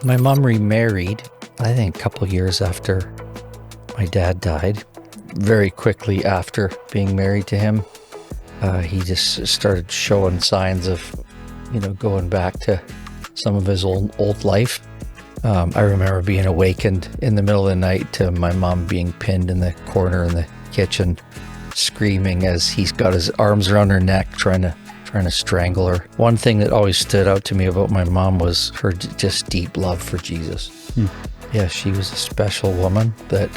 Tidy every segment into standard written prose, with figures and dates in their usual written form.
My mom remarried, I think a couple years after my dad died. Very quickly after being married to him, he just started showing signs of, going back to some of his old life. I remember being awakened in the middle of the night to my mom being pinned in the corner in the kitchen, screaming as he's got his arms around her neck, trying to strangle her. One thing that always stood out to me about my mom was her just deep love for Jesus. Yeah, she was a special woman that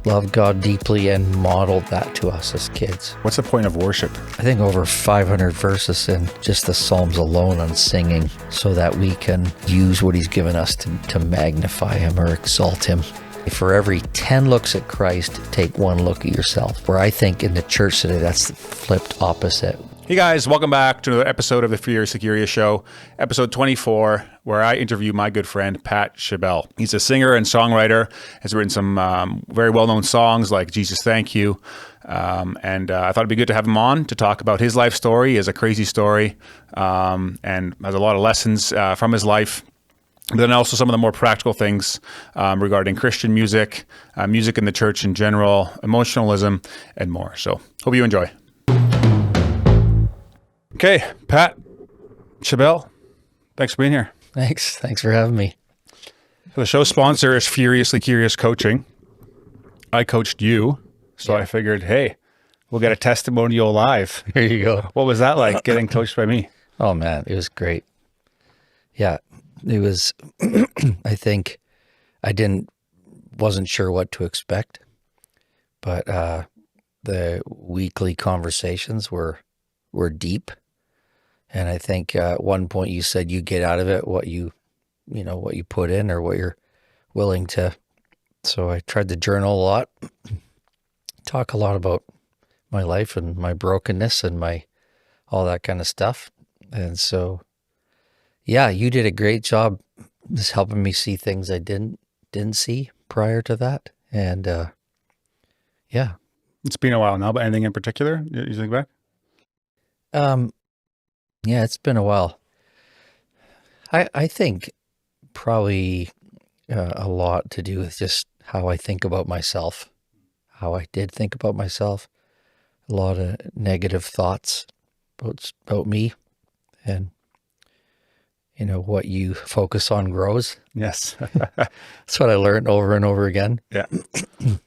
loved God deeply and modeled that to us as kids. What's the point of worship? I think over 500 verses in just the Psalms alone on singing, so that we can use what he's given us to magnify him or exalt him. For every 10 looks at Christ, take one look at yourself. Where I think in the church today, that's the flipped opposite. Hey guys, welcome back to another episode of the Furious Securious Show, episode 24, where I interview my good friend, Pat Sczebel. He's a singer and songwriter, has written some very well-known songs like Jesus Thank You, and I thought it'd be good to have him on to talk about his life story. He has a crazy story, and has a lot of lessons from his life, but then also some of the more practical things regarding Christian music, music in the church in general, emotionalism, and more. So hope you enjoy. Okay, Pat Sczebel, thanks for being here. Thanks for having me. So the show's sponsor is Furiously Curious Coaching. I coached you, so I figured, hey, we'll get a testimonial live. Here you go. What was that like, getting coached by me? Oh man, it was great. Yeah, it was, I think wasn't sure what to expect, but the weekly conversations were deep. And I think at one point you said you get out of it what you put in or what you're willing to. So I tried to journal a lot, talk a lot about my life and my brokenness and all that kind of stuff. And so, yeah, you did a great job just helping me see things I didn't see prior to that. And yeah. It's been a while now, but anything in particular you think back? Yeah, it's been a while. I think probably a lot to do with just how I think about myself, how I did think about myself, a lot of negative thoughts about me, and what you focus on grows. Yes. That's what I learned over and over again. Yeah.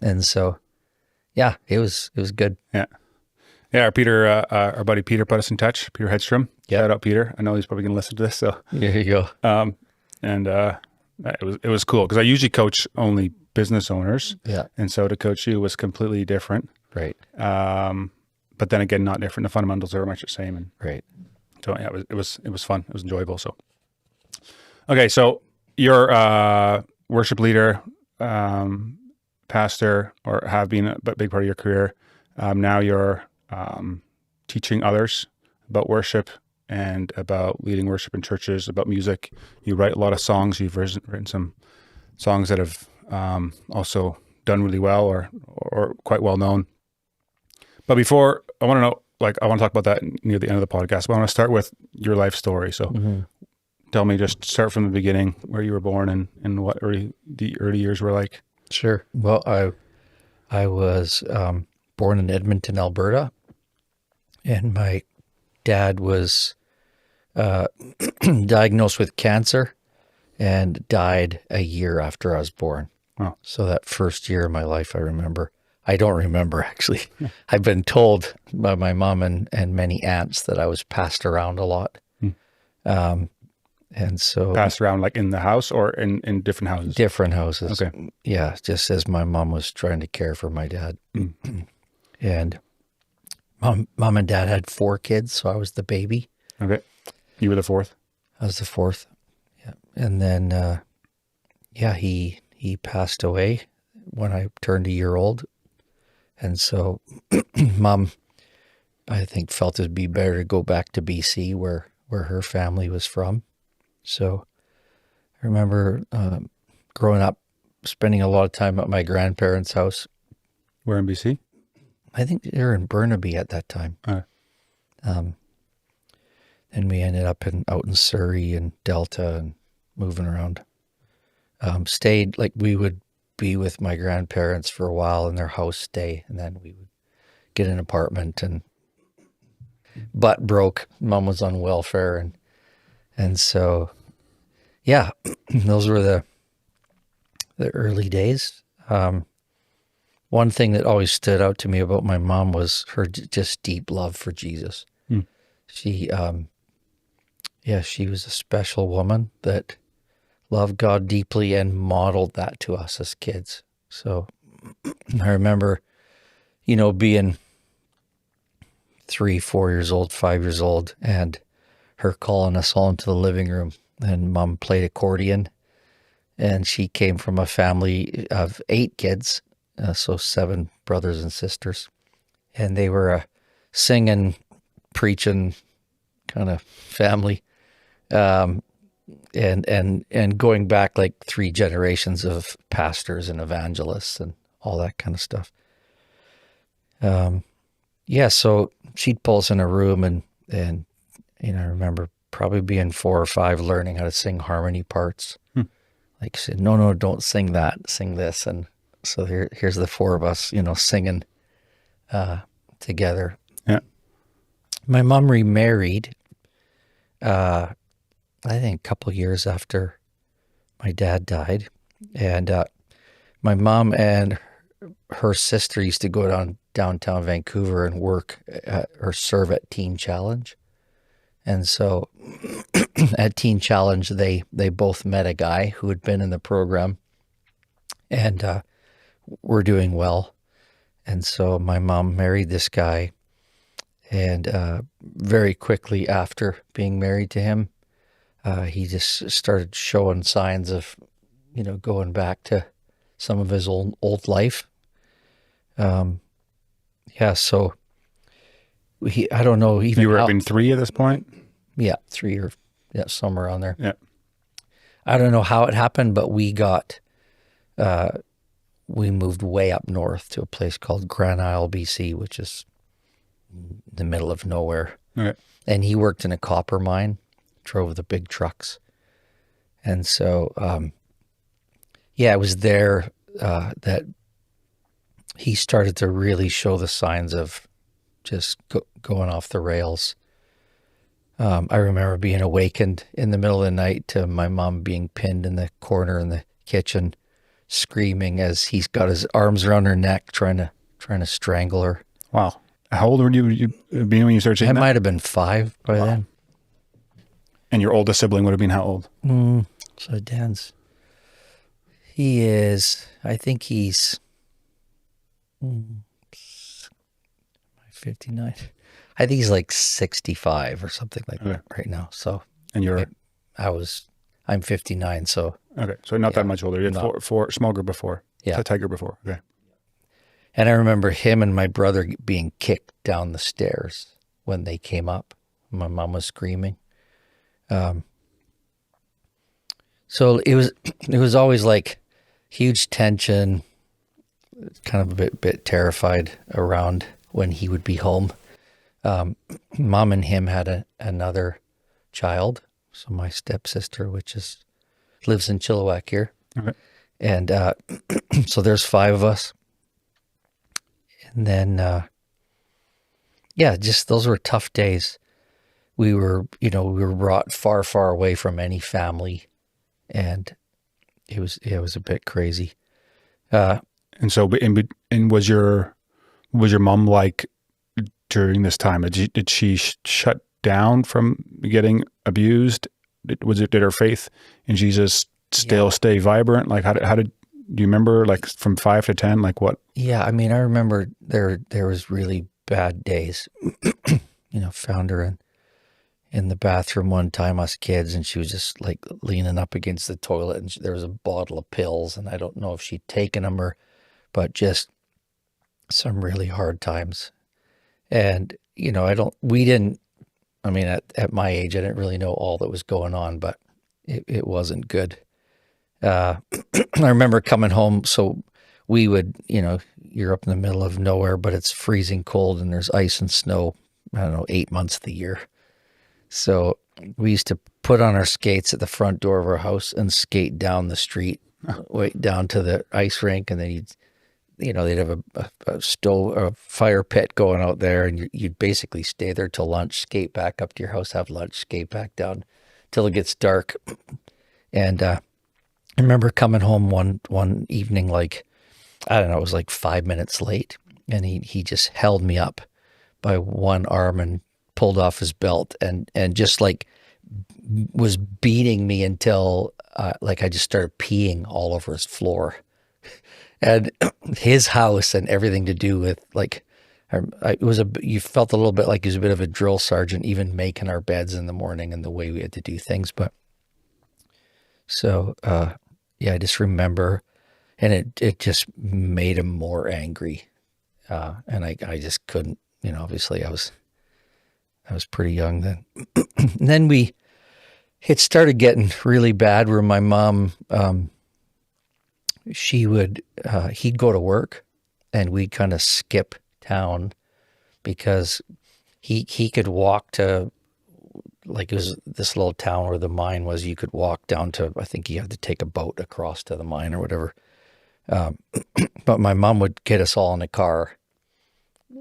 And so, yeah, it was good. Yeah. Yeah, our buddy Peter put us in touch, Peter Hedstrom. Yeah. Shout out Peter. I know he's probably going to listen to this. So There you go. And it was cool because I usually coach only business owners. Yeah. And so to coach you was completely different. Right. But then again, not different. The fundamentals are much the same. And Right. so yeah, it was fun. It was enjoyable. So okay, so you're a worship leader, pastor, or have been a big part of your career. Now you're teaching others about worship and about leading worship in churches, about music. You write a lot of songs. You've written some songs that have also done really well or quite well known. But before, I want to talk about that near the end of the podcast, but I want to start with your life story. So tell me, just start from the beginning, where you were born and what the early years were like. Sure. Well, I was born in Edmonton, Alberta, and my dad was diagnosed with cancer and died a year after I was born. Wow. So that first year of my life, I don't remember actually. I've been told by my mom and many aunts that I was passed around a lot. And so Passed around like in the house or in different houses? Different houses. Okay. Yeah, just as my mom was trying to care for my dad. And mom and dad had 4 kids, so I was the baby. Okay. You were the fourth? I was the 4th. Yeah. And then, he passed away when I turned a year old. And so mom, I think, felt it'd be better to go back to BC where her family was from. So I remember growing up, spending a lot of time at my grandparents' house. Where in BC? I think they were in Burnaby at that time. And we ended up out in Surrey and Delta and moving around. Stayed, like, we would be with my grandparents for a while in their house stay, and then we would get an apartment, and butt broke. Mom was on welfare, and so yeah, those were the early days. One thing that always stood out to me about my mom was her just deep love for Jesus. Hmm. She, she was a special woman that loved God deeply and modeled that to us as kids. So I remember, being 3, 4 years old, 5 years old, and her calling us all into the living room, and Mom played accordion, and she came from a family of 8 kids, so 7 brothers and sisters, and they were a singing, preaching kind of family, and going back like 3 generations of pastors and evangelists and all that kind of stuff. So she'd pull us in a room, and I remember probably being 4 or 5 learning how to sing harmony parts. Like, she said, no, don't sing that, sing this. And so here's the 4 of us, singing together. Yeah. My mom remarried, I think a couple years after my dad died. And my mom and her sister used to go downtown Vancouver and work or serve at Teen Challenge. And so at Teen Challenge, they both met a guy who had been in the program and were doing well. And so my mom married this guy, and very quickly after being married to him, he just started showing signs of, going back to some of his old life. So I don't know even You were how, in 3 at this point? yeah, 3 or somewhere on there. Yeah. I don't know how it happened, but we moved way up north to a place called Grand Isle, BC, which is in the middle of nowhere. Okay. And he worked in a copper mine, drove the big trucks. And so, it was there that he started to really show the signs of just going off the rails. I remember being awakened in the middle of the night to my mom being pinned in the corner in the kitchen, screaming as he's got his arms around her neck, trying to strangle her. Wow. How old were you being when you started seeing I that? might have been 5 by then. And your oldest sibling would have been how old? So Dan's, I think he's 59. I think he's like 65 or something like that right now. So, And you're... I'm 59. So, Okay. So not that much older. You had 4 small group before. Yeah. Tiger before. Okay. And I remember him and my brother being kicked down the stairs when they came up. My mom was screaming. So it was always like huge tension, kind of a bit terrified around when he would be home. Mom and him had another child, so my stepsister, which lives in Chilliwack here. Okay. And so there's 5 of us. And then, just those were tough days. We were brought far, far away from any family, and it was a bit crazy. And so, and was your mom like during this time? Did she shut down from getting abused? Did her faith in Jesus still stay vibrant? Like how did do you remember, like from 5 to 10, like what? Yeah, I mean, I remember there was really bad days. Found her in the bathroom one time, us kids, and she was just like leaning up against the toilet, and there was a bottle of pills, and I don't know if she'd taken them but just some really hard times. And at my age, I didn't really know all that was going on, but it wasn't good. I remember coming home, so we would, you're up in the middle of nowhere, but it's freezing cold and there's ice and snow, 8 months of the year. So we used to put on our skates at the front door of our house and skate down the street way down to the ice rink, and then they'd have a stove, a fire pit going out there, and you'd basically stay there till lunch, skate back up to your house, have lunch, skate back down till it gets dark. And I remember coming home one evening, like, I don't know, it was like 5 minutes late, and he just held me up by one arm and pulled off his belt and just like was beating me until like I just started peeing all over his floor. And his house and everything to do with like, you felt a little bit like he was a bit of a drill sergeant, even making our beds in the morning and the way we had to do things. But so, yeah, I just remember, and it just made him more angry. And I just couldn't, obviously I was pretty young then. And then it started getting really bad where my mom, he'd go to work and we'd kind of skip town because he could walk to, like, it was this little town where the mine was. You could walk down to, I think you had to take a boat across to the mine or whatever. But my mom would get us all in a car.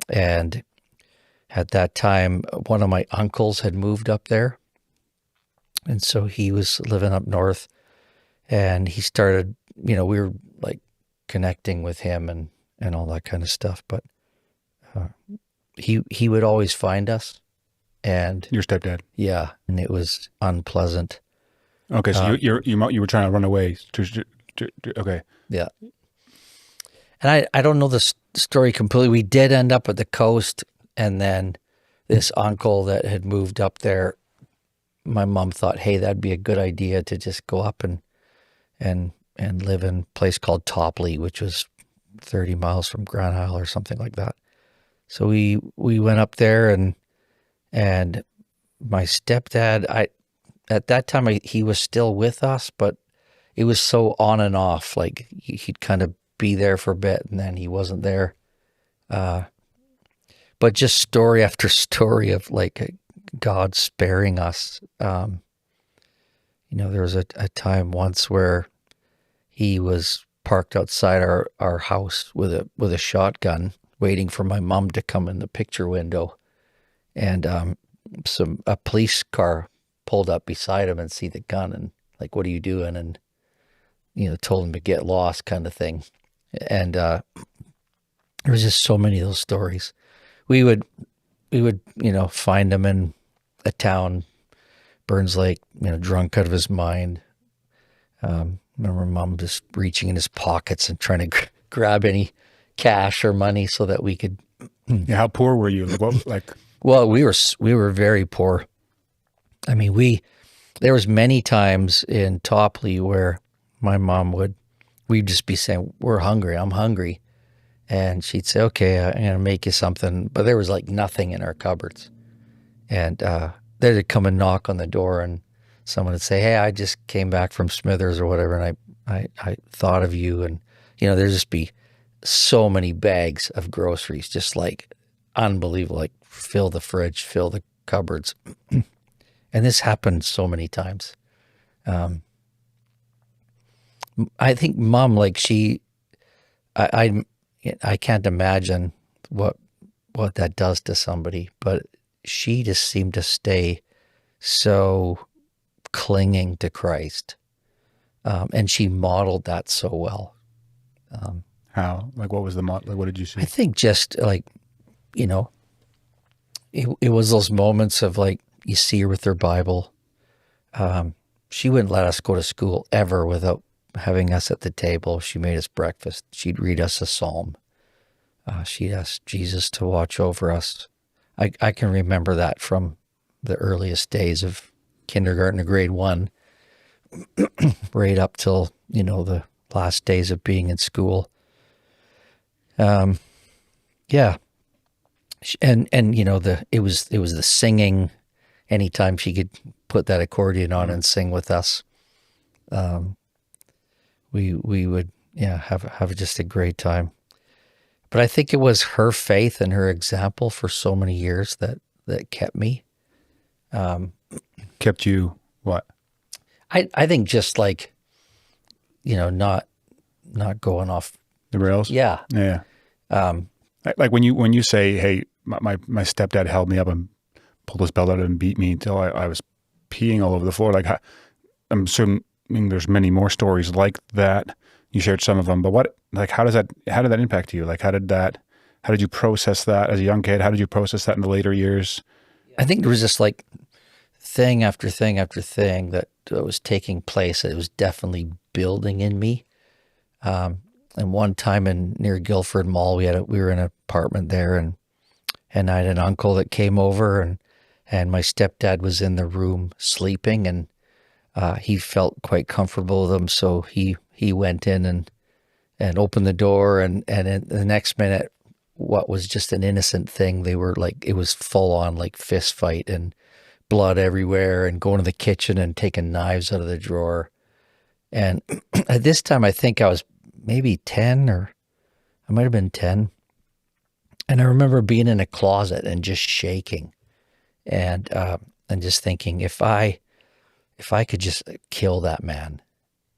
And at that time, one of my uncles had moved up there. And so he was living up north, and he started, we were like connecting with him and all that kind of stuff. But he would always find us. And Your stepdad. yeah, and it was unpleasant. Okay, so you were trying to run away. Okay. Yeah. And I don't know the story completely. We did end up at the coast, and then this uncle that had moved up there, my mom thought, hey, that'd be a good idea to just go up and live in a place called Topley, which was 30 miles from Grand Isle or something like that. So we went up there, and my stepdad, at that time he was still with us, but it was so on and off. Like he'd kind of be there for a bit and then he wasn't there. But just story after story of like God sparing us. There was a time once where he was parked outside our house with a shotgun, waiting for my mom to come in the picture window, and a police car pulled up beside him and see the gun and like, what are you doing? And told him to get lost, kind of thing. And there was just so many of those stories. We would find him in a town, Burns Lake, drunk out of his mind. Remember Mom just reaching in his pockets and trying to grab any cash or money so that we could. Yeah, how poor were you? Well, we were very poor. I mean, there was many times in Topley where my mom we'd just be saying, we're hungry, I'm hungry. And she'd say, okay, I'm going to make you something. But there was like nothing in our cupboards. And they'd come and knock on the door, and someone would say, hey, I just came back from Smithers or whatever, and I thought of you. And, there'd just be so many bags of groceries, just like unbelievable, like fill the fridge, fill the cupboards. And this happened so many times. I think Mom, like I can't imagine what that does to somebody, but she just seemed to stay so clinging to Christ. And she modeled that so well. How? Like, what was the model? Like, what did you see? I think just like, it was those moments of like, you see her with her Bible. She wouldn't let us go to school ever without having us at the table. She made us breakfast. She'd read us a psalm. She'd ask Jesus to watch over us. I can remember that from the earliest days of kindergarten to grade 1, right up till, the last days of being in school. Yeah. And it was the singing. Anytime she could put that accordion on and sing with us, we would have just a great time. But I think it was her faith and her example for so many years that kept me. Kept you what? I think just like, not going off the rails. Yeah. Yeah. Like when you say, hey, my stepdad held me up and pulled his belt out and beat me until I was peeing all over the floor. Like, I'm assuming there's many more stories like that. You shared some of them, but how did that impact you? Like, how did you process that as a young kid? How did you process that in the later years? I think there was just like thing after thing after thing that was taking place. It was definitely building in me. And one time near Guildford Mall, we were in an apartment there, and I had an uncle that came over, and my stepdad was in the room sleeping, and he felt quite comfortable with him, so he went in and opened the door, and in the next minute, what was just an innocent thing, they were like, it was full on like fist fight and blood everywhere, and going to the kitchen and taking knives out of the drawer. And at this time, I think I was maybe 10, or I might have been 10. And I remember being in a closet and just shaking, and just thinking, if I could just kill that man.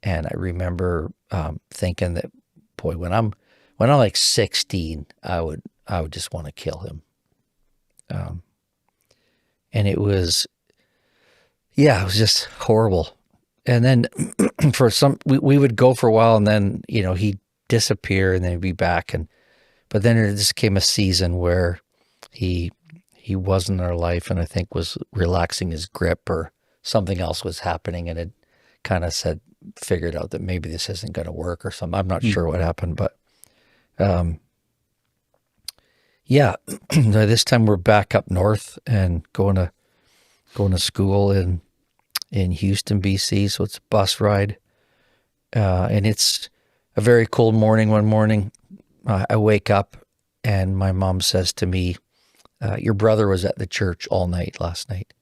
And I remember thinking that, boy, when I'm like 16, I would just want to kill him. And it was just horrible. And then we would go for a while, and then, he'd disappear, and then he'd be back. But then there just came a season where he wasn't in our life, and I think was relaxing his grip, or something else was happening, and it kind of figured out that maybe this isn't going to work or something. I'm not sure what happened, but this time we're back up north and going to school in Houston, BC. So it's a bus ride, and it's a very cold morning. One morning, I wake up, and my mom says to me, "Your brother was at the church all night last night,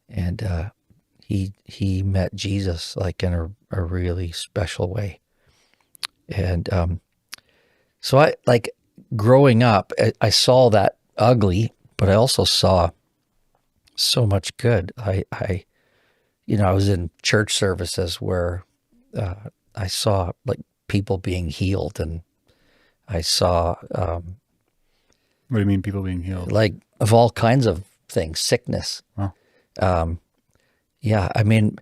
and he met Jesus, like, in a really special way." And so I, like, growing up, I saw that ugly, but I also saw so much good. I was in church services where I saw, like, people being healed, and I saw what do you mean, people being healed? Like, of all kinds of things, sickness. Wow. I mean,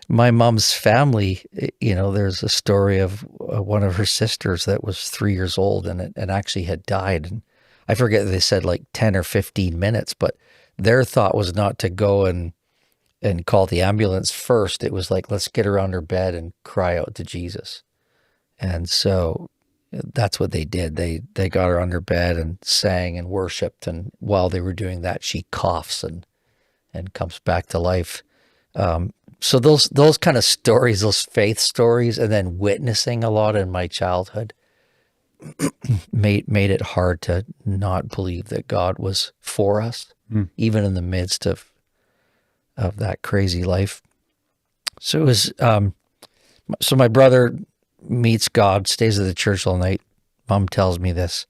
my mom's family, there's a story of one of her sisters that was 3 years old, and actually had died. And I forget, they said like 10 or 15 minutes, but their thought was not to go and call the ambulance first. It was like, let's get her on her bed and cry out to Jesus. And so that's what they did. They got her on her bed and sang and worshiped. And while they were doing that, she coughs and comes back to life. So those kind of stories, those faith stories, and then witnessing a lot in my childhood made it hard to not believe that God was for us, even in the midst of that crazy life. So it was, so my brother meets God, stays at the church all night. Mom tells me this.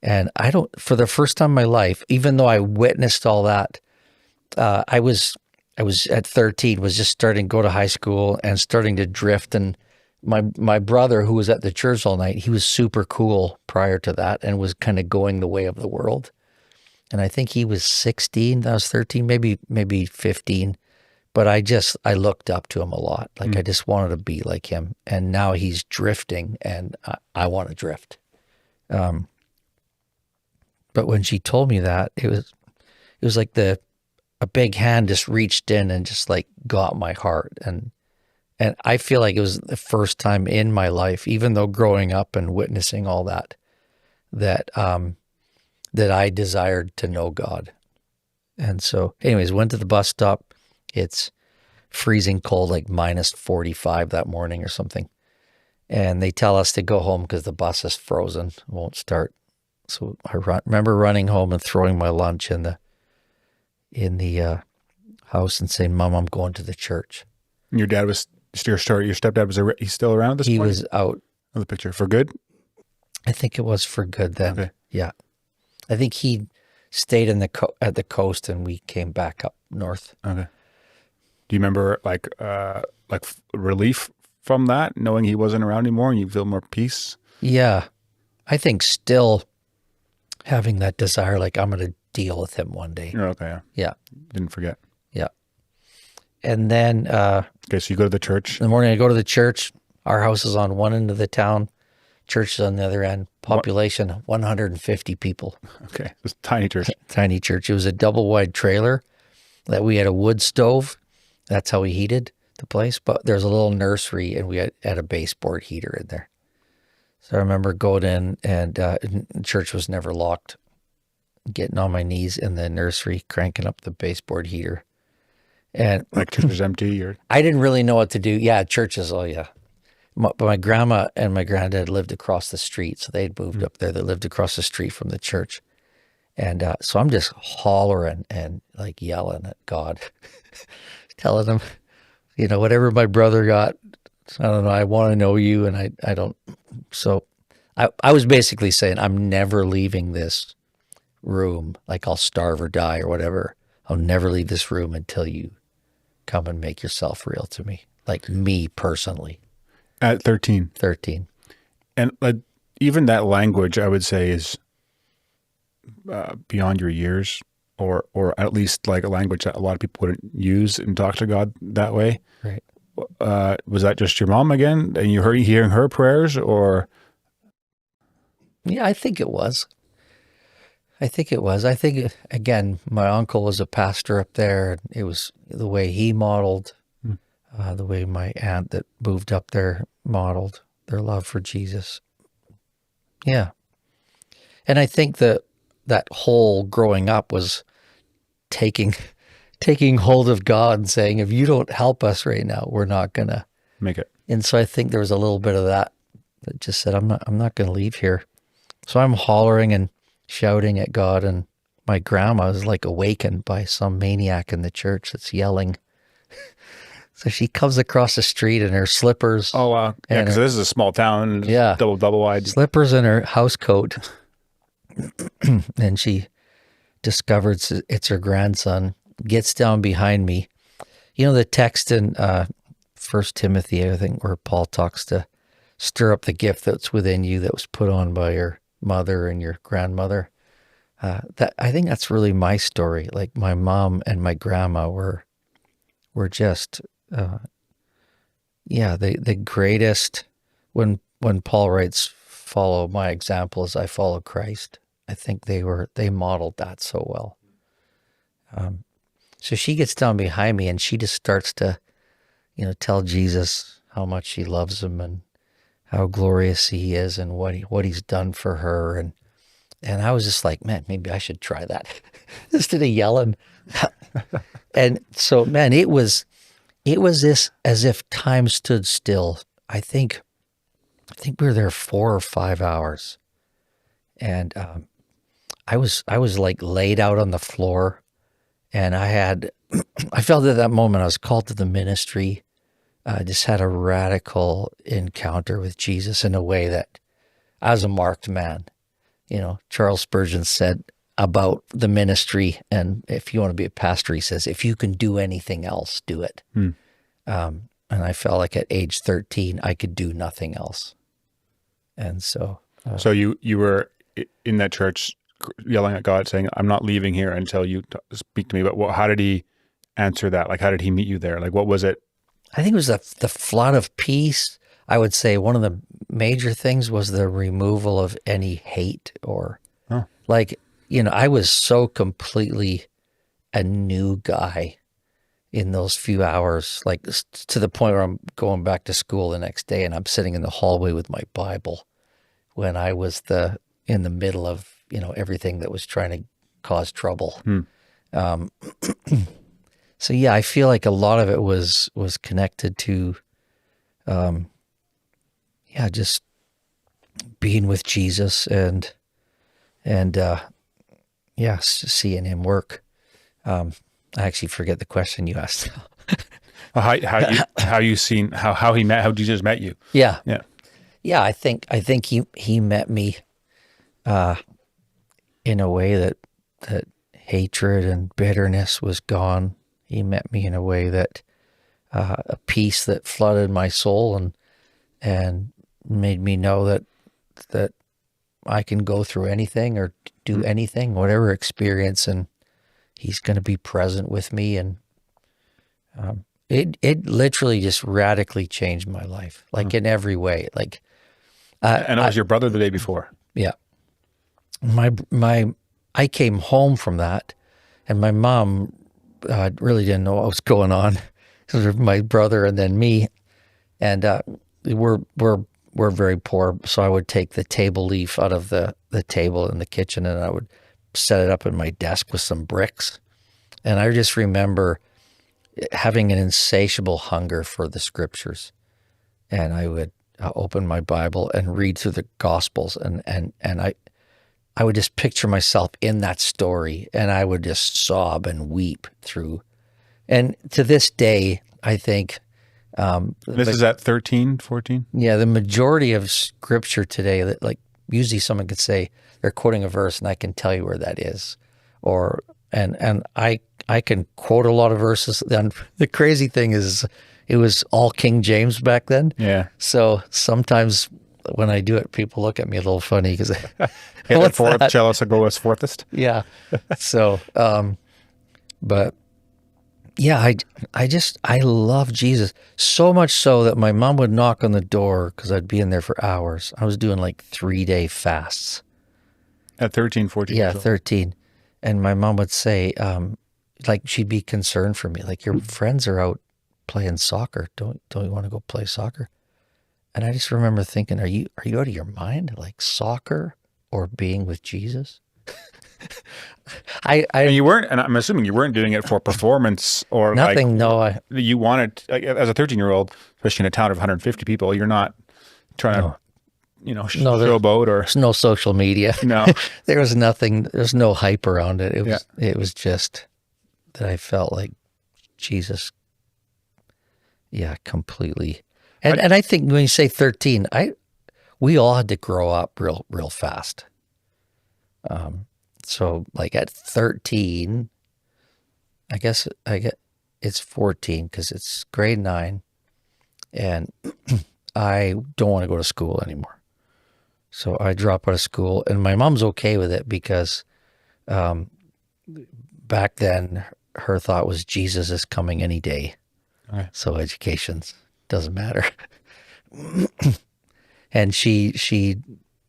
And for the first time in my life, even though I witnessed all that, I was at 13, was just starting to go to high school and starting to drift. And my brother, who was at the church all night, he was super cool prior to that and was kind of going the way of the world. And I think he was 16, I was 13, maybe 15. But I looked up to him a lot. Like, I just wanted to be like him. And now he's drifting, and I want to drift. But when she told me that, it was like a big hand just reached in and just, like, got my heart. And I feel like it was the first time in my life, even though growing up and witnessing all that I desired to know God. And so anyways, went to the bus stop. It's freezing cold, like minus 45 that morning or something. And they tell us to go home because the bus is frozen, won't start. So I remember running home and throwing my lunch in the house and saying, "Mom, I'm going to the church." And your dad was, your stepdad was, he's still around at this point? He was out. Oh, the picture. For good? I think it was for good then. Okay. Yeah. I think he stayed at the coast, and we came back up north. Okay. Do you remember like relief from that, knowing he wasn't around anymore, and you feel more peace? Yeah. I think still having that desire, like I'm going to deal with him one day. You're okay. Yeah. Yeah. Didn't forget. Yeah. And then Okay, so you go to the church. in the morning I go to the church. Our house is on one end of the town. Church is on the other end. Population, 150 people. Okay, it's a tiny church. Tiny church. It was a double wide trailer that we had a wood stove. That's how we heated the place. But there's a little nursery and we had a baseboard heater in there. So I remember going in and church was never locked. Getting on my knees in the nursery, cranking up the baseboard heater. And Like church is empty, or I didn't really know what to do. Yeah, churches, oh yeah. But my grandma and my granddad lived across the street. So they'd moved up there. They lived across the street from the church. And so I'm just hollering and like yelling at God, telling him, you know, whatever my brother got, I don't know, I want to know you. And I don't. So I was basically saying, I'm never leaving this room. Like I'll starve or die or whatever. I'll never leave this room until you come and make yourself real to me. Like me personally. at 13. 13. And even that language, I would say, is beyond your years, or at least like a language that a lot of people wouldn't use and talk to God that way. Right. Was that just your mom again, and you hearing her prayers, or? Yeah, I think it was. I think, again, my uncle was a pastor up there. And it was the way he modeled, the way my aunt that moved up there modeled their love for Jesus. Yeah. And I think that whole growing up was taking hold of God and saying, if you don't help us right now, we're not going to Make it. And so I think there was a little bit of that just said, I'm not going to leave here. So I'm hollering and shouting at God, and my grandma is like awakened by some maniac in the church that's yelling. So she comes across the street in her slippers. Oh, wow. Yeah, because this is a small town. Yeah. Double wide. Slippers and her house coat. And she discovers it's her grandson, gets down behind me. You know the text in 1 Timothy, I think, where Paul talks to stir up the gift that's within you that was put on by your mother and your grandmother. That I think that's really my story. Like my mom and my grandma were just, the greatest. When Paul writes, "Follow my example as I follow Christ," I think they modeled that so well. So she gets down behind me and she just starts to, tell Jesus how much she loves him and how glorious he is and what he's done for her. And I was just like, man, maybe I should try that instead of yelling. And so, man, it was this as if time stood still. I think we were there 4 or 5 hours, and I was like laid out on the floor, and I felt at that moment I was called to the ministry. I just had a radical encounter with Jesus in a way that I was a marked man. Charles Spurgeon said about the ministry, and if you want to be a pastor, he says, if you can do anything else, do it. And I felt like at age 13, I could do nothing else. And so... So you were in that church yelling at God, saying, I'm not leaving here until you speak to me. But how did he answer that? Like, how did he meet you there? Like, what was it? I think it was the flood of peace. I would say one of the major things was the removal of any hate or I was so completely a new guy in those few hours, like to the point where I'm going back to school the next day and I'm sitting in the hallway with my Bible when I was in the middle of, everything that was trying to cause trouble. So yeah, I feel like a lot of it was connected to, just being with Jesus and seeing him work. I actually forget the question you asked. How Jesus met you? Yeah. Yeah. Yeah. I think he met me, in a way that hatred and bitterness was gone. He met me in a way that a peace that flooded my soul and made me know that I can go through anything or do anything, whatever experience, and he's going to be present with me. And it literally just radically changed my life, like in every way. Like, And it was your brother the day before. yeah, I came home from that, and my mom really didn't know what was going on. It was my brother and then me, and we're very poor. So I would take the table leaf out of the table in the kitchen, and I would set it up in my desk with some bricks. And I just remember having an insatiable hunger for the scriptures, and I would open my Bible and read through the Gospels, and I would just picture myself in that story, and I would just sob and weep through. And to this day, I think This is at 13, 14? yeah, the majority of scripture today, that like usually someone could say they're quoting a verse, and I can tell you where that is, or and I can quote a lot of verses. And the crazy thing is, it was all King James back then. Yeah. So sometimes when I do it, people look at me a little funny because Hit fourth, cello, so go as fourthest. yeah. So, but yeah, I love Jesus so much so that my mom would knock on the door because I'd be in there for hours. I was doing like 3-day fasts. At 13, 14 Yeah, years old. 13. And my mom would say, like, she'd be concerned for me. Like, your friends are out playing soccer. Don't you want to go play soccer? And I just remember thinking, are you out of your mind? Like, soccer or being with Jesus? And you weren't, and I'm assuming you weren't doing it for performance or nothing. Like, you wanted, like, as a 13-year-old, especially in a town of 150 people, you're not trying to, showboat or. There's no social media. No. There was nothing. There's no hype around it. It was just that I felt like Jesus. Yeah, completely. And I think when you say 13, we all had to grow up real fast. So like at 13, I guess it's 14 because it's grade 9, and I don't want to go to school anymore. So I drop out of school, and my mom's okay with it because back then her thought was Jesus is coming any day. Right. So education doesn't matter. And she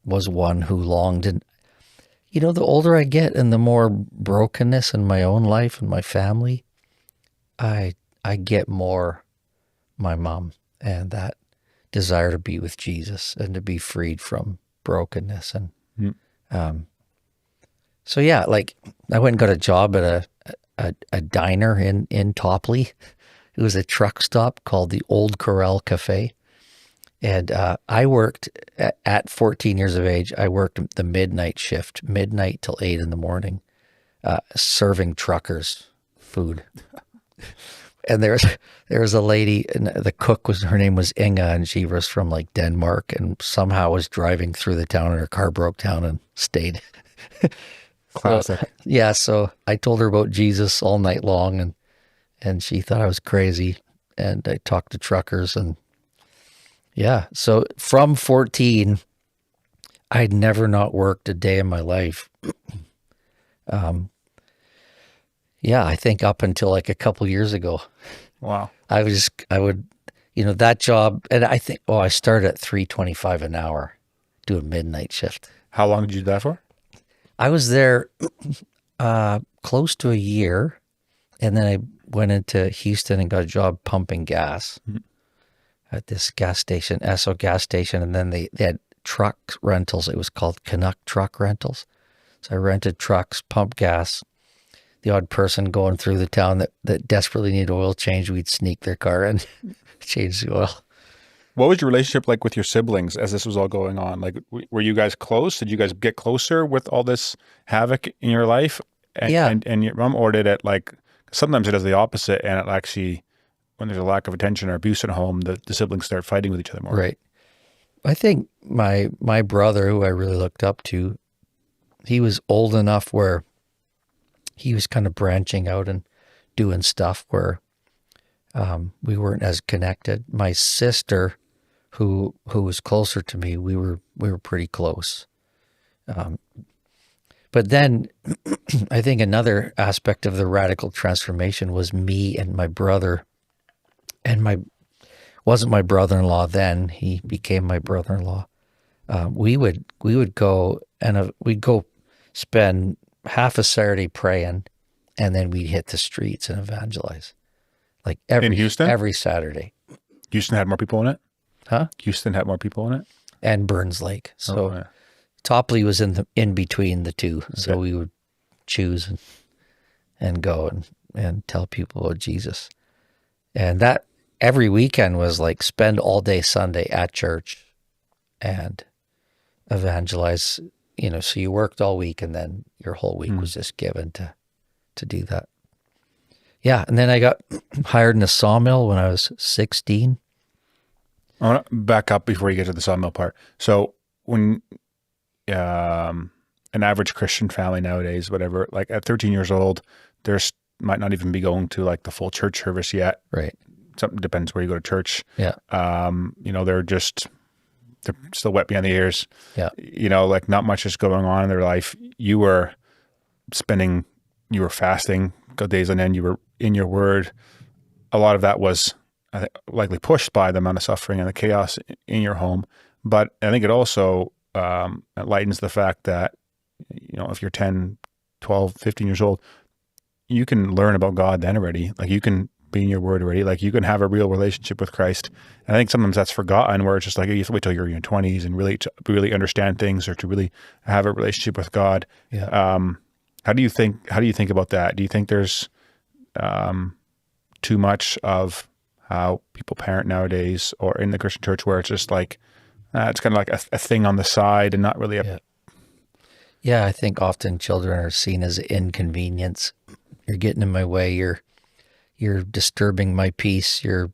was one who longed, and the older I get and the more brokenness in my own life and my family, I get more my mom and that desire to be with Jesus and to be freed from brokenness. And so yeah, like I went and got a job at a diner in Topley. It was a truck stop called the Old Corral Cafe. And I worked at 14 years of age. I worked the midnight shift, midnight till 8 in the morning, serving truckers food. And there was a lady, and the cook her name was Inga, and she was from like Denmark, and somehow was driving through the town, and her car broke down and stayed. Classic. So I told her about Jesus all night long, and she thought I was crazy. And I talked to truckers, and yeah. So from 14, I'd never not worked a day in my life. Yeah, I think up until like a couple years ago. Wow. I would, that job, and I think, I started at $3.25 an hour doing midnight shift. How long did you do that for? I was there close to a year, and then I went into Houston and got a job pumping gas at this gas station, Esso gas station, and then they had truck rentals. It was called Canuck Truck Rentals. So I rented trucks, pumped gas. The odd person going through the town that desperately needed oil change, we'd sneak their car and change the oil. What was your relationship like with your siblings as this was all going on? Like, were you guys close? Did you guys get closer with all this havoc in your life? And your mom, or did it like, sometimes it does the opposite, and it actually, when there's a lack of attention or abuse at home, the siblings start fighting with each other more. Right. I think my brother, who I really looked up to, he was old enough where he was kind of branching out and doing stuff where We weren't as connected. My sister, who was closer to me, we were pretty close. But then I think another aspect of the radical transformation was me and my brother, and wasn't my brother-in-law then. He became my brother-in-law. We would go and we'd go spend half a Saturday praying, and then we'd hit the streets and evangelize, like In Houston? every Saturday. Houston had more people in it? Huh? Houston had more people in it? And Burns Lake. So Oh, yeah. Topley was in between the two. So Okay. we would choose and go and tell people about Jesus. And that every weekend was like spend all day Sunday at church and evangelize, so you worked all week, and then your whole week was just given to do that. Yeah. And then I got hired in a sawmill when I was 16. I want to back up before you get to the sawmill part. So when an average Christian family nowadays, whatever, like at 13 years old, there's might not even be going to like the full church service yet. Right. Something depends where you go to church. Yeah. They're still wet behind the ears. Yeah. Like not much is going on in their life. You were fasting days on end. You were in your word. A lot of that was, I think, likely pushed by the amount of suffering and the chaos in your home. But I think it also it lightens the fact that, if you're 10, 12, 15 years old, you can learn about God then already. Like you can be in your word already. Like you can have a real relationship with Christ. And I think sometimes that's forgotten, where it's just like you have to wait till you're in your 20s and really understand things, or to really have a relationship with God. Yeah. How do you think about that? Do you think there's too much of how people parent nowadays, or in the Christian church, where it's just like it's kind of like a thing on the side and not really a... Yeah, I think often children are seen as inconvenience. You're getting in my way. You're disturbing my peace. I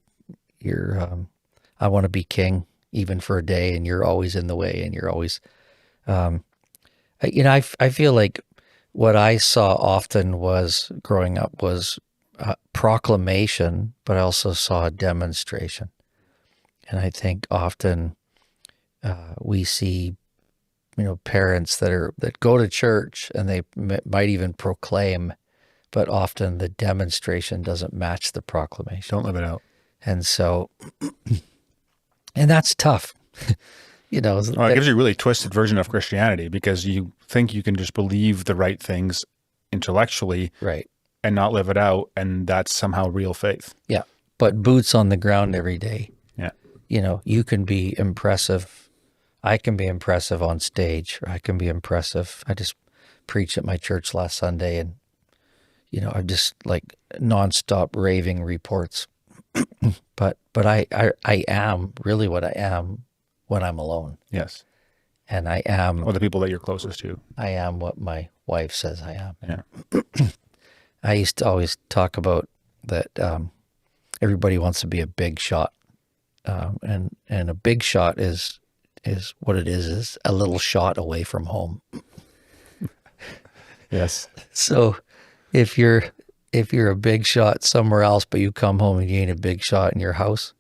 want to be king even for a day, and you're always in the way, and you're always, I feel like what I saw often was growing up was proclamation, but I also saw a demonstration. And I think often we see, parents that go to church and they might even proclaim, but often the demonstration doesn't match the proclamation. Don't live it out. And so, and that's tough. It gives you a really twisted version of Christianity, because you think you can just believe the right things intellectually, right, and not live it out, and that's somehow real faith. Yeah. But boots on the ground every day. Yeah. You can be impressive. I can be impressive on stage, or I can be impressive. I just preached at my church last Sunday, and, I'm just like nonstop raving reports. But I am really what I am when I'm alone. Yes. And I am... Or the people that you're closest to. I am what my wife says I am. Yeah. I used to always talk about that everybody wants to be a big shot. And a big shot is what it is a little shot away from home. Yes. So if you're a big shot somewhere else, but you come home and you ain't a big shot in your house,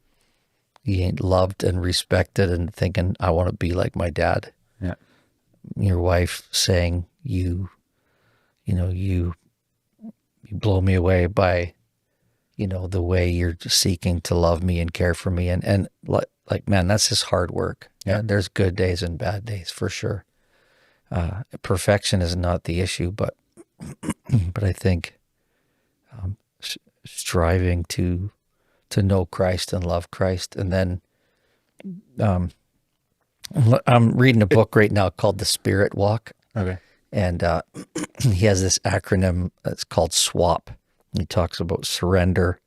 you ain't loved and respected and thinking, I want to be like my dad. Yeah. Your wife saying, you blow me away by, the way you're seeking to love me and care for me. And like, man, that's just hard work. Yeah. And there's good days and bad days for sure. Perfection is not the issue, but I think striving to know Christ and love Christ. And then I'm reading a book right now called The Spirit Walk. Okay. And he has this acronym that's called SWAP. He talks about surrender,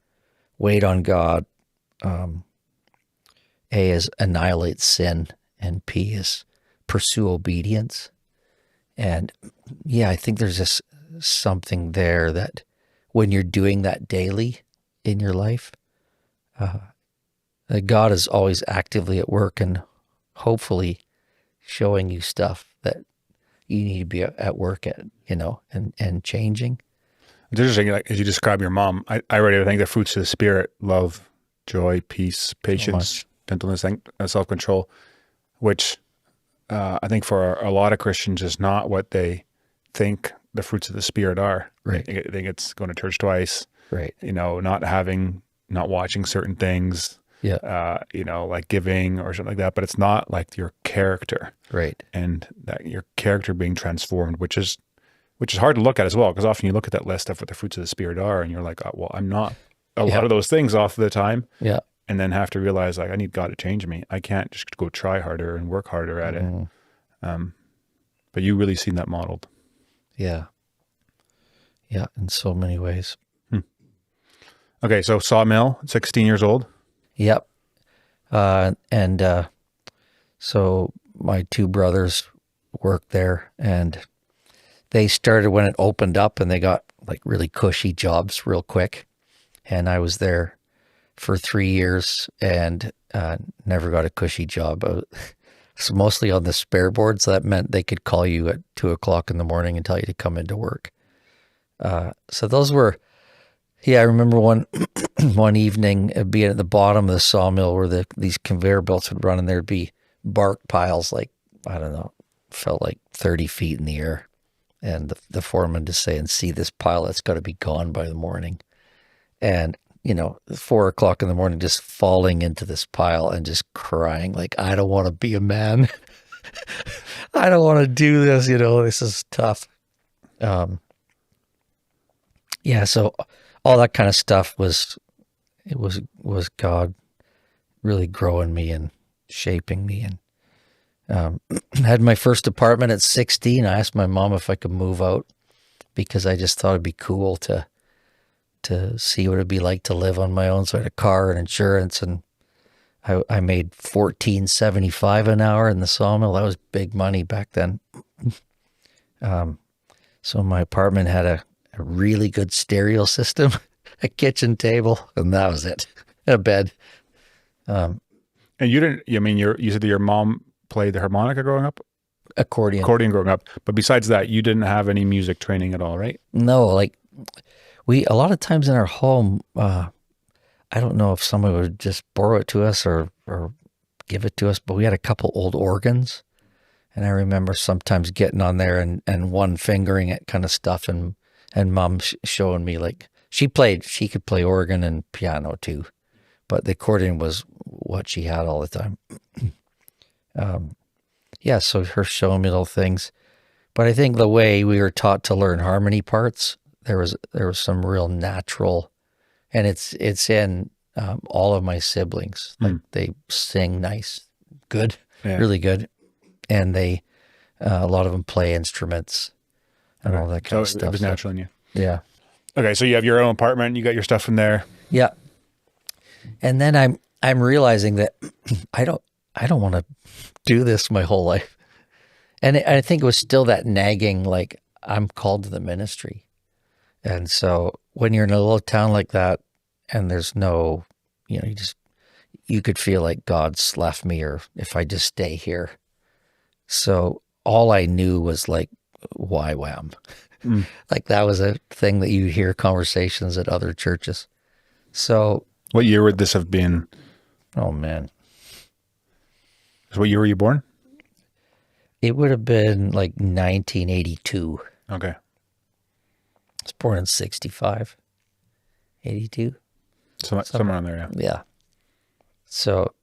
wait on God. A is annihilate sin, and P is pursue obedience. And yeah, I think there's just something there that when you're doing that daily in your life, that God is always actively at work and hopefully showing you stuff that you need to be at work at, and changing. It's interesting, like as you describe your mom, I already think the fruits of the spirit, love, joy, peace, patience, gentleness, self-control, which I think for a lot of Christians is not what they think the fruits of the spirit are. Right. I think it's going to church twice, Right. not watching certain things, Yeah. like giving or something like that, but it's not like your character. Right. And that your character being transformed, which is hard to look at as well, because often you look at that list of what the fruits of the spirit are, and you're like, oh, well, I'm not a lot of those things off the time, Yeah. and then have to realize like I need God to change me. I can't just go try harder and work harder at it. But you really seen that modeled. Yeah. Yeah. In so many ways. Okay, so Sawmill, 16 years old. Yep. So my two brothers worked there, and they started when it opened up, and they got like really cushy jobs real quick. And I was there for 3 years and never got a cushy job. So mostly on the spare board. So that meant they could call you at 2:00 in the morning and tell you to come into work. So those were, I remember one evening being at the bottom of the sawmill where these conveyor belts would run, and there'd be bark piles, like, I don't know, felt like 30 feet in the air. And the foreman just saying, see this pile, that's got to be gone by the morning. And, 4:00 in the morning, just falling into this pile and just crying, like, I don't want to be a man. I don't want to do this, this is tough. So all that kind of stuff was God really growing me and shaping me. And I had my first apartment at 16. I asked my mom if I could move out because I just thought it'd be cool to see what it'd be like to live on my own. So I had a car and insurance, and I made $14.75 an hour in the sawmill. That was big money back then. So my apartment had a really good stereo system, a kitchen table, and that was it. A bed. And you didn't, you said that your mom played the harmonica growing up? Accordion growing up. But besides that, you didn't have any music training at all, right? No, like a lot of times in our home, I don't know if someone would just borrow it to us or give it to us, but we had a couple old organs. And I remember sometimes getting on there and one fingering it kind of stuff, and mom showing me, like, she could play organ and piano too, but the accordion was what she had all the time. So her showing me little things. But I think the way we were taught to learn harmony parts, there was some real natural, and it's in all of my siblings. Like they sing nice, good, really good, and they a lot of them play instruments and all that kind of stuff. It was natural in you. Yeah. Okay, so you have your own apartment. You got your stuff in there. Yeah. And then I'm realizing that I don't want to do this my whole life. And I think it was still that nagging, like, I'm called to the ministry. And so when you're in a little town like that, and there's no, you could feel like God's left me, or if I just stay here. So all I knew was like, why wham? Like that was a thing that you hear conversations at other churches. So what year would this have been? Oh man. So what year were you born? It would have been like 1982. Okay. I was born in 65, 82. Somewhere on there, yeah. Yeah. So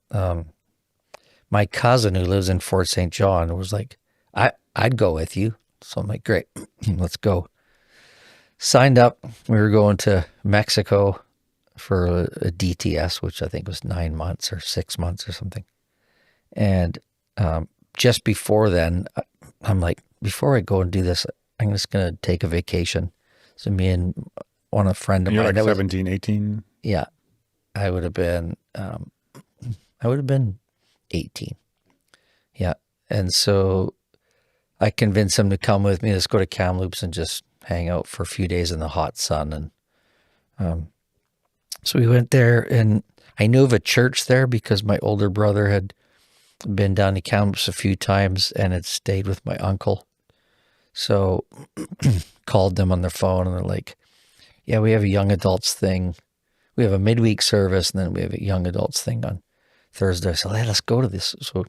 my cousin who lives in Fort St. John was like, I'd go with you. So I'm like, great, let's go. Signed up. We were going to Mexico for a DTS, which I think was 9 months or 6 months or something. And just before then, I'm like, before I go and do this, I'm just going to take a vacation. So me and a friend of mine. You're like 17, 18? Yeah. I would have been 18. Yeah. And so I convinced him to come with me. Let's go to Kamloops and just hang out for a few days in the hot sun. And so we went there, and I knew of a church there because my older brother had been down to Kamloops a few times and had stayed with my uncle. So called them on their phone, and they're like, Yeah, we have a young adults thing. We have a midweek service, and then we have a young adults thing on Thursday. So let's go to this. So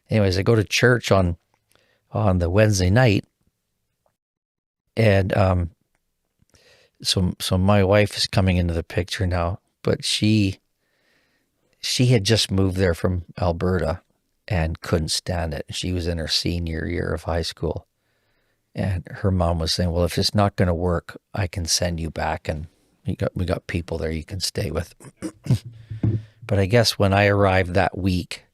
anyways, I go to church on the Wednesday night, and so my wife is coming into the picture now, but she had just moved there from Alberta and couldn't stand it. She was in her senior year of high school, and her mom was saying, "Well, if it's not going to work, I can send you back, and we got people there you can stay with." But I guess when I arrived that week,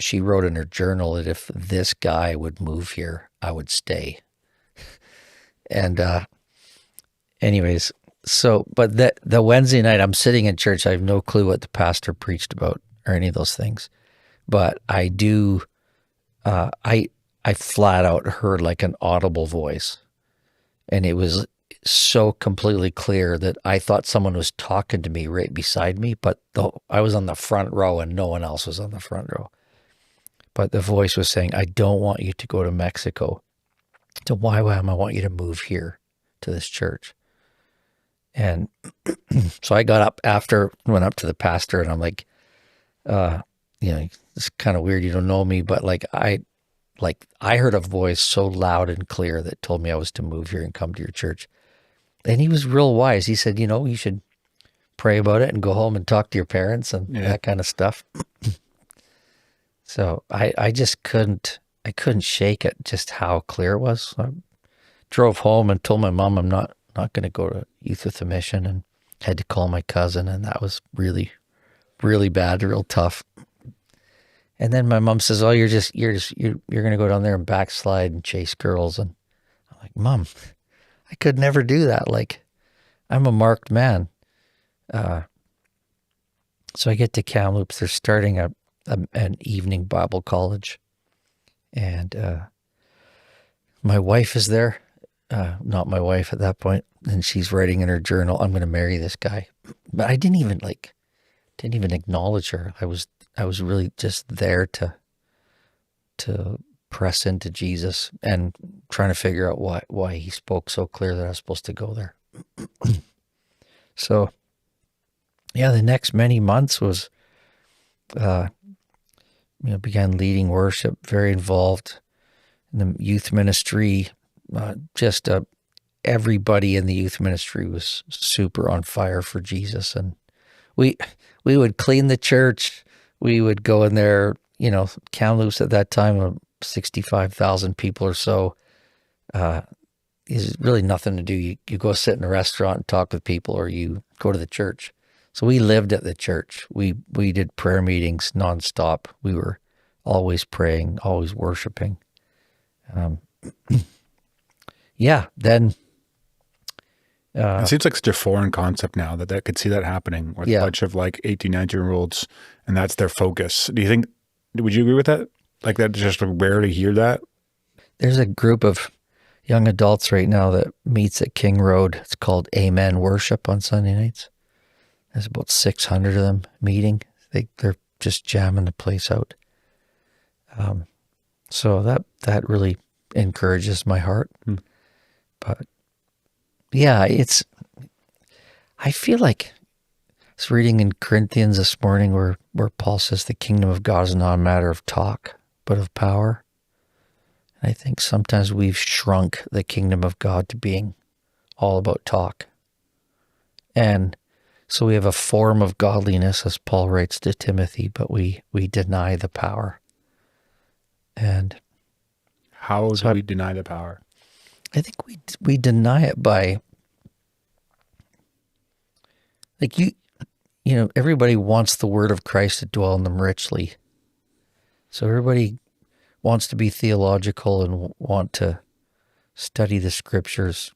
she wrote in her journal that if this guy would move here, I would stay. And anyways, so but the Wednesday night, I'm sitting in church. I have no clue what the pastor preached about or any of those things, but I do. I flat out heard like an audible voice, and it was so completely clear that I thought someone was talking to me right beside me, but I was on the front row and no one else was on the front row. But the voice was saying, "I don't want you to go to Mexico. So why am I want you to move here to this church?" And so I got up after, went up to the pastor, and I'm like, it's kind of weird. You don't know me, but I heard a voice so loud and clear that told me I was to move here and come to your church. And he was real wise. He said, you should pray about it and go home and talk to your parents and that kind of stuff. So I just I couldn't shake it, just how clear it was. I drove home and told my mom I'm not going to go to Youth with a Mission, and had to call my cousin, and that was really, really bad, real tough. And then my mom says, "Oh, you're going to go down there and backslide and chase girls." And I'm like, "Mom, I could never do that. Like, I'm a marked man." So I get to Kamloops. They're starting an evening Bible college, and my wife is there. Not my wife at that point, and she's writing in her journal, "I'm going to marry this guy." But I didn't even acknowledge her. I was really just there to press into Jesus and trying to figure out why he spoke so clear that I was supposed to go there. So, yeah, the next many months was, began leading worship, very involved in the youth ministry. Everybody in the youth ministry was super on fire for Jesus, and we would clean the church. We would go in there, Kamloops at that time, 65,000 people or so. Is really nothing to do. You go sit in a restaurant and talk with people, or you go to the church. So we lived at the church. We did prayer meetings nonstop. We were always praying, always worshiping. Then it seems like such a foreign concept now that I could see that happening with a bunch of 18, 19-year-olds, and that's their focus. Would you agree with that? Like, that just rarely hear that? There's a group of young adults right now that meets at King Road. It's called Amen Worship on Sunday nights. There's about 600 of them meeting. They're just jamming the place out. So that really encourages my heart. But yeah, I feel like I was reading in Corinthians this morning where Paul says the kingdom of God is not a matter of talk, but of power. And I think sometimes we've shrunk the kingdom of God to being all about talk. And so we have a form of godliness, as Paul writes to Timothy, but we deny the power. And how do we deny the power? I think we deny it by, everybody wants the word of Christ to dwell in them richly. So everybody wants to be theological and want to study the scriptures,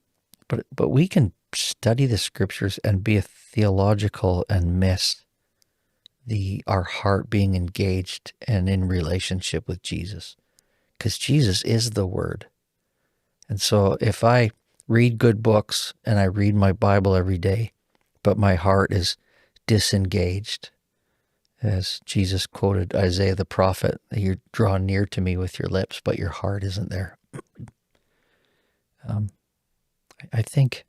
but we can study the scriptures and be theological and miss our heart being engaged and in relationship with Jesus, because Jesus is the Word. And so if I read good books and I read my Bible every day, but my heart is disengaged, as Jesus quoted Isaiah the prophet, "You draw near to me with your lips, but your heart isn't there." I think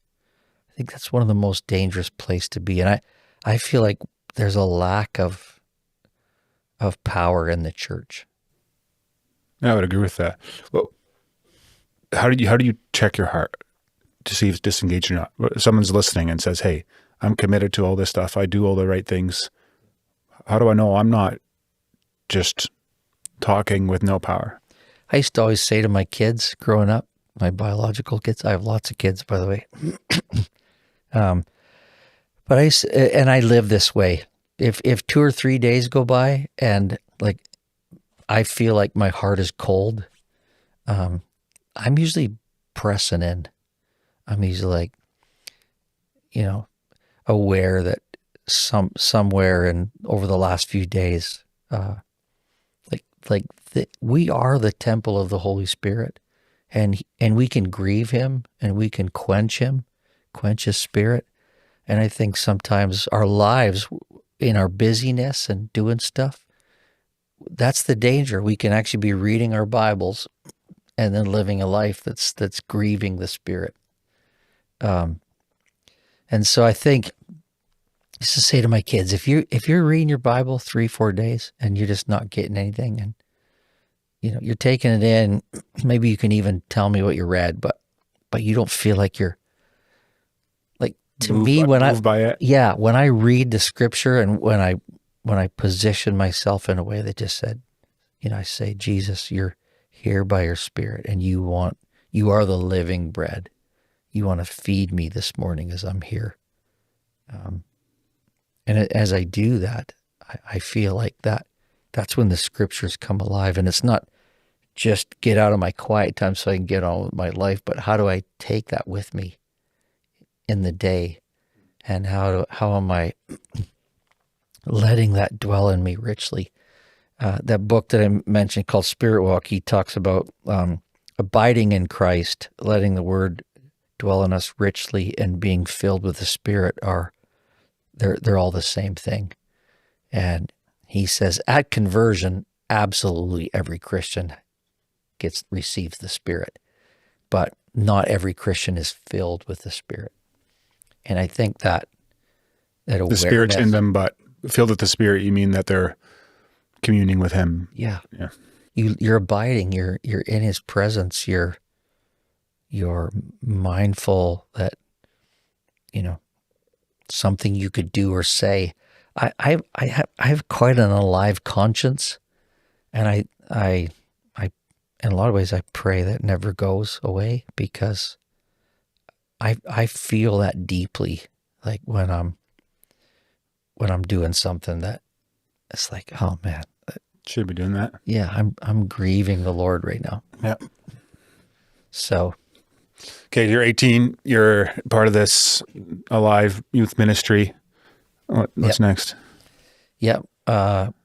think that's one of the most dangerous places to be. And I feel like there's a lack of power in the church. I would agree with that. Well, how do you check your heart to see if it's disengaged or not? If someone's listening and says, "Hey, I'm committed to all this stuff. I do all the right things." How do I know I'm not just talking with no power? I used to always say to my kids growing up, my biological kids, I have lots of kids, by the way. But I live this way. If 2 or 3 days go by and like I feel like my heart is cold, I'm usually pressing in. I'm usually like, aware that somewhere and over the last few days, we are the temple of the Holy Spirit, and we can grieve him and we can quench his spirit. And I think sometimes our lives, in our busyness and doing stuff, that's the danger. We can actually be reading our Bibles and then living a life that's grieving the Spirit. And so I think, I used to say to my kids, if you're reading your Bible 3-4 days and you're just not getting anything, and you're taking it in, maybe you can even tell me what you read, but you don't feel like you're like, to me, when I read the scripture and when I position myself in a way that just said, I say, Jesus, you're here by your Spirit, and you are the living bread. You want to feed me this morning as I'm here. And as I do that, I feel like that's when the scriptures come alive. And it's not just get out of my quiet time so I can get on with my life, but how do I take that with me in the day? And how am I letting that dwell in me richly? That book that I mentioned called Spirit Walk, he talks about abiding in Christ, letting the Word dwell in us richly, and being filled with the Spirit they're all the same thing. And he says at conversion, absolutely every Christian receives the Spirit, but not every Christian is filled with the Spirit. And I think that the Spirit's in them, but filled with the Spirit, you mean that they're communing with him. Yeah. You're abiding. You're in his presence. You're mindful that something you could do or say. I have quite an alive conscience, and I in a lot of ways I pray that never goes away, because I feel that deeply, like when I'm doing something that it's like, oh man, should be doing that. Yeah, I'm grieving the Lord right now. Yeah. So, okay, you're 18. You're part of this Alive youth ministry. What's next? Yep.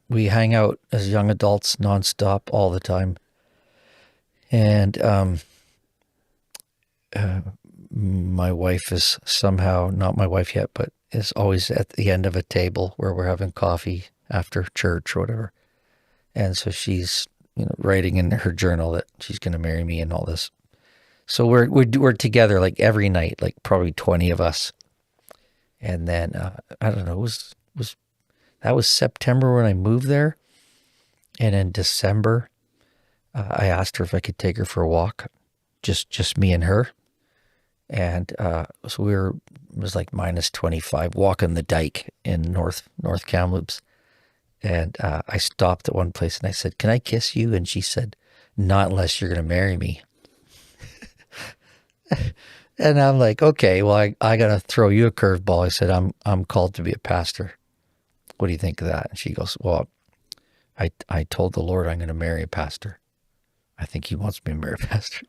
We hang out as young adults nonstop all the time, and my wife is somehow not my wife yet, but is always at the end of a table where we're having coffee after church or whatever. And so she's, writing in her journal that she's going to marry me and all this. So we're together like every night, like probably 20 of us. And then I don't know, that was September when I moved there, and in December I asked her if I could take her for a walk, just me and her. And so it was like minus 25, walking the dike in North Kamloops. And I stopped at one place and I said, "Can I kiss you?" And she said, "Not unless you're going to marry me." And I'm like, okay, well, I got to throw you a curveball. I said, I'm called to be a pastor. What do you think of that? And she goes, well, I told the Lord I'm going to marry a pastor. I think he wants me to marry a pastor.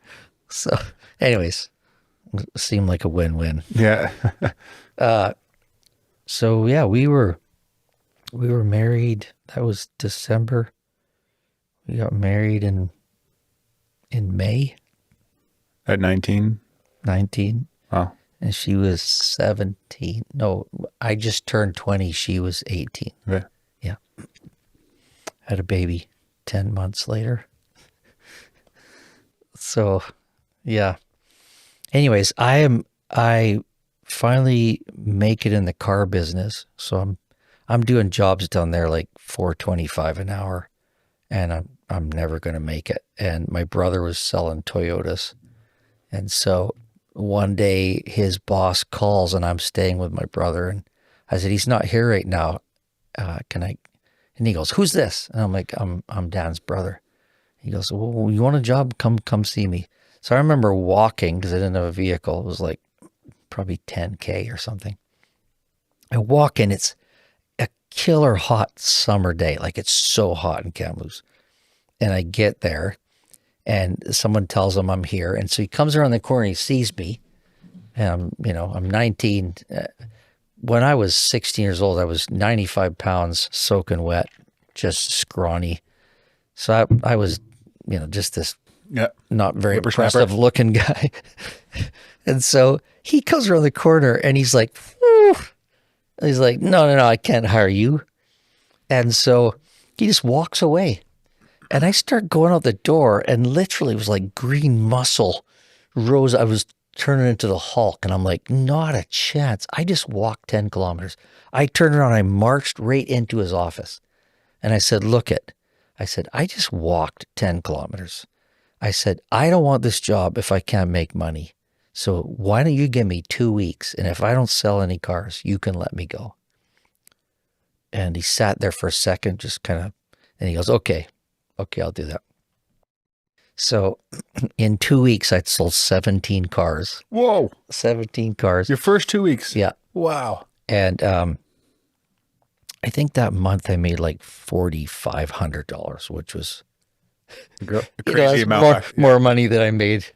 So anyways, it seemed like a win-win. Yeah. So yeah, we were married. That was December. We got married in May. At 19? 19. Wow. And she was 17. No, I just turned 20. She was 18. Okay. Yeah. Had a baby 10 months later. So, yeah. Anyways, I finally make it in the car business. So I'm doing jobs down there like $4.25 an hour, and I'm never going to make it. And my brother was selling Toyotas. And so one day his boss calls and I'm staying with my brother, and I said, he's not here right now. Can I? And he goes, who's this? And I'm like, I'm Dan's brother. He goes, well, you want a job? Come see me. So I remember walking, because I didn't have a vehicle. It was like probably 10K or something. I walk in, it's a killer hot summer day. Like, it's so hot in Kamloops. And I get there and someone tells him I'm here. And so he comes around the corner, he sees me, and I'm 19. When I was 16 years old, I was 95 pounds, soaking wet, just scrawny. So I was, just this not very impressive looking guy. And so he comes around the corner and he's like, whew. He's like, no, I can't hire you. And so he just walks away. And I start going out the door, and literally it was like green muscle rose. I was turning into the Hulk, and I'm like, not a chance. I just walked 10 kilometers. I turned around, I marched right into his office. And I said, I just walked 10 kilometers. I said, I don't want this job if I can't make money. So why don't you give me 2 weeks? And if I don't sell any cars, you can let me go. And he sat there for a second, just kind of, and he goes, okay, I'll do that. So in 2 weeks, I'd sold 17 cars. Whoa. 17 cars. Your first 2 weeks? Yeah. Wow. And I think that month I made like $4,500, which was a crazy amount. More money than I made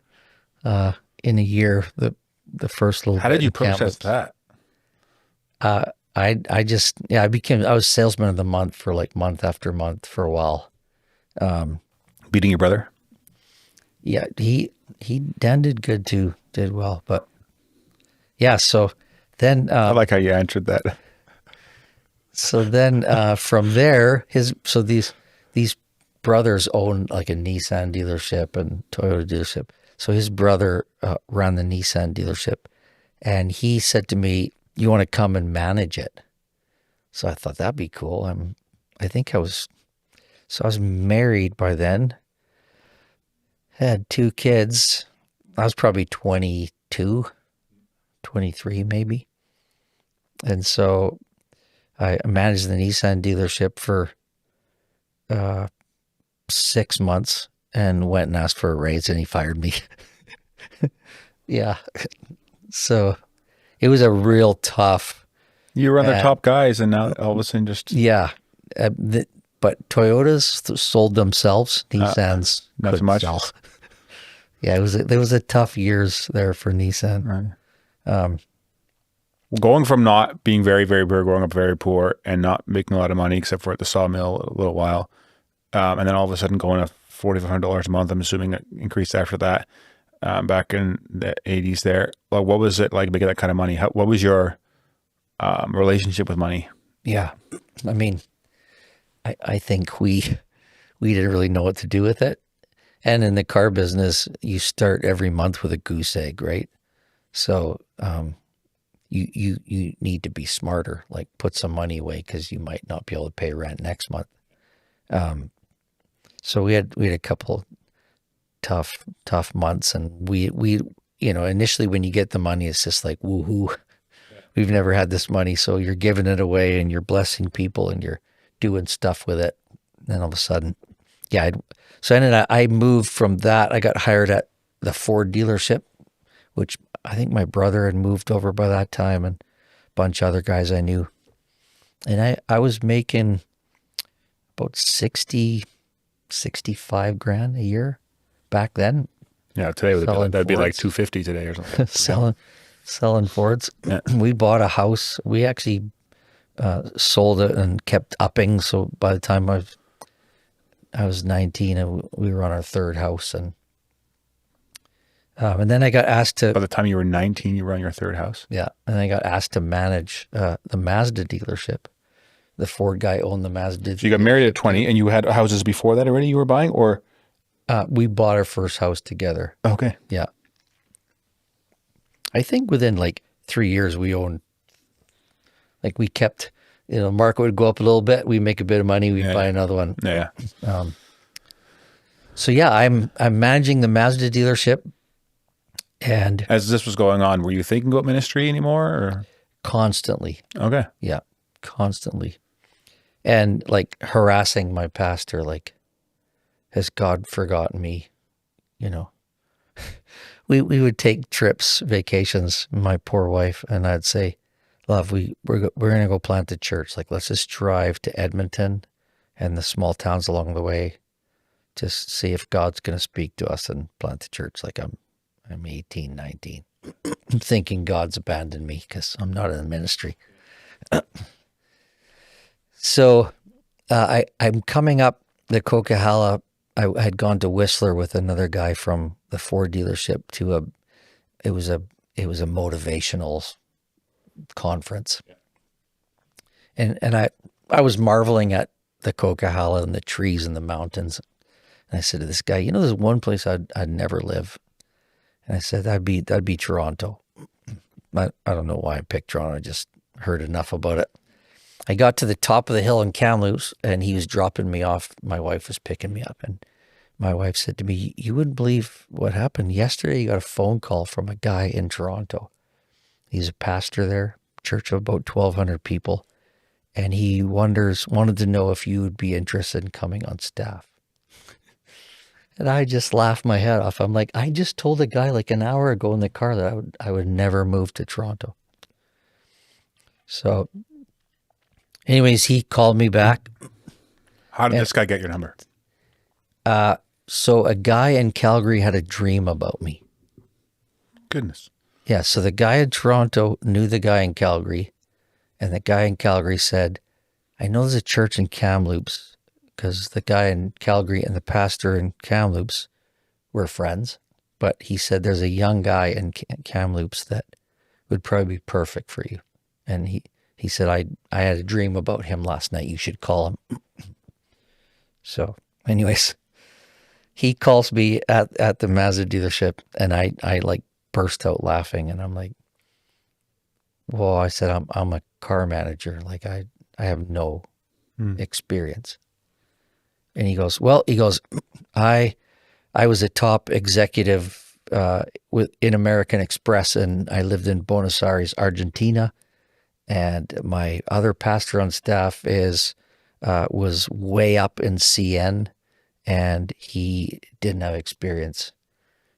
in a year. The first little. How did you process that? I was salesman of the month for like month after month for a while. Beating your brother? Yeah, Dan did good too, did well, but yeah. So then I like how you answered that. So then from there, these brothers own like a Nissan dealership and Toyota dealership. So his brother ran the Nissan dealership, and he said to me, "You want to come and manage it?" So I thought that'd be cool. I was married by then. Had 2 kids. I was probably 22, 23 maybe. And so I managed the Nissan dealership for 6 months and went and asked for a raise, and he fired me. Yeah. So it was a real tough. You were other top guys, and now all of a sudden just... Yeah. But Toyotas sold themselves. Nissans not so much. Sell. Yeah, there was a tough years there for Nissan. Right. Going from not being very, very poor, growing up very poor, and not making a lot of money except for at the sawmill a little while, and then all of a sudden going to $4,500 a month. I'm assuming it increased after that. Back in the 80s, there. Like, what was it like making that kind of money? What was your relationship with money? Yeah, I mean, I think we didn't really know what to do with it. And in the car business, you start every month with a goose egg, right? So you need to be smarter, like put some money away because you might not be able to pay rent next month. So we had a couple tough months, and we initially when you get the money, it's just like woohoo. We've never had this money, so you're giving it away and you're blessing people and you're doing stuff with it. Then all of a sudden, yeah. I moved from that. I got hired at the Ford dealership, which I think my brother had moved over by that time, and a bunch of other guys I knew. And I was making about 65 grand a year back then. Yeah, today that'd be like 250 today or something. selling Fords. Yeah. We bought a house. We actually sold it and kept upping. So by the time I was 19, and we were on our 3rd house, and then I got asked to. By the time you were 19, you were on your 3rd house. Yeah, and I got asked to manage the Mazda dealership. The Ford guy owned the Mazda. So you got married at 20, and you had houses before that already. You were buying, or we bought our first house together. Okay, yeah. I think within like 3 years we owned, like we kept, market would go up a little bit, we make a bit of money, we buy another one. Yeah. So yeah, I'm managing the Mazda dealership, and As this was going on, were you thinking about ministry anymore? Or? constantly, Okay. yeah, constantly, and like harassing my pastor, like, has God forgotten me? We would take trips, vacations, my poor wife, and I'd say, love, we're going to go plant a church. Like, let's just drive to Edmonton and the small towns along the way, just see if God's going to speak to us and plant the church. Like, I'm 18, 19, thinking God's abandoned me because I'm not in the ministry. So I'm coming up the Coquihalla. I had gone to Whistler with another guy from the Ford dealership to it was a motivational conference. And I was marveling at the Coquihalla and the trees and the mountains. And I said to this guy, there's one place I'd never live. And I said, that'd be Toronto. I don't know why I picked Toronto. I just heard enough about it. I got to the top of the hill in Kamloops, and he was dropping me off. My wife was picking me up, and my wife said to me, you wouldn't believe what happened. Yesterday, you got a phone call from a guy in Toronto. He's a pastor there, church of about 1,200 people, and he wanted to know if you would be interested in coming on staff. And I just laughed my head off. I'm like, I just told a guy like an hour ago in the car that I would never move to Toronto. So anyways, he called me back. How did this guy get your number? So a guy in Calgary had a dream about me. Goodness. Yeah, so the guy in Toronto knew the guy in Calgary, and the guy in Calgary said, I know there's a church in Kamloops, because the guy in Calgary and the pastor in Kamloops were friends, but he said there's a young guy in Kamloops that would probably be perfect for you. And he said, I had a dream about him last night. You should call him. So anyways, he calls me at the Mazda dealership, and I like burst out laughing, and I'm like, well, I said, I'm a car manager. Like I have no experience. And he goes, I was a top executive in American Express, and I lived in Buenos Aires, Argentina. And my other pastor on staff was way up in CN, and he didn't have experience.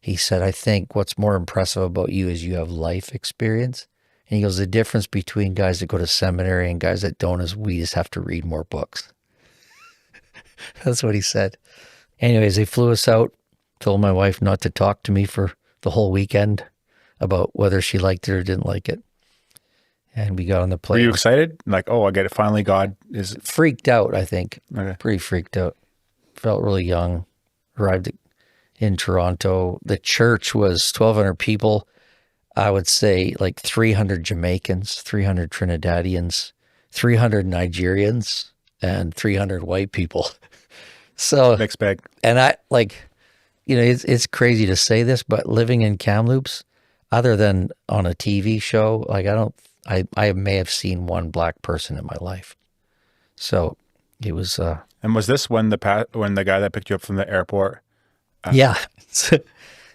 He said, I think what's more impressive about you is you have life experience. And he goes, the difference between guys that go to seminary and guys that don't is we just have to read more books. That's what he said. Anyways, they flew us out, told my wife not to talk to me for the whole weekend about whether she liked it or didn't like it. And we got on the plane. Were you excited? Like, oh, I get it. Finally, God is... Freaked out, I think. Okay. Pretty freaked out. Felt really young. Arrived in Toronto. The church was 1,200 people. I would say like 300 Jamaicans, 300 Trinidadians, 300 Nigerians, and 300 white people. So mixed bag. And I like, it's crazy to say this, but living in Kamloops, other than on a TV show, like I may have seen one black person in my life. So it was. And was this when the guy that picked you up from the airport? Yeah.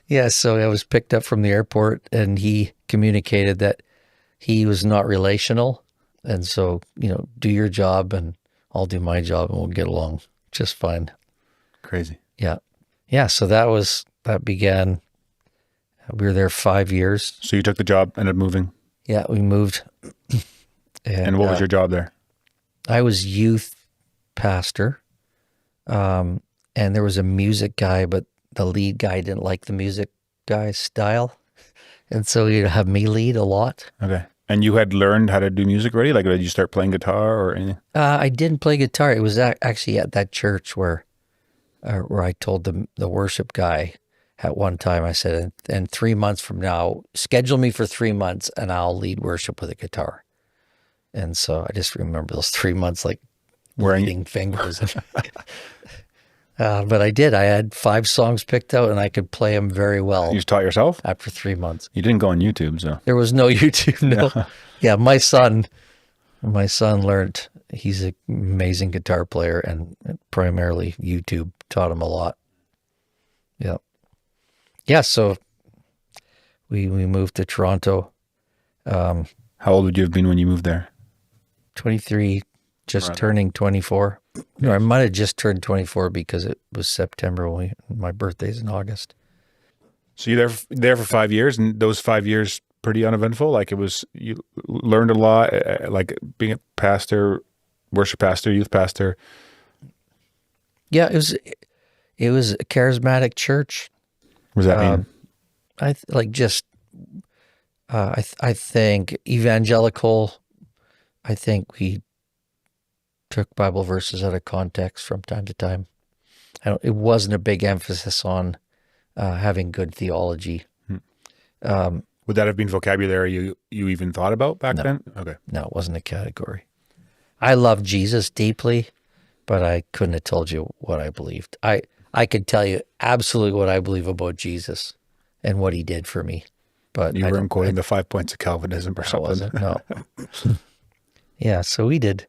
Yeah. So I was picked up from the airport, and he communicated that he was not relational. And so, do your job and I'll do my job, and we'll get along just fine. Crazy. Yeah. Yeah. So that began, we were there 5 years. So you took the job, ended up moving. Yeah, we moved. And what was your job there? I was youth pastor. And there was a music guy, but the lead guy didn't like the music guy's style. And so he'd have me lead a lot. Okay. And you had learned how to do music already? Like, did you start playing guitar or anything? I didn't play guitar. It was actually at that church where I told the worship guy at one time, I said, in 3 months from now, schedule me for 3 months and I'll lead worship with a guitar. And so I just remember those 3 months, like bleeding fingers. But I did. I had 5 songs picked out, and I could play them very well You just taught yourself? after 3 months. You didn't go on YouTube, so. There was no YouTube. No. Yeah, my son learned. He's an amazing guitar player, and primarily YouTube taught him a lot. Yeah. Yeah, so we moved to Toronto. How old would you have been when you moved there? 23, just Right. turning 24. No, I might have just turned 24 because it was September when my birthday's in August. So you're there for 5 years, and those 5 years pretty uneventful. Like you learned a lot, like being a pastor, worship pastor, youth pastor. Yeah, it was a charismatic church. What does that mean? I think evangelical. I think we took Bible verses out of context from time to time. It wasn't a big emphasis on having good theology. Would that have been vocabulary you even thought about back then? Okay. No, it wasn't a category. I love Jesus deeply, but I couldn't have told you what I believed. I could tell you absolutely what I believe about Jesus and what he did for me. But You weren't quoting the 5 points of Calvinism or I something. wasn't. No. Yeah, so we did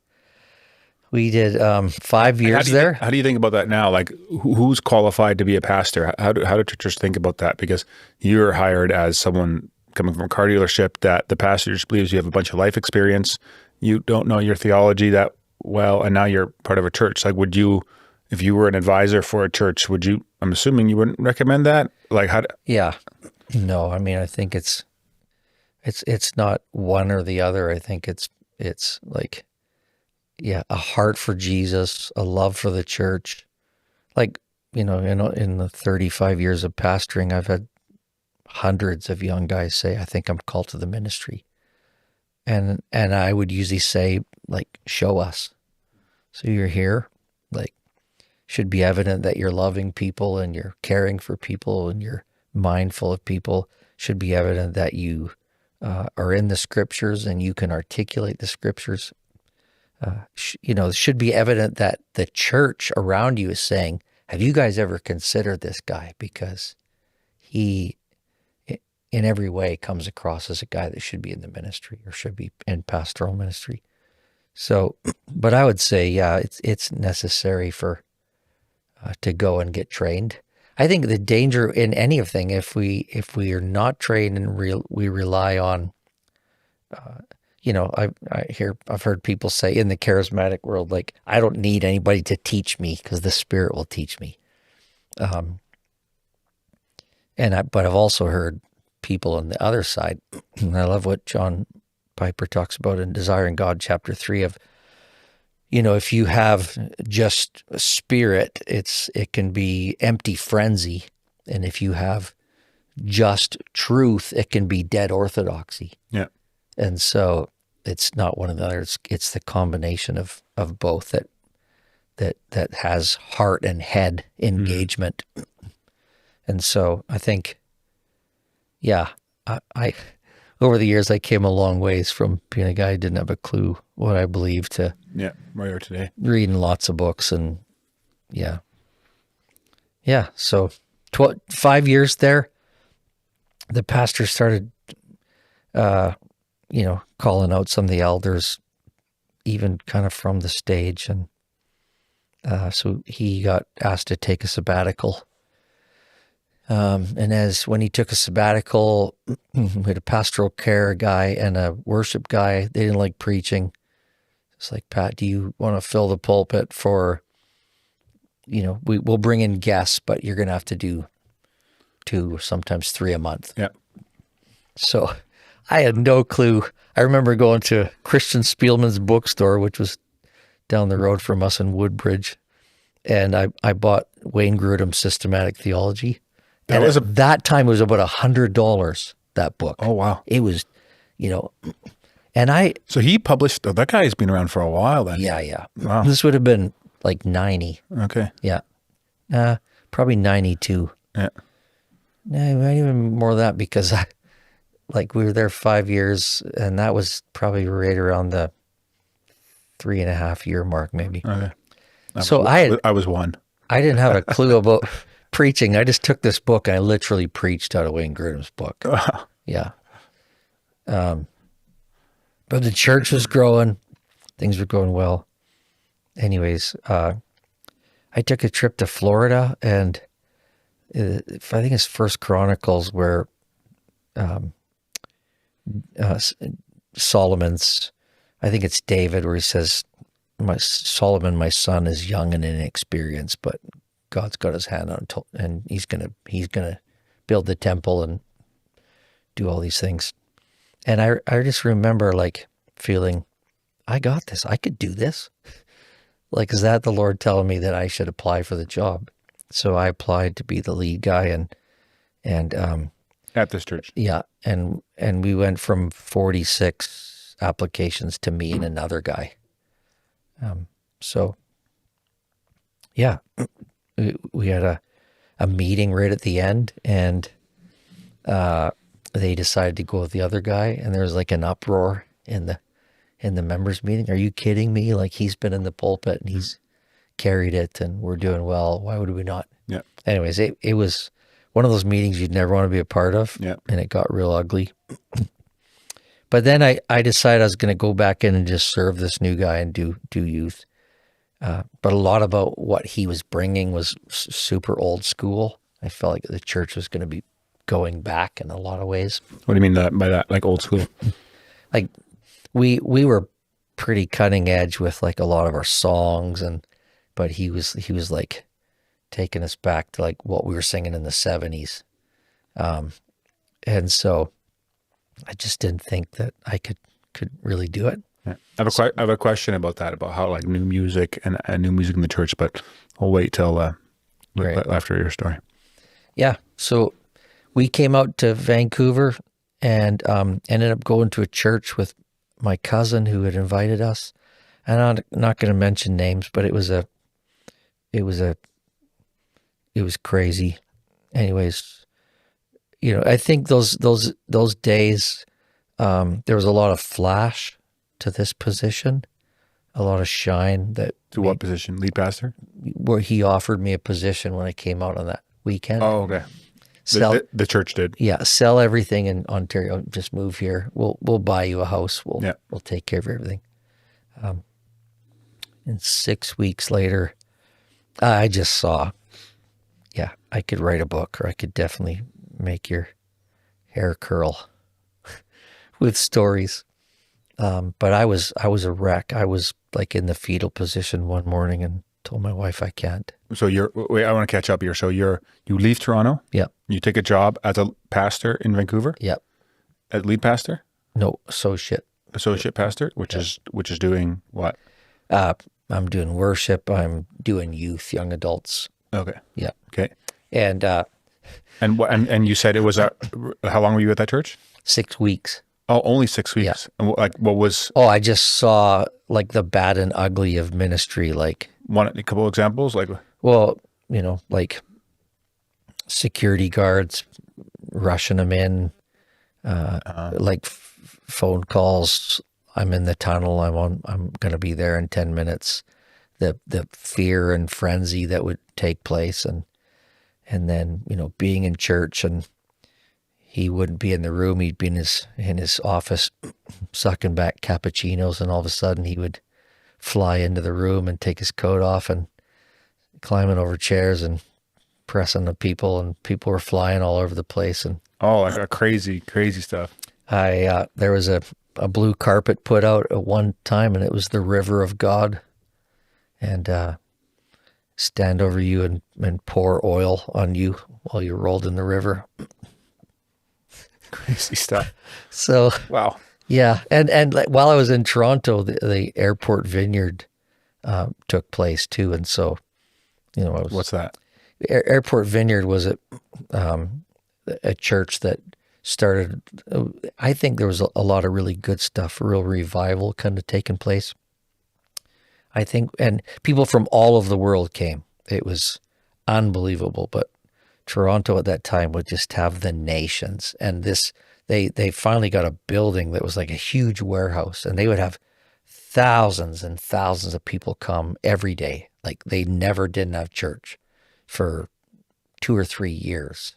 5 years there. How do you think about that now? Like, who's qualified to be a pastor? How do churches think about that? Because you're hired as someone coming from a car dealership that the pastor just believes you have a bunch of life experience. You don't know your theology that well, and now you're part of a church. Like, would you, if you were an advisor for a church, would you? I'm assuming you wouldn't recommend that. Like, how? Yeah. No, I mean, I think it's not one or the other. I think it's like, yeah, a heart for Jesus, a love for the church. Like, in the 35 years of pastoring, I've had hundreds of young guys say, I think I'm called to the ministry. And I would usually say, like, show us. So you're here, like, should be evident that you're loving people and you're caring for people and you're mindful of people. Should be evident that you are in the scriptures and you can articulate the scriptures. It should be evident that the church around you is saying, have you guys ever considered this guy? Because he, in every way, comes across as a guy that should be in the ministry or should be in pastoral ministry. So, but I would say, yeah, it's necessary for to go and get trained. I think the danger in anything, if we are not trained and we rely on, I've heard people say in the charismatic world, like, I don't need anybody to teach me because the Spirit will teach me. But I've also heard people on the other side, and I love what John Piper talks about in Desiring God, chapter 3 of, if you have just a spirit, it can be empty frenzy. And if you have just truth, it can be dead orthodoxy. Yeah. And so it's not one or the other. It's the combination of both that has heart and head engagement. And so I think, yeah, I over the years, I came a long ways from being a guy who didn't have a clue what I believed to where you are today. Reading lots of books and yeah. So 5 years there, the pastor started, calling out some of the elders, even kind of from the stage. And so he got asked to take a sabbatical. And when he took a sabbatical, we had a pastoral care guy and a worship guy. They didn't like preaching. It's like, Pat, do you want to fill the pulpit for, we'll bring in guests, but you're going to have to do 2 or sometimes 3 a month. Yeah. So I had no clue. I remember going to Christian Spielman's bookstore, which was down the road from us in Woodbridge. And I bought Wayne Grudem's Systematic Theology. That time it was about $100, that book. Oh, wow. It was, So he published, that guy's been around for a while then. Yeah. Wow. This would have been like 90. Okay. Yeah. Probably 92. Yeah. Not even more than that because we were there 5 years and that was probably right around the 3.5 year mark maybe. Okay. So I was 1. I didn't have a clue about preaching. I just took this book and I literally preached out of Wayne Grudem's book. Yeah. But the church was growing. Things were going well. Anyways, I took a trip to Florida, and I think it's First Chronicles where Solomon's, I think it's David, where he says, Solomon, my son, is young and inexperienced, but God's got his hand on him, and he's gonna build the temple and do all these things. And I just remember like feeling, I got this. I could do this. Like, is that the Lord telling me that I should apply for the job? So I applied to be the lead guy, and At this church. yeah, and we went from 46 applications to me and another guy. So yeah, we had a meeting right at the end, and they decided to go with the other guy, and there was like an uproar in the members meeting. Are you kidding me? Like, he's been in the pulpit and he's carried it and we're doing well. Why would we not? Yeah. Anyways, it was one of those meetings you'd never want to be a part of. Yeah. And it got real ugly. But then I decided I was going to go back in and just serve this new guy and do youth. But a lot about what he was bringing was super old school. I felt like the church was going to be going back in a lot of ways. What do you mean by that? Like old school? Like we were pretty cutting edge with like a lot of our songs, but he was like taking us back to like what we were singing in the 70s. And so I just didn't think that I could really do it. Yeah. I have a question about that, about how like new music and new music in the church, but I'll wait till after your story. Yeah. So we came out to Vancouver and ended up going to a church with my cousin who had invited us. And I'm not going to mention names, but it was crazy. Anyways, I think those days, there was a lot of flash to this position, a lot of shine To what position? Lead pastor? where he offered me a position when I came out on that weekend. Oh, okay. The church did. Yeah, sell everything in Ontario. Just move here. We'll buy you a house. We'll take care of everything. And 6 weeks later, I just saw, I could write a book, or I could definitely make your hair curl with stories. But I was a wreck. I was like in the fetal position one morning and told my wife I can't. So I want to catch up here. So you leave Toronto. Yeah. You take a job as a pastor in Vancouver. Yeah. As lead pastor. No, associate Pastor, which is doing what? I'm doing worship. I'm doing youth, young adults. Okay. Yeah. Okay. And and you said it was how long were you at that church? 6 weeks. Oh, only 6 weeks. Yeah. And what was? Oh, I just saw like the bad and ugly of ministry. Like A couple of examples, like. Well, like security guards rushing them in, like phone calls. I'm in the tunnel. I'm going to be there in 10 minutes. The fear and frenzy that would take place, and then being in church, and he wouldn't be in the room. He'd be in his office sucking back cappuccinos, and all of a sudden he would fly into the room and take his coat off and climbing over chairs and pressing the people, and people were flying all over the place. And like a crazy stuff. There was a blue carpet put out at one time, and it was the river of God, and stand over you and pour oil on you while you rolled in the river. Crazy stuff. So wow. Yeah, and like, while I was in Toronto, the airport vineyard took place too, and so What's that? Airport Vineyard was a church that started. I think there was a lot of really good stuff, real revival kind of taking place. I think, and people from all over the world came. It was unbelievable. But Toronto at that time would just have the nations, and they finally got a building that was like a huge warehouse, and they would have thousands and thousands of people come every day. Like they never didn't have church. for 2 or 3 years.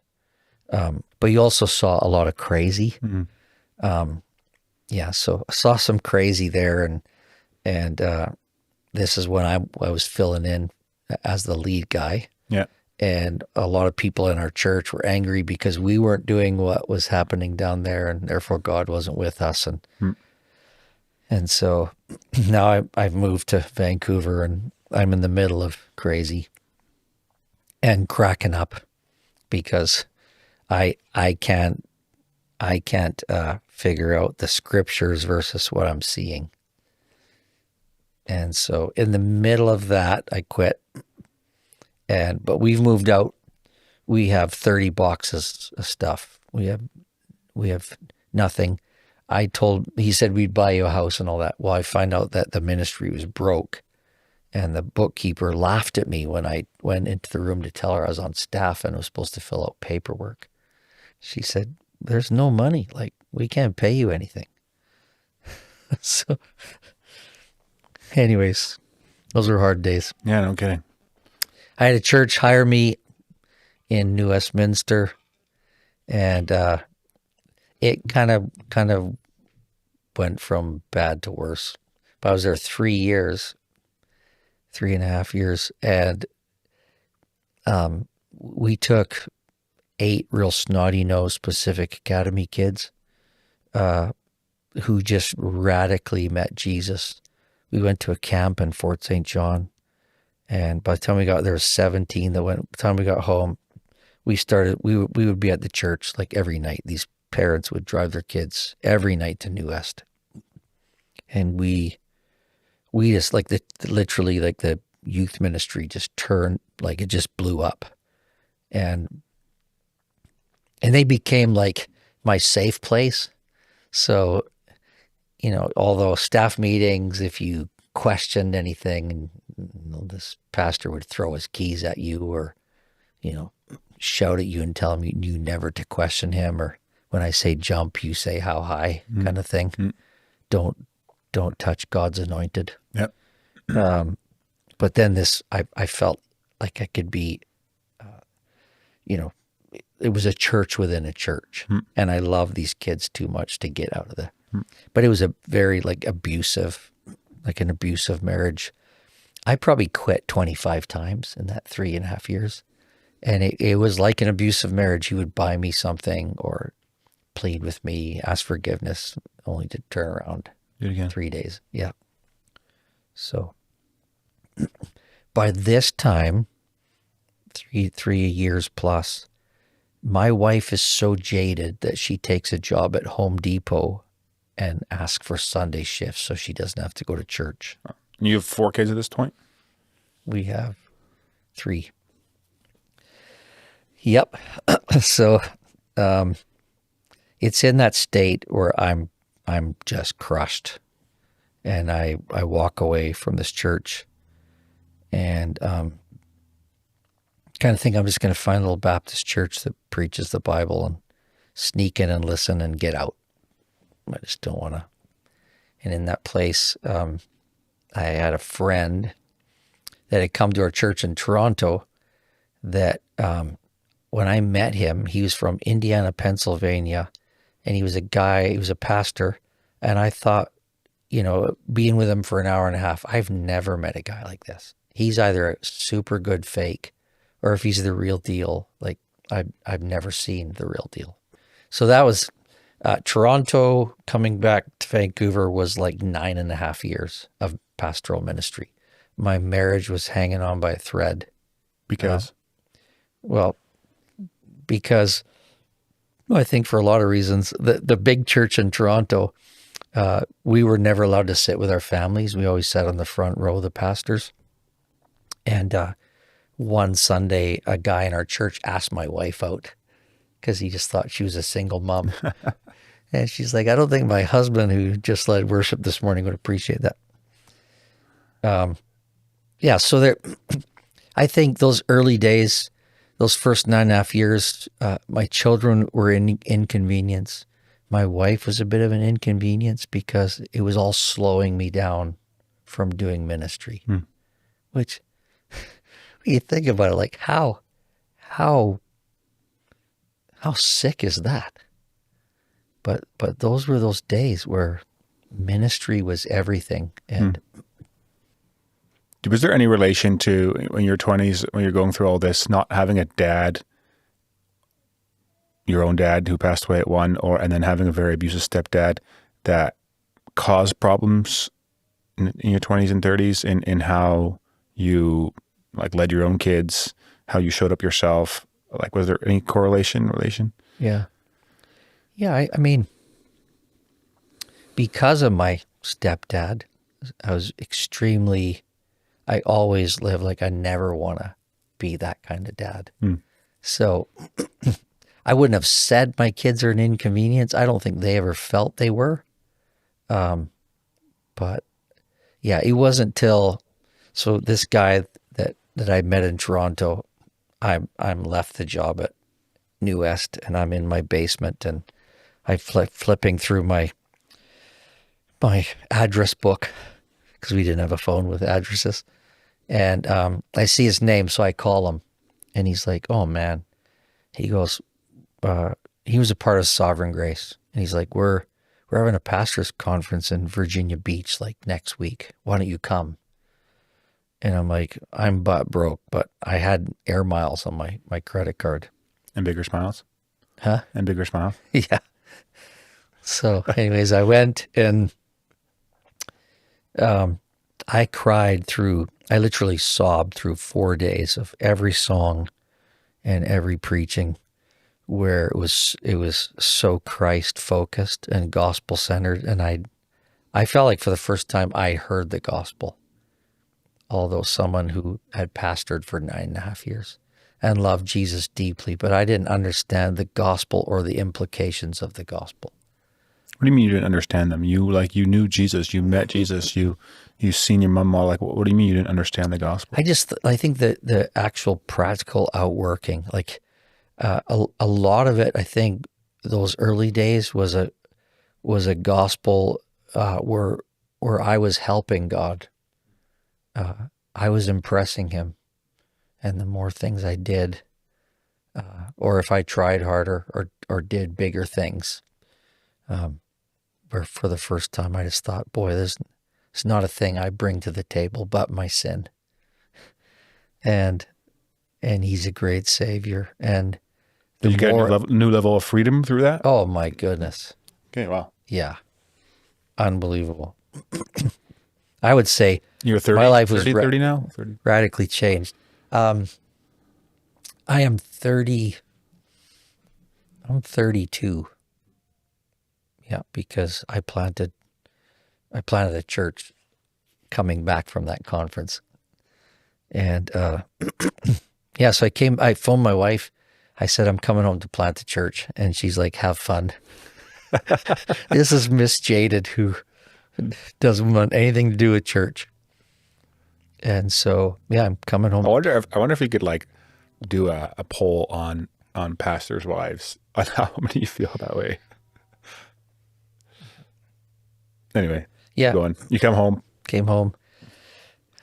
But you also saw a lot of crazy. Yeah, so I saw some crazy there, and this is when I was filling in as the lead guy. Yeah. And a lot of people in our church were angry because we weren't doing what was happening down there, and therefore God wasn't with us. And so now I've moved to Vancouver, and I'm in the middle of crazy and cracking up because I can't figure out the scriptures versus what I'm seeing. And so in the middle of that, I quit. But we've moved out. We have 30 boxes of stuff. We have nothing. He said we'd buy you a house and all that. Well, I find out that the ministry was broke, and the bookkeeper laughed at me when I went into the room to tell her I was on staff and was supposed to fill out paperwork. She said, "There's no money. Like, we can't pay you anything." So anyways, those were hard days. Yeah, no kidding. I had a church hire me in New Westminster, and it kind of went from bad to worse. But I was there 3 years, 3.5 years, and we took 8 real snotty-nosed Pacific Academy kids who just radically met Jesus. We went to a camp in Fort St. John, and by the time we got there, was 17 that went. By the time we got home, we would be at the church like every night. These parents would drive their kids every night to New West, and we just literally the youth ministry just turned, like it just blew up, and they became like my safe place. So, although staff meetings, if you questioned anything, this pastor would throw his keys at you, or shout at you and tell him you knew never to question him, or when I say jump, you say how high, kind of thing. Don't touch God's anointed. Yep. But then I felt like I could be, it was a church within a church, and I love these kids too much to get out of the. But it was a very an abusive marriage. I probably quit 25 times in that 3.5 years. And it was like an abusive marriage. He would buy me something or plead with me, ask forgiveness, only to turn around. Do it again. 3 days. Yeah. So by this time, three years plus, my wife is so jaded that she takes a job at Home Depot and asks for Sunday shifts so she doesn't have to go to church. And you have 4 kids at this point? We have 3. Yep. So it's in that state where I'm just crushed, and I walk away from this church, and kind of think I'm just going to find a little Baptist church that preaches the Bible and sneak in and listen and get out. I just don't want to. And in that place, I had a friend that had come to our church in Toronto that when I met him, he was from Indiana, Pennsylvania, and he was a pastor. And I thought, being with him for an hour and a half, I've never met a guy like this. He's either a super good fake, or if he's the real deal, like I've never seen the real deal. So that was Toronto. Coming back to Vancouver was like 9.5 years of pastoral ministry. My marriage was hanging on by a thread. Because? Because I think for a lot of reasons. The big church in Toronto, we were never allowed to sit with our families. We always sat on the front row of the pastors. And one Sunday, a guy in our church asked my wife out because he just thought she was a single mom. And she's like, I don't think my husband, who just led worship this morning, would appreciate that. So I think those early days, those first 9.5 years, my children were in inconvenience. My wife was a bit of an inconvenience because it was all slowing me down from doing ministry, which You think about it, like how sick is that? But those were those days where ministry was everything. And Was there any relation to when you're 20s, when you're going through all this, not having a dad, your own dad who passed away at one, and then having a very abusive stepdad that caused problems in your 20s and 30s in how you like led your own kids, how you showed up yourself? Like, was there any relation? yeah. Yeah, I mean, because of my stepdad, I always live like I never want to be that kind of dad. So I wouldn't have said my kids are an inconvenience. I don't think they ever felt they were. But yeah, it wasn't so this guy that I met in Toronto, I'm left the job at New West, and I'm in my basement, and I flipping through my address book because we didn't have a phone with addresses, and I see his name, so I call him, and he's like, "Oh man," he goes, he was a part of Sovereign Grace, and he's like, "We're having a pastors conference in Virginia Beach like next week. Why don't you come?" And I'm like, I'm butt broke, but I had air miles on my credit card. And bigger smiles? Huh? And bigger smiles? Yeah. So anyways, I went, and I literally sobbed through 4 days of every song and every preaching, where it was so Christ focused and gospel centered. And I felt like for the first time I heard the gospel, although someone who had pastored for 9.5 years and loved Jesus deeply, but I didn't understand the gospel or the implications of the gospel. What do you mean you didn't understand them? You knew Jesus, you met Jesus, you seen your mom all, like, what do you mean you didn't understand the gospel? I think that the actual practical outworking, like a lot of it, I think those early days was a gospel where I was helping God. I was impressing him. And the more things I did, or if I tried harder or did bigger things, where for the first time I just thought, boy, it's not a thing I bring to the table but my sin. And he's a great savior. And Did you get a new level of freedom through that? Oh my goodness. Okay, wow. Yeah. Unbelievable. I would say you're 30, my life 30, was 30 now? 30. Radically changed. I am 30. I'm 32. Yeah, because I planted a church coming back from that conference. And yeah, so I phoned my wife. I said, I'm coming home to plant the church. And she's like, have fun. This is Miss Jaded, who doesn't want anything to do with church. And so, yeah, I'm coming home. I wonder if you could like do a poll on pastors' wives, on how many you feel that way. Anyway, yeah, go on. You come home. Came home.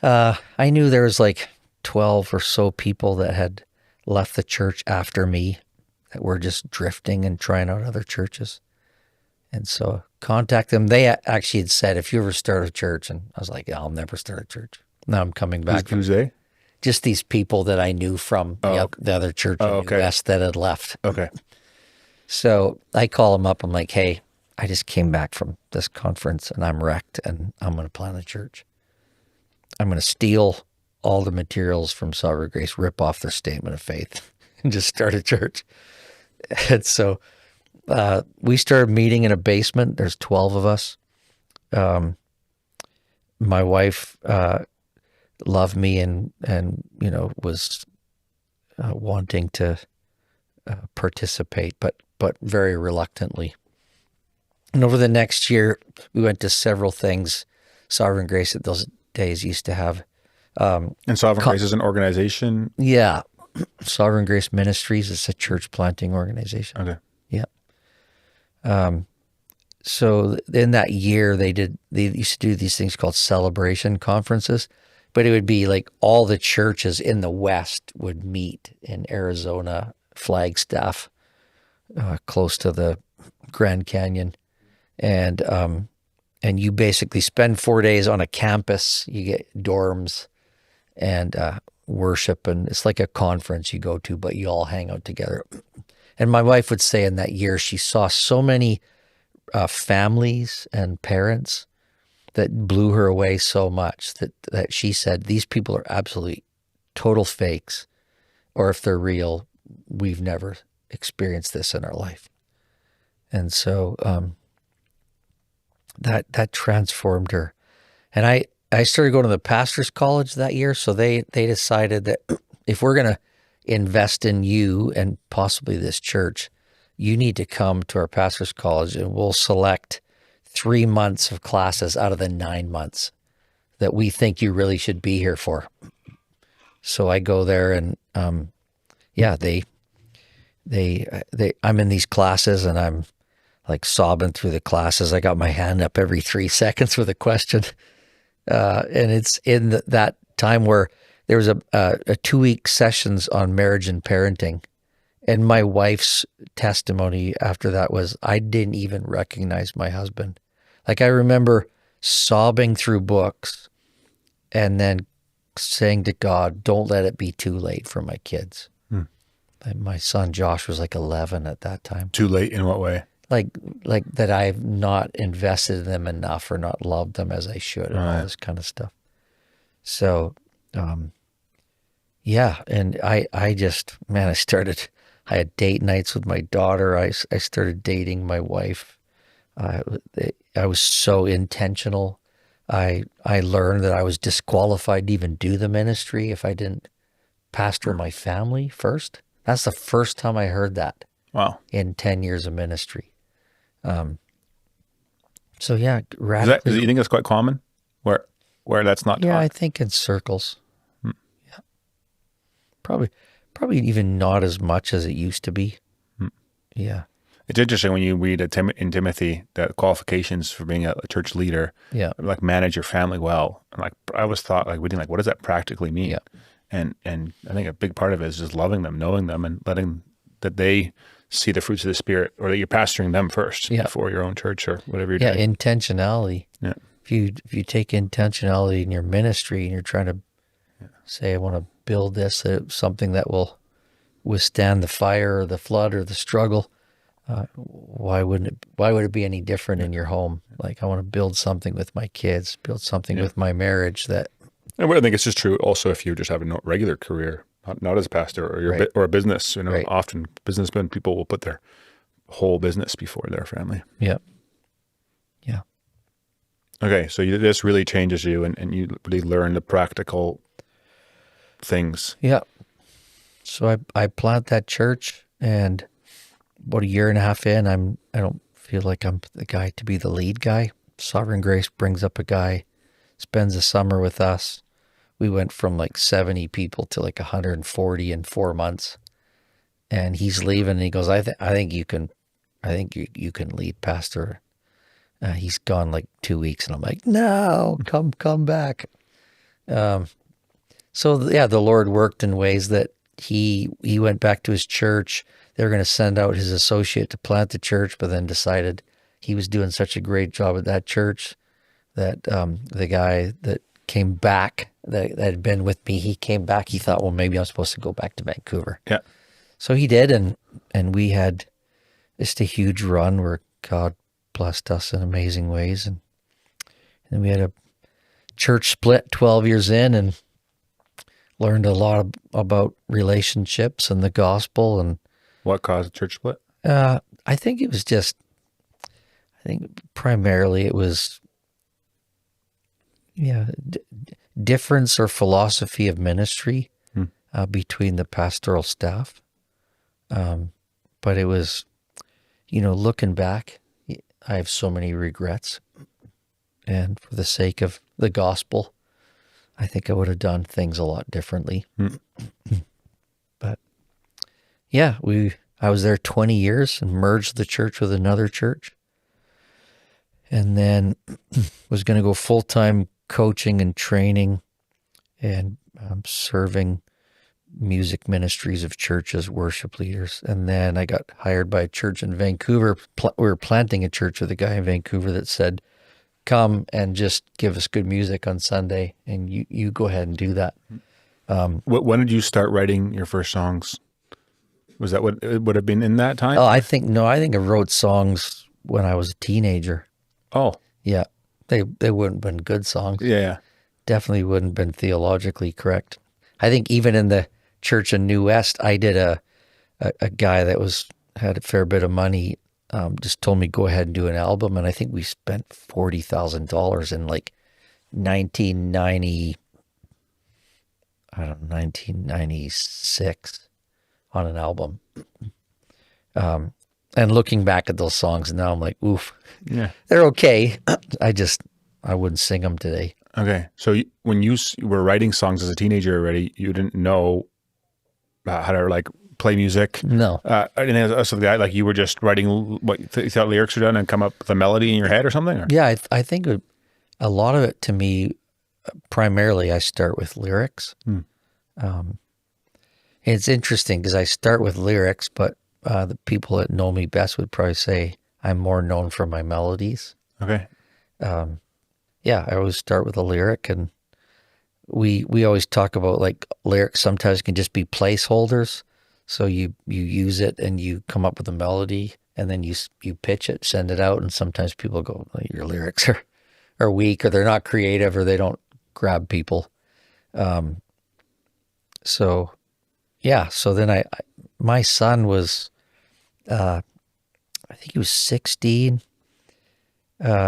I knew there was like 12 or so people that had left the church after me that were just drifting and trying out other churches. And so contact them. They actually had said, if you ever start a church, and I was like, yeah, I'll never start a church. Now I'm coming back. Who's they? Just these people that I knew from the other church in the West that had left. Okay. So I call them up. I'm like, hey, I just came back from this conference and I'm wrecked and I'm going to plant a church. I'm going to steal all the materials from Sovereign Grace, rip off their statement of faith, and just start a church. And so we started meeting in a basement. There's 12 of us. My wife loved me and was wanting to participate, but very reluctantly. And over the next year, we went to several things. Sovereign Grace at those days used to have. And Sovereign Grace is an organization? Yeah. Sovereign Grace Ministries is a church planting organization. Okay. Yeah. So in that year, they used to do these things called celebration conferences, but it would be like all the churches in the West would meet in Arizona, Flagstaff, close to the Grand Canyon. And you basically spend 4 days on a campus. You get dorms and worship, and it's like a conference you go to, but you all hang out together. And my wife would say in that year she saw so many families and parents that blew her away so much that she said, these people are absolutely total fakes, or if they're real, we've never experienced this in our life. And so that transformed her. And I started going to the pastor's college that year. So they decided that if we're going to invest in you and possibly this church, you need to come to our pastor's college, and we'll select 3 months of classes out of the 9 months that we think you really should be here for. So I go there, and I'm in these classes, and I'm like sobbing through the classes. I got my hand up every 3 seconds with a question. And it's in that time where there was a 2-week sessions on marriage and parenting. And my wife's testimony after that was, I didn't even recognize my husband. Like, I remember sobbing through books and then saying to God, don't let it be too late for my kids. And my son Josh was like 11 at that time. Too late in what way? Like that I've not invested in them enough or not loved them as I should, and all this kind of stuff. So, yeah. And I had date nights with my daughter. I started dating my wife. I was so intentional. I learned that I was disqualified to even do the ministry if I didn't pastor my family first. That's the first time I heard that. Wow. In 10 years of ministry. So yeah, radically. Do you think that's quite common where that's not taught? Yeah, I think in circles. Yeah. Probably even not as much as it used to be. Yeah. It's interesting when you read in Timothy the qualifications for being a church leader. Yeah. Like, manage your family well. And like, I always thought, like, reading, like, what does that practically mean? Yeah. And I think a big part of it is just loving them, knowing them, and letting that they see the fruits of the Spirit, or that you're pastoring them first before your own church or whatever you're doing. Yeah, intentionality. Yeah. If you take intentionality in your ministry and you're trying to say, I want to build this, something that will withstand the fire or the flood or the struggle, why would it be any different in your home? Like, I want to build something with my kids, build something with my marriage that. And I think it's just true also if you just have a regular career, not as a pastor or a business. Often businessmen, people will put their whole business before their family. Yeah. Yeah. Okay, so this really changes you, and you really learn the practical things. Yeah. So I plant that church, and about 1.5 years in, I don't feel like I'm the guy to be the lead guy. Sovereign Grace brings up a guy, spends the summer with us. We went from like 70 people to like 140 in 4 months, and he's leaving. And he goes, I think you can lead, Pastor. He's gone like 2 weeks, and I'm like, no, come back. So yeah, the Lord worked in ways that he went back to his church. They were going to send out his associate to plant the church, but then decided he was doing such a great job at that church that the guy that came back, that had been with me, he came back. He thought, well, maybe I'm supposed to go back to Vancouver. Yeah. So he did, and we had just a huge run where God blessed us in amazing ways. And then we had a church split 12 years in, and learned a lot about relationships and the gospel. And what caused the church split? I think primarily it was, difference or philosophy of ministry between the pastoral staff. But it was, looking back, I have so many regrets. And for the sake of the gospel, I think I would have done things a lot differently. But yeah, I was there 20 years and merged the church with another church. And then was going to go full-time coaching and training and serving music ministries of churches, worship leaders. And then I got hired by a church in Vancouver. We were planting a church with a guy in Vancouver that said, come and just give us good music on Sunday, and you go ahead and do that. When did you start writing your first songs? Was that what it would have been in that time? Oh, I think I wrote songs when I was a teenager. Oh, Yeah. They wouldn't have been good songs. yeah. Definitely wouldn't have been theologically correct. I think even in the church in New West, I did a guy that had a fair bit of money, just told me go ahead and do an album, and I think we spent $40,000 in like 1996 on an album. And looking back at those songs now, I'm like, oof, Yeah. they're okay. I wouldn't sing them today. Okay. So when you were writing songs as a teenager already, you didn't know how to like play music. No. And as a guy, like you were just writing what you thought lyrics were done and come up with a melody in your head or something? Or? Yeah, I think a lot of it to me, primarily I start with lyrics. It's interesting because I start with lyrics, but the people that know me best would probably say I'm more known for my melodies. Okay. Yeah, I always start with a lyric, and we always talk about like lyrics sometimes can just be placeholders. So you use it and you come up with a melody, and then you pitch it, send it out, and sometimes people go, well, your lyrics are weak, or they're not creative, or they don't grab people. So then my son was, I think he was 16.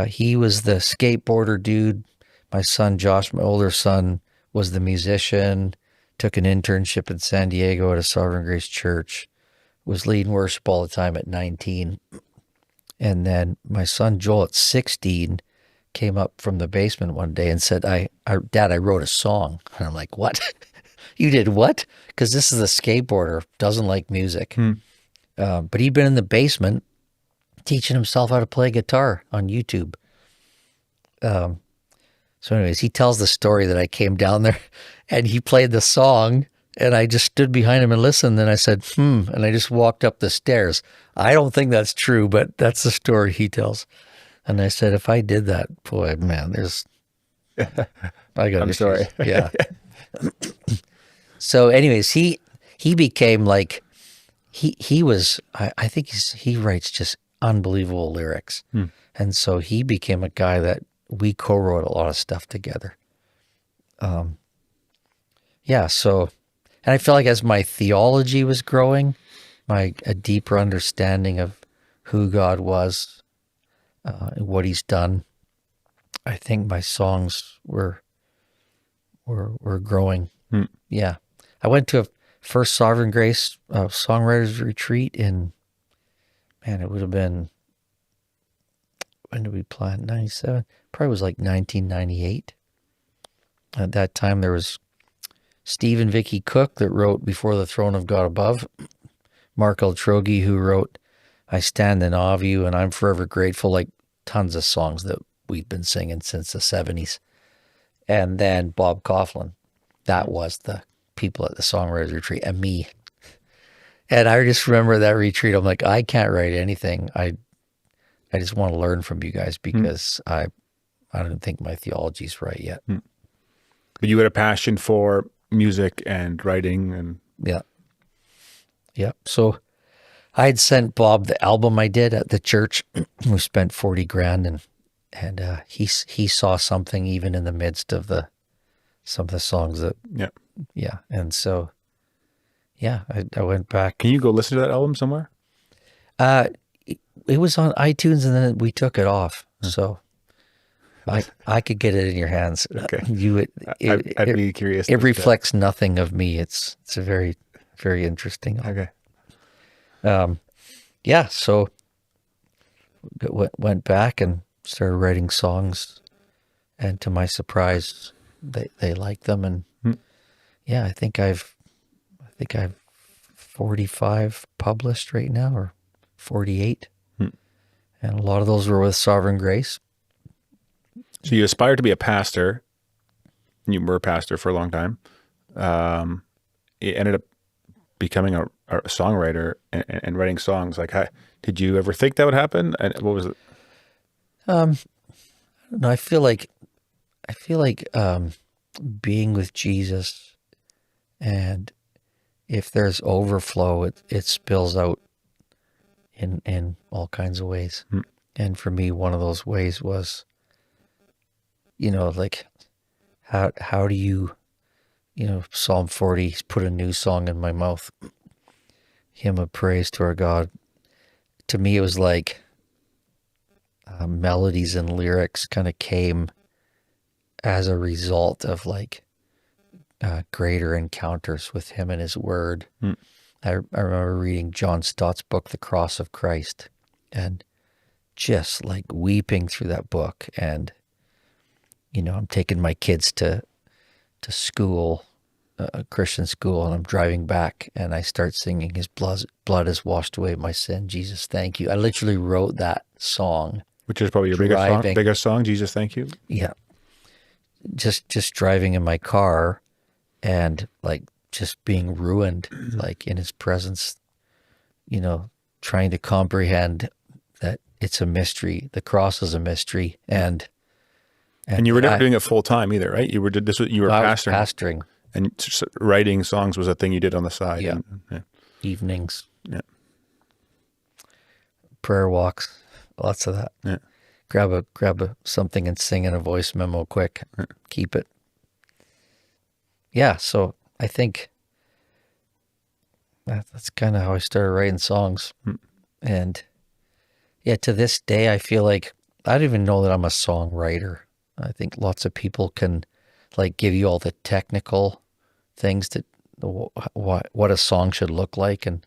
He was the skateboarder dude. My son, Josh, my older son, was the musician, took an internship in San Diego at a Sovereign Grace church, was leading worship all the time at 19. And then my son, Joel, at 16, came up from the basement one day and said, Dad, I wrote a song. And I'm like, what? You did what? Because this is a skateboarder, doesn't like music. But he'd been in the basement teaching himself how to play guitar on YouTube. So anyways, he tells the story that I came down there and he played the song, and I just stood behind him and listened. And I said, and I just walked up the stairs. I don't think that's true, but that's the story he tells. And I said, if I did that, boy, man, I got I'm issues. sorry. Yeah. So anyways, he became like, he was, I think he writes just unbelievable lyrics. And so he became a guy that we co-wrote a lot of stuff together. So, and I feel like as my theology was growing, a deeper understanding of who God was, and what he's done, I think my songs were growing. Yeah. I went to a first Sovereign Grace songwriters retreat in, man, it would have been, when did we plan? 97? Probably was like 1998. At that time, there was Steve and Vicky Cook that wrote Before the Throne of God Above, Mark Altrogi, who wrote I Stand in Awe of You and I'm Forever Grateful, like tons of songs that we've been singing since the 70s. And then Bob Coughlin. That was the people at the Songwriters Retreat, and me. And I just remember that retreat. I'm like, I can't write anything. I just want to learn from you guys because I don't think my theology's right yet. But you had a passion for music and writing and... Yeah. So I had sent Bob the album I did at the church. We spent $40,000, and he saw something even in the midst of some of the songs that... Yeah. And so, I went back. Can you go listen to that album somewhere? It was on iTunes, and then we took it off. So I could get it in your hands. Okay. I'd be curious. It reflects nothing of me. It's a very, very interesting. Okay. So went back and started writing songs, and to my surprise, they liked them, and I think I've 45 published right now, or 48. And a lot of those were with Sovereign Grace. So you aspired to be a pastor. you were a pastor for a long time. It ended up becoming a songwriter and writing songs. Like, did you ever think that would happen? And what was it? No, I feel like being with Jesus, and if there's overflow, it spills out in all kinds of ways. And for me, one of those ways was, like, how do you, Psalm 40, put a new song in my mouth, hymn of praise to our God. To me, it was like melodies and lyrics kind of came as a result of like greater encounters with him and his word. I remember reading John Stott's book, The Cross of Christ, and just like weeping through that book. And, I'm taking my kids to school, a Christian school, and I'm driving back and I start singing, his blood has washed away my sin. Jesus, thank you. I literally wrote that song. Which is probably your biggest song, Jesus, thank you. Yeah. Just driving in my car and like just being ruined, like in his presence, trying to comprehend that it's a mystery. The cross is a mystery. And you were never doing it full time either, right? You were pastoring. And writing songs was a thing you did on the side. Yeah. Yeah. Evenings. Yeah. Prayer walks. Lots of that. Yeah. Grab a something and sing in a voice memo quick. Yeah. Keep it. Yeah, so I think that's kind of how I started writing songs. And yeah, to this day, I feel like I don't even know that I'm a songwriter. I think lots of people can like give you all the technical things that what a song should look like. And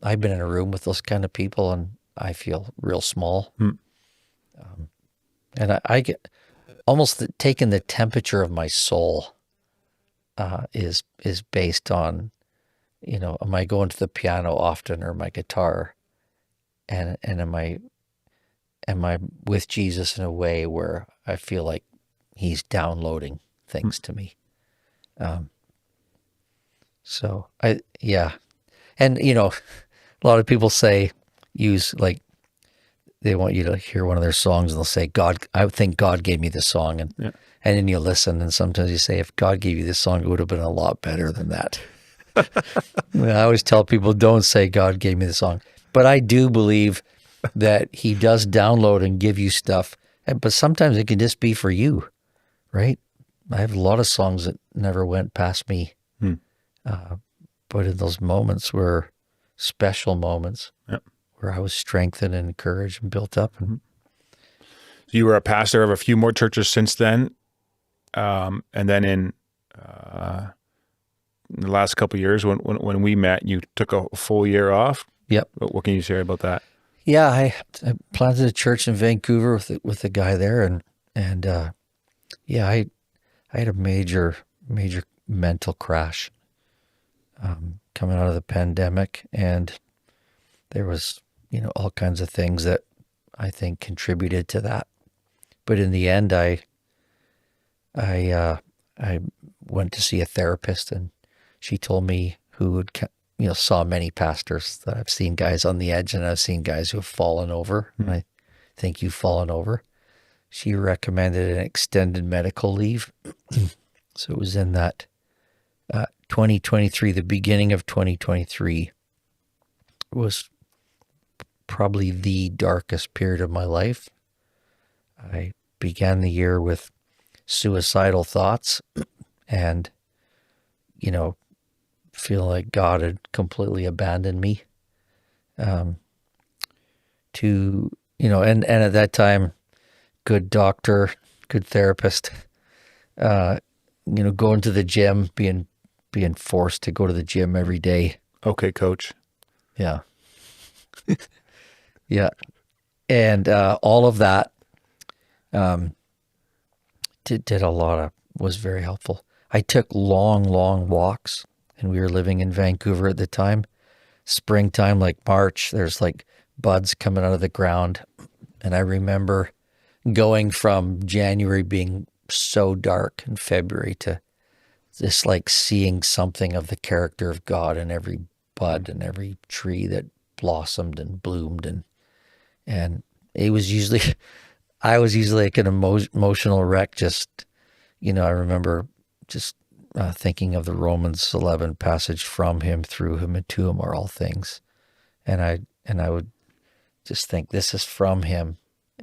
I've been in a room with those kind of people and I feel real small. And I get almost taking the temperature of my soul is based on, am I going to the piano often or my guitar? And am I with Jesus in a way where I feel like he's downloading things to me? So and a lot of people use like, they want you to hear one of their songs and they'll say, I think God gave me this song. And then you listen and sometimes you say, if God gave you this song, it would have been a lot better than that. I always tell people, don't say God gave me the song. But I do believe that he does download and give you stuff. But sometimes it can just be for you, right? I have a lot of songs that never went past me. But in those moments were special moments. Where I was strengthened and encouraged and built up. You were a pastor of a few more churches since then. And then in the last couple of years when we met, you took a full year off. Yep. What can you share about that? Yeah, I planted a church in Vancouver with a guy there. And I had a major mental crash coming out of the pandemic. And there was all kinds of things that I think contributed to that. But in the end, I went to see a therapist, and she told me, who saw many pastors, that I've seen guys on the edge and I've seen guys who have fallen over. And I think you've fallen over. She recommended an extended medical leave. So it was in that 2023, the beginning of 2023 was probably the darkest period of my life. I began the year with suicidal thoughts and, feel like God had completely abandoned me. And at that time, good doctor, good therapist, going to the gym, being forced to go to the gym every day. Okay, coach. Yeah. Yeah. And all of that did a lot of, was very helpful. I took long walks, and we were living in Vancouver at the time. Springtime, like March, there's like buds coming out of the ground. And I remember going from January being so dark in February to just like seeing something of the character of God in every bud and every tree that blossomed and bloomed. And it was usually, I was usually like an emotional wreck. Just, I remember just thinking of the Romans 11 passage, from him, through him, and to him are all things. And I would just think, this is from him,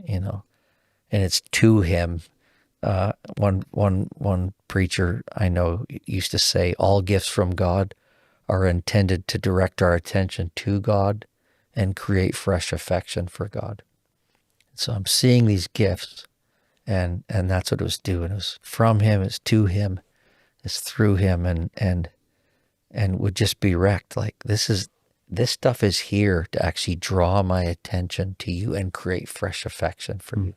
and it's to him. One preacher I know used to say, all gifts from God are intended to direct our attention to God and create fresh affection for God. So I'm seeing these gifts, and that's what it was doing. It was from him, it's to him, it's through him, and would just be wrecked. Like, this stuff is here to actually draw my attention to you and create fresh affection for you.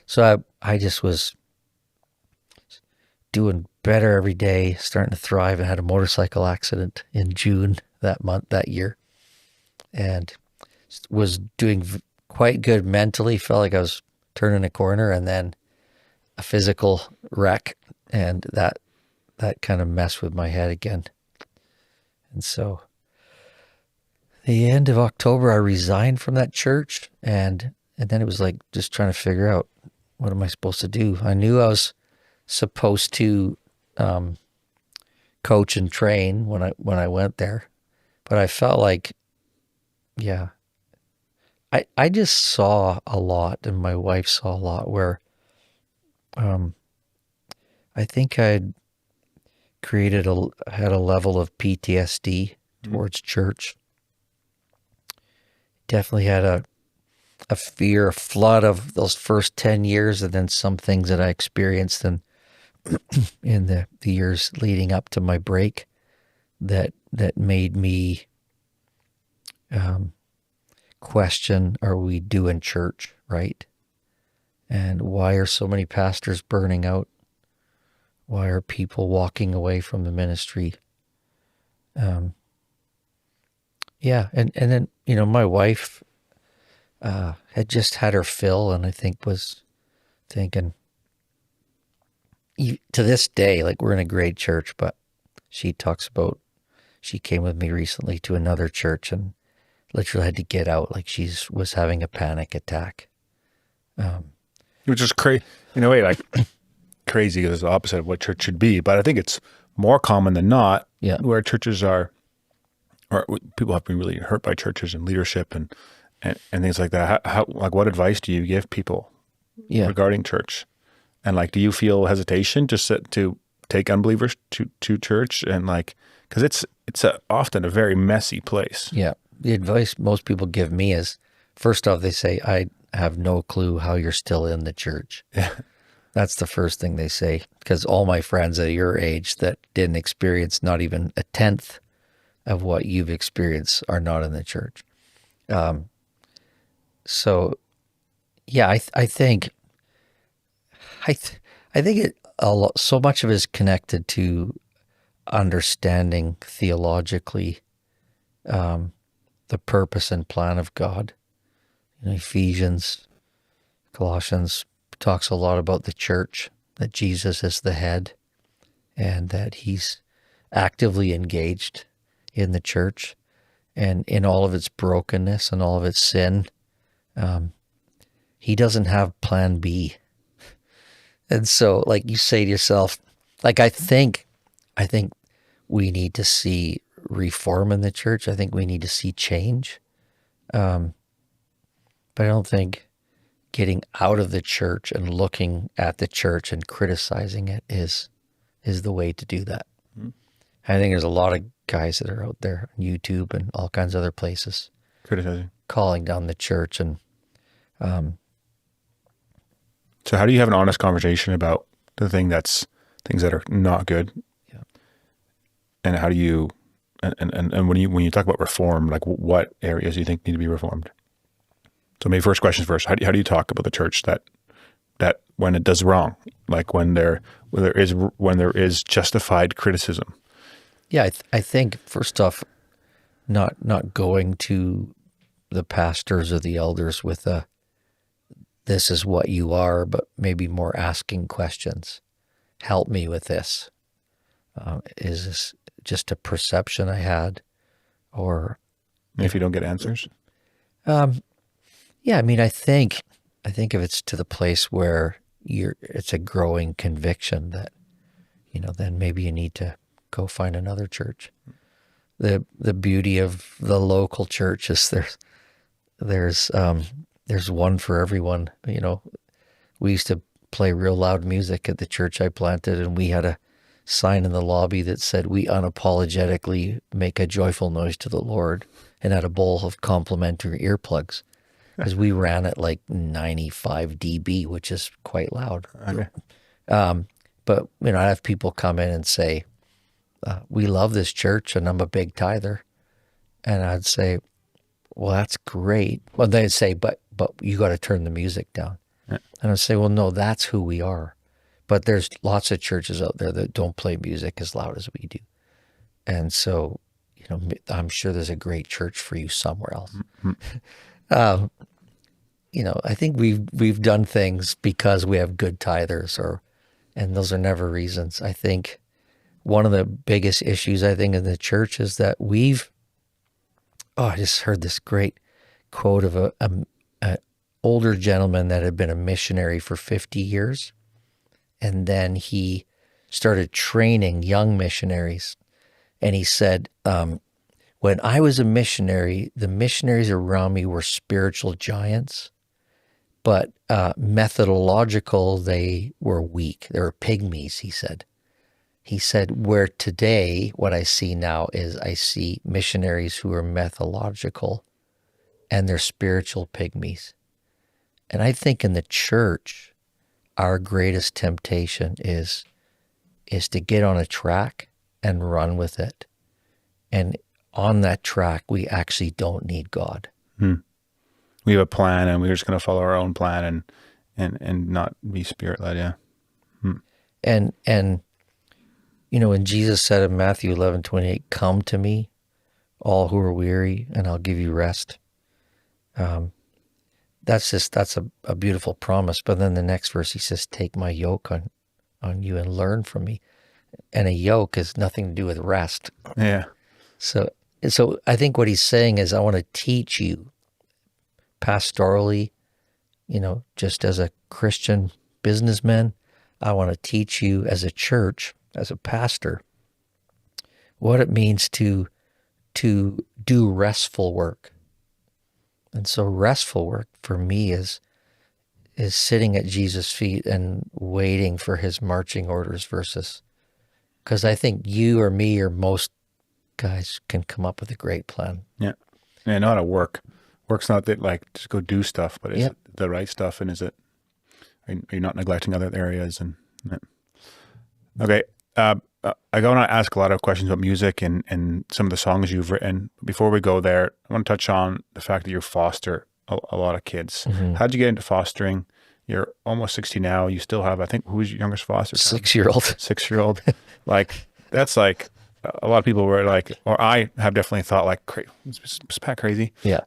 So I just was doing better every day, starting to thrive, and had a motorcycle accident in June that year, and was doing quite good mentally. Felt like I was turning a corner, and then a physical wreck, and that kind of messed with my head again. And so the end of October, I resigned from that church, and then it was like just trying to figure out, what am I supposed to do? I knew I was supposed to coach and train when I went there, but I felt like, I just saw a lot, and my wife saw a lot, where I think I'd had a level of PTSD towards church. Definitely had a fear, a flood of those first 10 years, and then some things that I experienced in the years leading up to my break that made me question, are we doing church right? And why are so many pastors burning out? Why are people walking away from the ministry? And then, my wife had just had her fill, and I think was thinking, to this day, like, we're in a great church, but she talks about, she came with me recently to another church and literally had to get out, like she was having a panic attack. Which is crazy, in a way, like crazy is the opposite of what church should be. But I think it's more common than not, where churches are, or people have been really hurt by churches and leadership and things like that. How like, what advice do you give people regarding church? And like, do you feel hesitation to take unbelievers to church? And like, because it's often a very messy place. Yeah. The advice most people give me is, first off, they say, I have no clue how you're still in the church. Yeah. That's the first thing they say, because all my friends at your age that didn't experience not even a tenth of what you've experienced are not in the church. So, yeah, I think so much of it is connected to understanding theologically the purpose and plan of God. Ephesians, Colossians talks a lot about the church, that Jesus is the head, and that he's actively engaged in the church, and in all of its brokenness and all of its sin. He doesn't have plan B. And so, like, you say to yourself, like, I think we need to see reform in the church. I think we need to see change. But I don't think getting out of the church and looking at the church and criticizing it is the way to do that. Mm-hmm. I think there's a lot of guys that are out there on YouTube and all kinds of other places criticizing, calling down the church. And so how do you have an honest conversation about things that are not good? Yeah. And how do you, and when you talk about reform, like, what areas do you think need to be reformed? So maybe first questions first. How do you talk about the church that when it does wrong, like when there is justified criticism? Yeah, I think first off, not going to the pastors or the elders with this is what you are, but maybe more asking questions. Help me with this. Is this just a perception I had? Or if you don't get answers? yeah, I mean, I think if it's to the place where it's a growing conviction that, then maybe you need to go find another church. The beauty of the local church is there's one for everyone. We used to play real loud music at the church I planted, and we had a sign in the lobby that said, "We unapologetically make a joyful noise to the Lord," and had a bowl of complimentary earplugs, because we ran at like 95 dB, which is quite loud. Okay. But I have people come in and say, "We love this church, and I'm a big tither," and I'd say, "Well, that's great." Well, they'd say, "But you got to turn the music down." Yeah. And I'd say, "Well, no, that's who we are." But there's lots of churches out there that don't play music as loud as we do. And so, I'm sure there's a great church for you somewhere else. Mm-hmm. I think we've done things because we have good tithers, and those are never reasons. I think one of the biggest issues in the church is that I just heard this great quote of a older gentleman that had been a missionary for 50 years. And then he started training young missionaries. And he said, when I was a missionary, the missionaries around me were spiritual giants, but methodological, they were weak. They were pygmies, he said. He said, where today, what I see now is I see missionaries who are methodological and they're spiritual pygmies. And I think in the church, our greatest temptation is to get on a track and run with it. And on that track, we actually don't need God. We have a plan, and we're just going to follow our own plan and not be spirit-led, yeah. And when Jesus said in Matthew 11:28, "Come to me, all who are weary, and I'll give you rest." That's a beautiful promise. But then the next verse, he says, "Take my yoke on you and learn from me." And a yoke has nothing to do with rest. Yeah. So I think what he's saying is, I want to teach you pastorally, just as a Christian businessman. I want to teach you as a church, as a pastor, what it means to do restful work. And so restful work for me is sitting at Jesus' feet and waiting for his marching orders versus, because I think you or me or most guys can come up with a great plan. Yeah. Yeah, not a work. Work's not that just go do stuff, but is it the right stuff, and are you not neglecting other areas? And yeah. Okay. I want to ask a lot of questions about music and some of the songs you've written. Before we go there, I want to touch on the fact that you foster a lot of kids. Mm-hmm. How'd you get into fostering? You're almost 60 now. You still have, I think, who's your youngest foster? 6-year-old. 6-year-old. That's a lot of people were or I have definitely thought is Pat crazy? Yeah.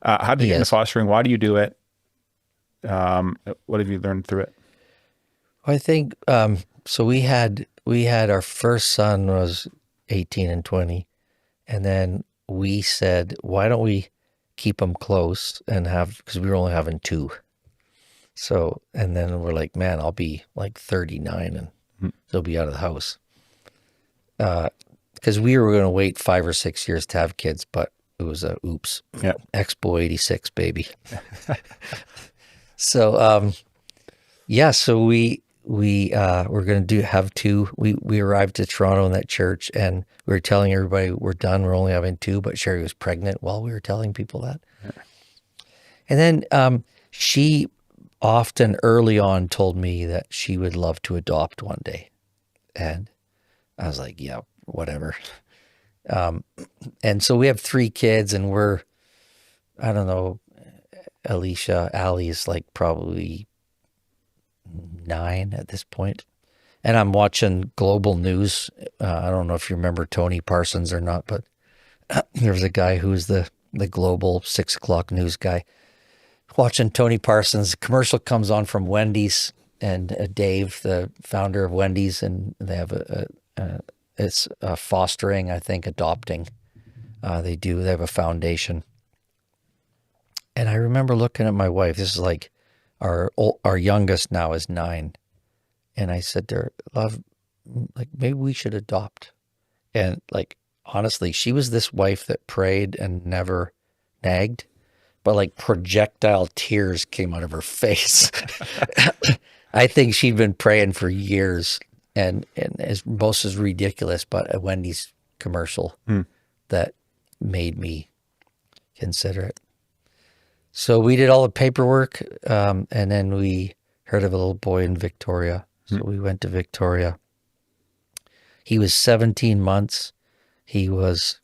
How did you get into fostering? Why do you do it? What have you learned through it? I think, so we had our first son was 18 and 20. And then we said, why don't we keep them close and because we were only having 2. So, and then we're like, man, I'll be 39 and they'll be out of the house. Because we were going to wait 5 or 6 years to have kids, but it was a oops. Yeah. Expo 86, baby. So, so we were going to have 2. We arrived to Toronto in that church, and we were telling everybody we're done. We're only having 2, but Sherry was pregnant while we were telling people that. Yeah. And then she often early on told me that she would love to adopt one day. And I was like, yeah, whatever. And so we have 3 kids, and we're, I don't know, Allie is probably 9 at this point. And I'm watching global news. I don't know if you remember Tony Parsons or not, but there was a guy who's the global 6 o'clock news guy watching Tony Parsons. Commercial comes on from Wendy's, and Dave, the founder of Wendy's, and they have it's fostering, I think, adopting. They have a foundation. And I remember looking at my wife. This is like our youngest now is 9. And I said to her, love, like, maybe we should adopt. And like, honestly, she was this wife that prayed and never nagged, but like projectile tears came out of her face. I think she'd been praying for years, and as most is ridiculous, but a Wendy's commercial that made me consider it. So we did all the paperwork, and then we heard of a little boy in Victoria. So we went to Victoria. He was 17 months. He was,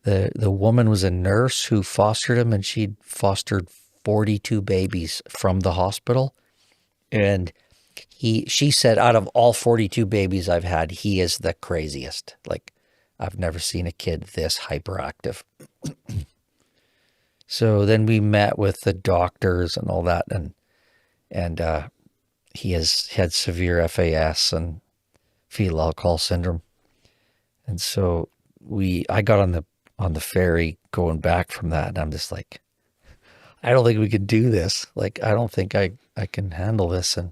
the woman was a nurse who fostered him, and she'd fostered 42 babies from the hospital. And she said, out of all 42 babies I've had, he is the craziest. Like, I've never seen a kid this hyperactive. So then we met with the doctors and all that, and he had severe FAS and fetal alcohol syndrome. And so I got on the ferry going back from that, and I'm just like, I don't think we could do this. Like, I don't think I can handle this. And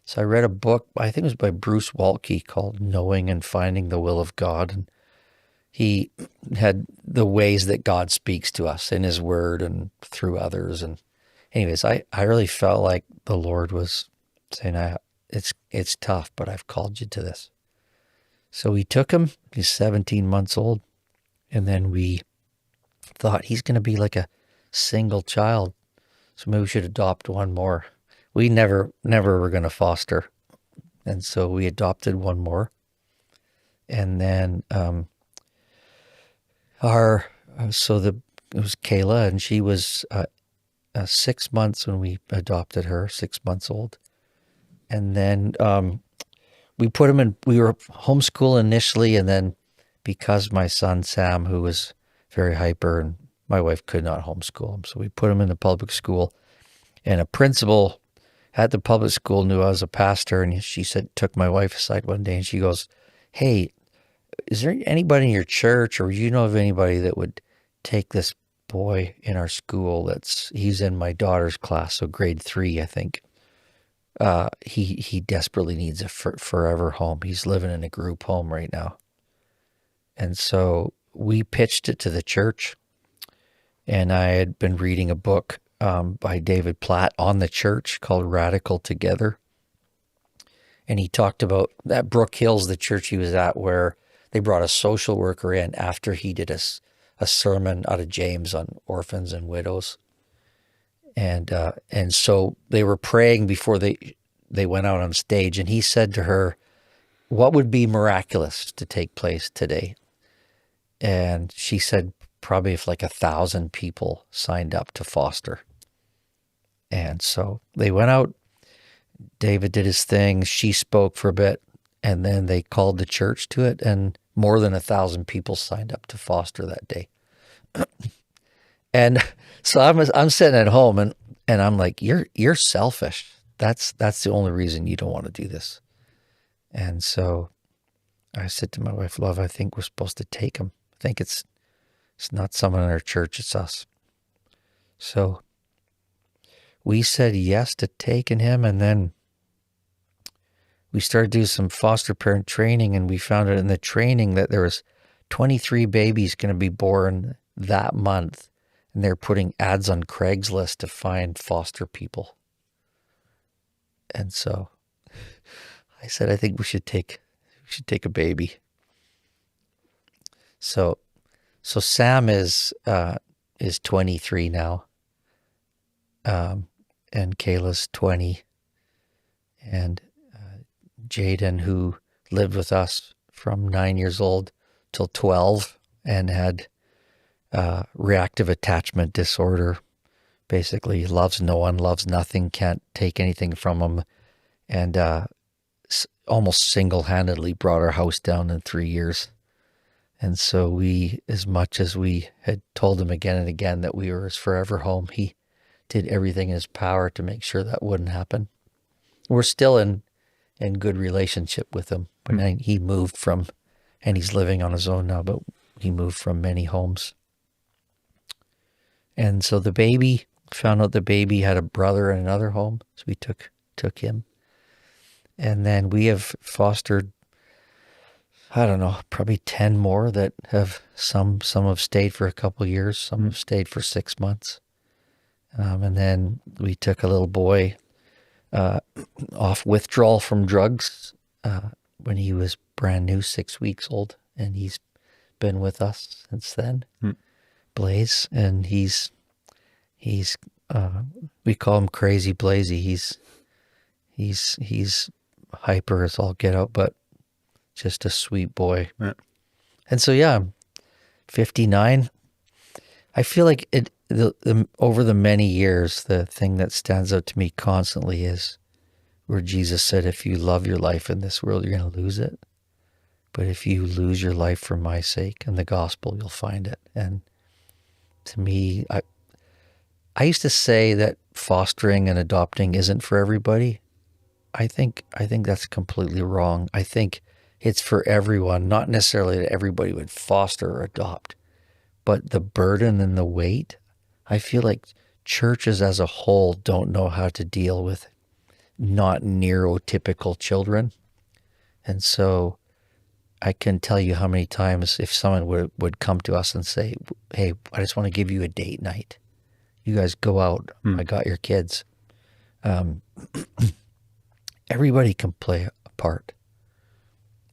so I read a book, I think it was by Bruce Waltke, called Knowing and Finding the Will of God. And he had the ways that God speaks to us in his word and through others. And anyways, I really felt like the Lord was saying, it's tough, but I've called you to this. So we took him. He's 17 months old. And then we thought he's going to be like a single child. So maybe we should adopt one more. We never were going to foster. And so we adopted one more. And then it was Kayla, and she was 6 months when we adopted her, 6 months old. And then we put him in, we were homeschool initially, and then because my son Sam, who was very hyper, and my wife could not homeschool him, so we put him in the public school. And a principal at the public school knew I was a pastor, and she took my wife aside one day, and she goes, "Hey, is there anybody in your church, or you know of anybody that would take this boy in our school he's in my daughter's class, so grade 3, I think. He desperately needs a forever home. He's living in a group home right now." And so we pitched it to the church, and I had been reading a book by David Platt on the church called Radical Together. And he talked about that Brook Hills, the church he was at, where they brought a social worker in after he did a sermon out of James on orphans and widows. And so they were praying before they went out on stage, and he said to her, "What would be miraculous to take place today?" And she said, probably if like 1,000 people signed up to foster. And so they went out, David did his thing, she spoke for a bit, and then they called the church to it, and more than 1,000 people signed up to foster that day. And so I'm sitting at home, and I'm like, you're selfish. That's the only reason you don't want to do this. And so I said to my wife, "Love, I think we're supposed to take him. I think it's not someone in our church, it's us." So we said yes to taking him, and then we started doing some foster parent training, and we found out in the training that there was 23 babies going to be born that month, and they're putting ads on Craigslist to find foster people. And so I said, I think we should take a baby. So Sam is 23 now, and Kayla's 20, and Jaden, who lived with us from 9 years old till 12 and had reactive attachment disorder. Basically, loves no one, loves nothing, can't take anything from him, and almost single-handedly brought our house down in 3 years. And so we, as much as we had told him again and again that we were his forever home, he did everything in his power to make sure that wouldn't happen. We're still in good relationship with him, but he moved from, and he's living on his own now, but he moved from many homes. And so found out the baby had a brother in another home, so we took him. And then we have fostered, I don't know, probably 10 more that have, some have stayed for a couple of years, some have stayed for 6 months. And then we took a little boy off withdrawal from drugs when he was brand new, 6 weeks old, and he's been with us since then. Blaze, and he's we call him Crazy Blazy. He's hyper as all get out, but just a sweet boy. Yeah. And so I'm 59. I feel like over the many years, the thing that stands out to me constantly is where Jesus said, if you love your life in this world, you're going to lose it. But if you lose your life for my sake and the gospel, you'll find it. And to me, I used to say that fostering and adopting isn't for everybody. I think that's completely wrong. I think it's for everyone, not necessarily that everybody would foster or adopt, but the burden and the weight. I feel like churches as a whole don't know how to deal with not neurotypical children. And so I can tell you how many times if someone would come to us and say, hey, I just want to give you a date night. You guys go out. I got your kids. Everybody can play a part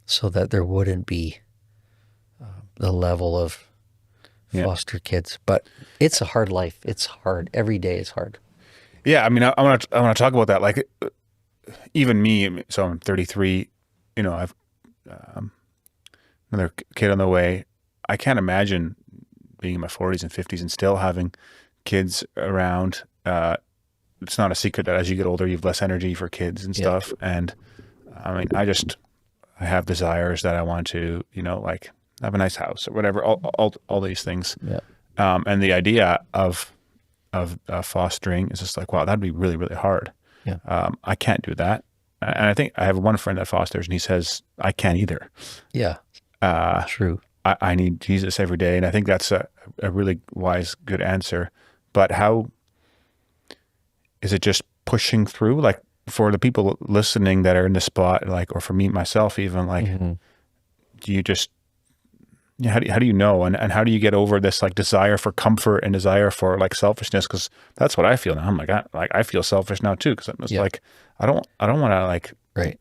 so that there wouldn't be the level of foster kids. But it's a hard life. It's hard. Every day is hard. Yeah, I mean, I want to talk about that. Like, even me, so I'm 33. I've another kid on the way. I can't imagine being in my 40s and 50s and still having kids around. It's not a secret that as you get older, you have less energy for kids and stuff. And I mean, I have desires that I want to, like have a nice house or whatever, all these things. Yeah. And the idea of fostering is just like, wow, that'd be really, really hard. Yeah. I can't do that. And I think I have one friend that fosters and he says, I can't either. Yeah. True. I need Jesus every day. And I think that's a really wise, good answer. But how is it just pushing through? Like for the people listening that are in the spot, like, or for me, myself, even like, do you just, how do you know? And how do you get over this like desire for comfort and desire for like selfishness? Cause that's what I feel now. I'm like, I feel selfish now too. Cause I'm just like, I don't want to like, right.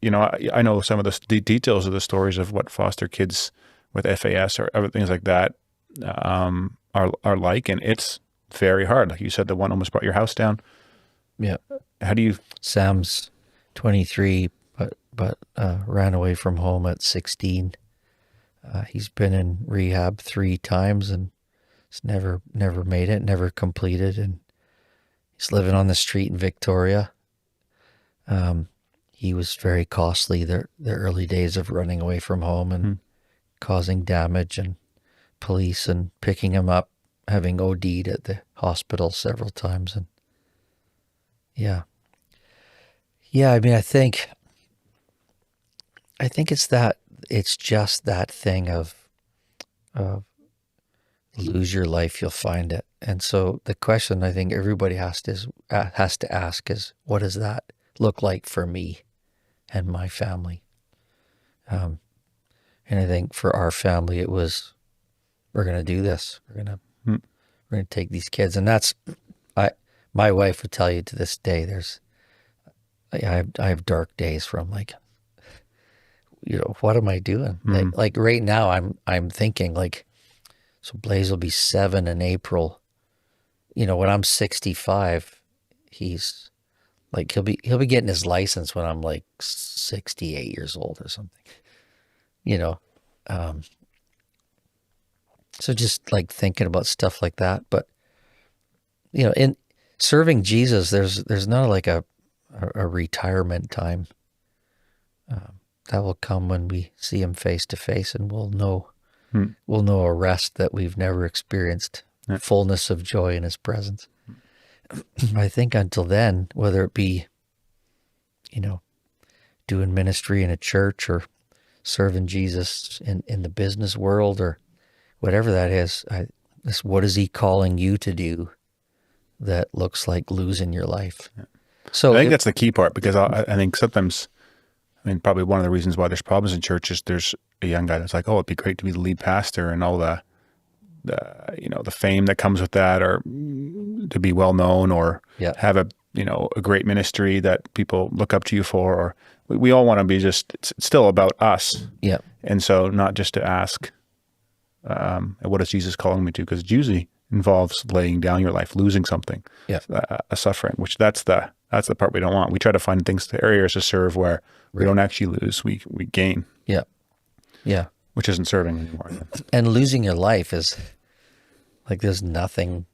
I know some of the details of the stories of what foster kids with FAS or other things like that are like, and it's very hard. Like you said, the one almost brought your house down. Yeah. How do you? Sam's 23, but ran away from home at 16. He's been in rehab 3 times and he's never made it, never completed, and he's living on the street in Victoria. He was very costly the early days of running away from home and causing damage, and police and picking him up, having OD'd at the hospital several times. And yeah, I mean, I think it's just that thing of lose your life, you'll find it. And so the question I think everybody has to ask is, what does that look like for me and my family? And I think for our family, it was, we're going to do this. We're going to take these kids. And that's, my wife would tell you to this day, I have dark days where I'm like, what am I doing? Like right now I'm thinking like, so Blaze will be 7 in April. When I'm 65, he's like, he'll be getting his license when I'm like 68 years old or something, so just like thinking about stuff like that. But, in serving Jesus, there's not like a retirement time. That will come when we see him face to face, and we'll know a rest that we've never experienced, fullness of joy in his presence. I think until then, whether it be, doing ministry in a church or serving Jesus in the business world or whatever that is, what is he calling you to do that looks like losing your life? Yeah. So I think that's the key part, because I think sometimes, probably one of the reasons why there's problems in churches, there's a young guy that's like, oh, it'd be great to be the lead pastor and all the fame that comes with that, or to be well known, or have a great ministry that people look up to you for, or we all want to be it's still about us. Yeah. And so not just to ask, what is Jesus calling me to? Because it usually involves laying down your life, losing something, a suffering, which that's the part we don't want. We try to find areas to serve where we don't actually lose, we gain. Yeah. Yeah. Which isn't serving anymore. And losing your life is like, there's nothing,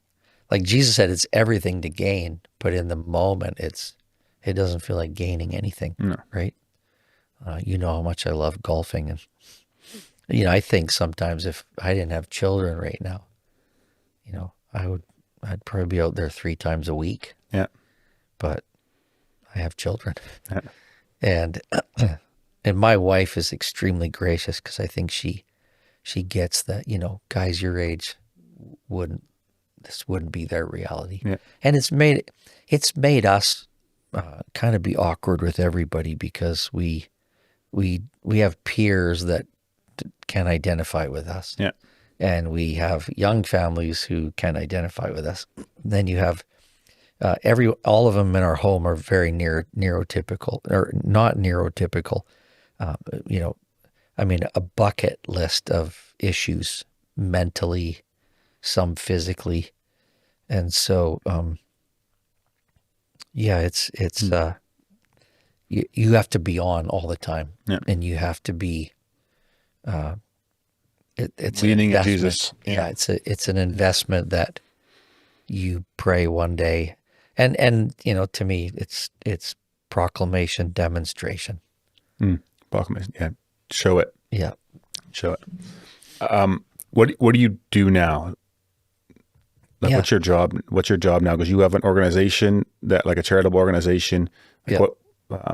like Jesus said, it's everything to gain, but in the moment it doesn't feel like gaining anything. No. Right? You know how much I love golfing, and I think sometimes if I didn't have children right now, I'd probably be out there 3 times a week. Yeah. But I have children. Yeah. And my wife is extremely gracious, because I think she gets that, guys your age this wouldn't be their reality. Yeah. And it's made us kind of be awkward with everybody, because we have peers that can identify with us. Yeah. And we have young families who can identify with us. Then you have all of them in our home are very neurotypical, or not neurotypical. A bucket list of issues mentally, some physically. And so, it's you have to be on all the time. Yeah. And you have to be, it's leaning at Jesus. Yeah. It's an investment that you pray one day. And to me, it's proclamation, demonstration. Proclamation. Yeah. Show it. Yeah. Show it. What do you do now? Like, what's your job? What's your job now? Because you have an organization like a charitable organization.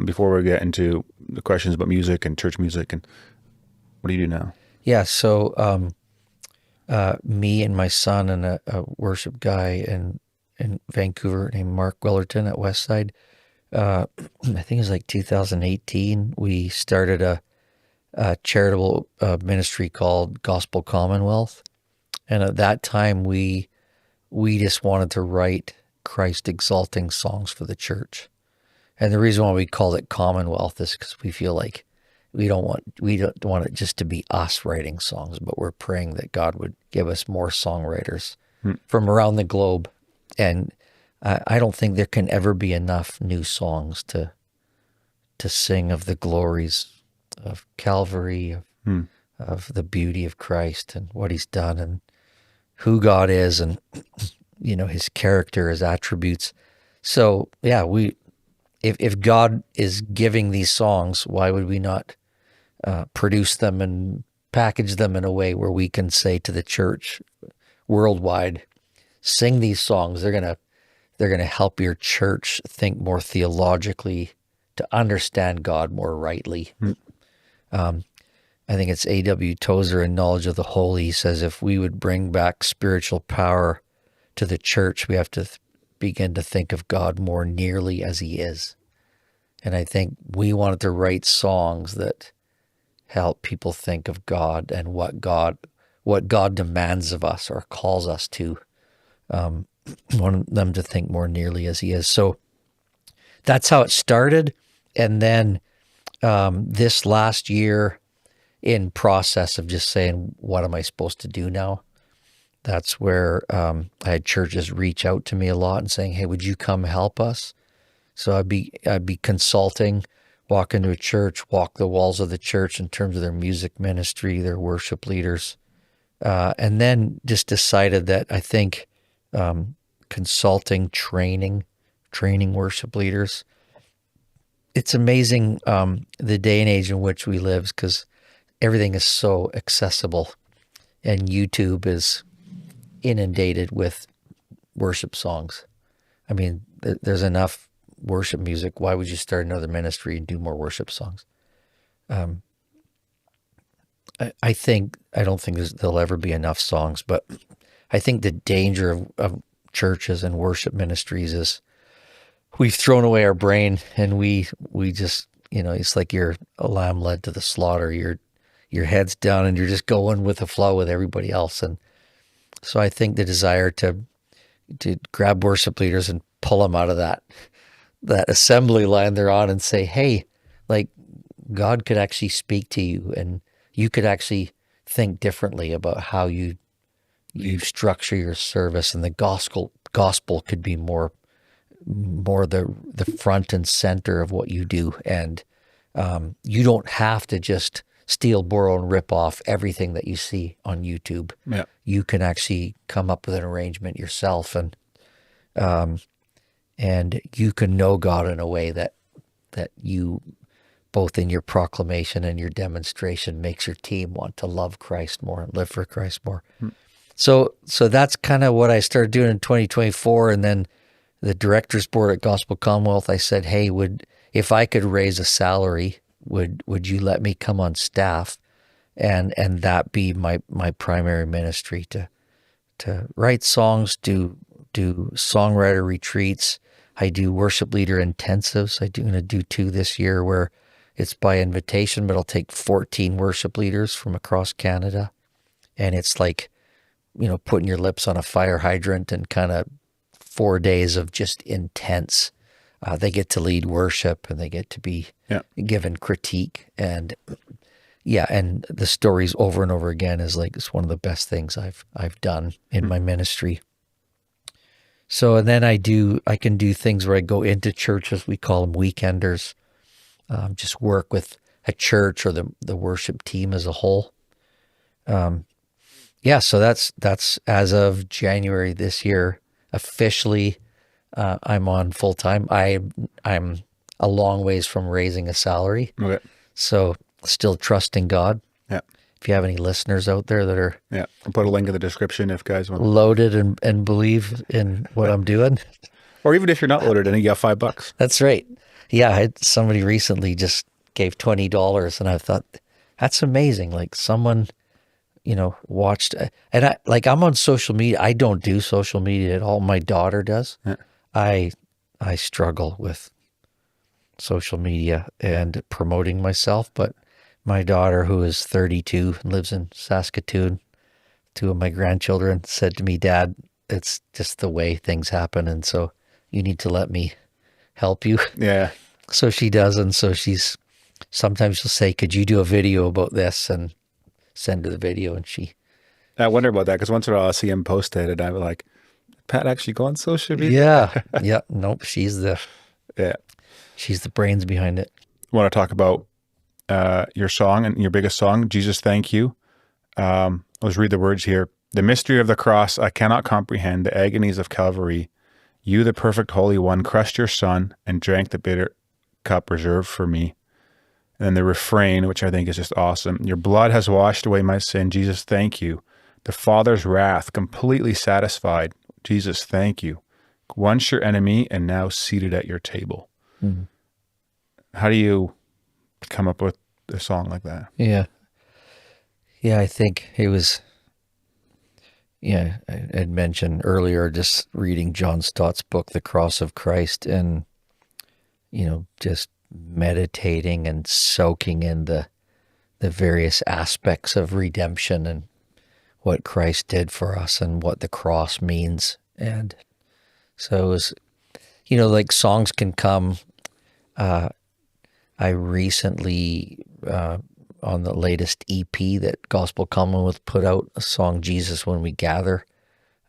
Before we get into the questions about music and church music, and what do you do now? Yeah. So, me and my son and a worship guy in Vancouver named Mark Willerton at Westside, I think it was like 2018, we started a charitable ministry called Gospel Commonwealth. And at that time, we just wanted to write Christ exalting songs for the church. And the reason why we called it Commonwealth is because we feel like we don't want it just to be us writing songs, but we're praying that God would give us more songwriters from around the globe. And I don't think there can ever be enough new songs to sing of the glories of Calvary, of the beauty of Christ and what he's done and who God is, and his character, his attributes. So if God is giving these songs, why would we not produce them and package them in a way where we can say to the church worldwide, sing these songs. They're gonna help your church think more theologically, to understand God more rightly. I think it's A.W. Tozer in Knowledge of the Holy. He says, if we would bring back spiritual power to the church, we have to begin to think of God more nearly as he is. And I think we wanted to write songs that help people think of God and what God demands of us or calls us to. Want them to think more nearly as he is. So that's how it started. And then this last year, in process of just saying, what am I supposed to do now? That's where I had churches reach out to me a lot and saying, hey, would you come help us? So I'd be consulting, walk into a church, walk the walls of the church in terms of their music ministry, their worship leaders. And then just decided that I think consulting, training worship leaders. It's amazing the day and age in which we live, because everything is so accessible, and YouTube is inundated with worship songs. I mean, there's enough worship music. Why would you start another ministry and do more worship songs? I don't think there'll ever be enough songs, but I think the danger of churches and worship ministries is we've thrown away our brain, and we just, it's like you're a lamb led to the slaughter. Your head's down and you're just going with the flow with everybody else. And so I think the desire to grab worship leaders and pull them out of that assembly line they're on and say, hey, like, God could actually speak to you, and you could actually think differently about how you structure your service, and the gospel could be more the front and center of what you do. And you don't have to just steal, borrow, and rip off everything that you see on YouTube. Yeah. You can actually come up with an arrangement yourself, and you can know God in a way that you, both in your proclamation and your demonstration, makes your team want to love Christ more and live for Christ more. So that's kind of what I started doing in 2024. And then the director's board at Gospel Commonwealth, I said, hey, if I could raise a salary, would you let me come on staff and that be my primary ministry, to write songs, do songwriter retreats. I do worship leader intensives. I'm going to do 2 this year where it's by invitation, but I'll take 14 worship leaders from across Canada. And it's like, putting your lips on a fire hydrant, and kind of 4 days of just intense. They get to lead worship, and they get to be given critique. And and the stories over and over again is like, it's one of the best things I've done in my ministry. So, and then I can do things where I go into churches, we call them weekenders, just work with a church or the worship team as a whole. So that's as of January this year, officially, I'm on full time. I'm a long ways from raising a salary. Okay. So still trusting God. Yeah. If you have any listeners out there that are I'll put a link in the description if guys want. Loaded and believe in what I'm doing. Or even if you're not loaded and you got $5. That's right. Yeah, somebody recently just gave $20, and I thought, that's amazing. Like, someone, watched, and I'm on social media. I don't do social media at all. My daughter does. Yeah. I struggle with social media and promoting myself, but my daughter, who is 32 and lives in Saskatoon, 2 of my grandchildren, said to me, Dad, it's just the way things happen, and so you need to let me help you. Yeah. So she does, and so sometimes she'll say, could you do a video about this, and send her the video, and I wonder about that, because once in a while I'll see him post it, and I'm like, Pat actually go on social media? Yeah. Nope, she's the brains behind it. I want to talk about your song, and your biggest song, Jesus Thank You. Let's read the words here. The mystery of the cross I cannot comprehend, the agonies of Calvary. You, the perfect Holy One, crushed your Son and drank the bitter cup reserved for me. And then the refrain, which I think is just awesome. Your blood has washed away my sin. Jesus, thank you. The Father's wrath completely satisfied. Jesus, thank you. Once your enemy and now seated at your table. Mm-hmm. How do you come up with a song like that? Yeah, I think it was, I had mentioned earlier just reading John Stott's book, The Cross of Christ, and, just meditating and soaking in the various aspects of redemption and what Christ did for us and what the cross means. And so it was, like, songs can come. I recently, on the latest EP that Gospel Commonwealth put out, a song, Jesus When We Gather,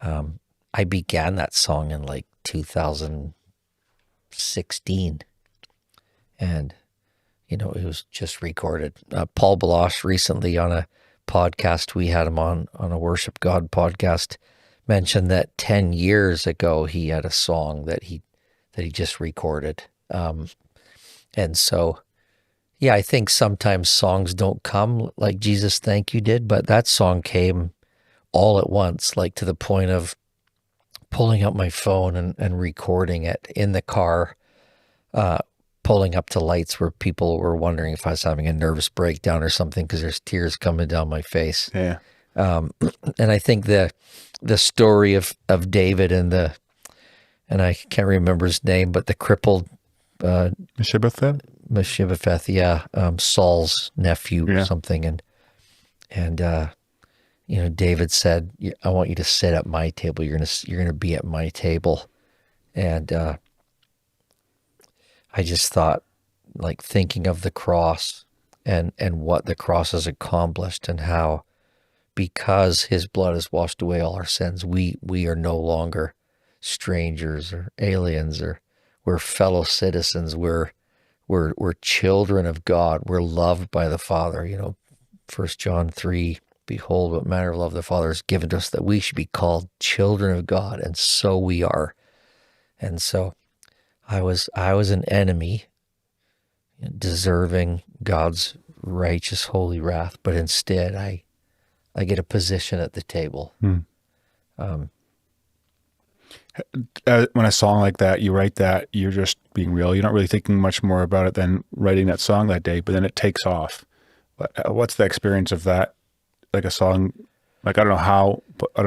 I began that song in like 2016. And, it was just recorded. Paul Baloche recently on a podcast, we had him on a Worship God podcast, mentioned that 10 years ago he had a song that he just recorded. And so, I think sometimes songs don't come like Jesus Thank You did, but that song came all at once, like to the point of pulling out my phone and recording it in the car, pulling up to lights where people were wondering if I was having a nervous breakdown or something because there's tears coming down my face. Yeah. And I think the story of David and I can't remember his name, but the crippled Mephibosheth, Saul's nephew or something, and David said, "I want you to sit at my table. You're gonna be at my table," and I just thought, like, thinking of the cross and what the cross has accomplished, and how because His blood has washed away all our sins, we are no longer strangers or aliens, or we're fellow citizens. We're children of God. We're loved by the Father. 1 John 3, behold what manner of love the Father has given to us, that we should be called children of God, and so we are. And so I was an enemy, deserving God's righteous holy wrath, but instead I get a position at the table. When a song like that, you write that, you're just being real. You're not really thinking much more about it than writing that song that day, but then it takes off. What's the experience of that? Like a song, like, I don't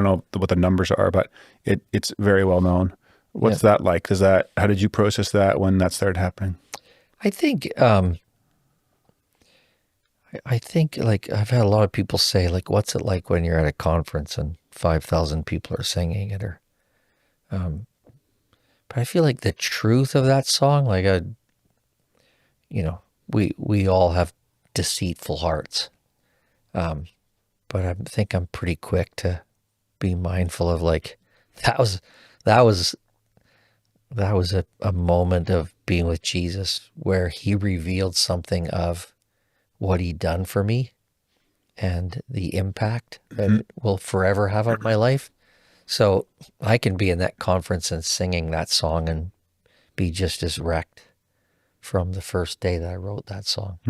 know what the numbers are, but it's very well known. What's that like? How did you process that when that started happening? I think like I've had a lot of people say, like, what's it like when you're at a conference and 5,000 people are singing it, or but I feel like the truth of that song, like, we all have deceitful hearts, but I think I'm pretty quick to be mindful of, like, that was a moment of being with Jesus where He revealed something of what He'd done for me and the impact that it will forever have on my life. So I can be in that conference and singing that song and be just as wrecked from the first day that I wrote that song.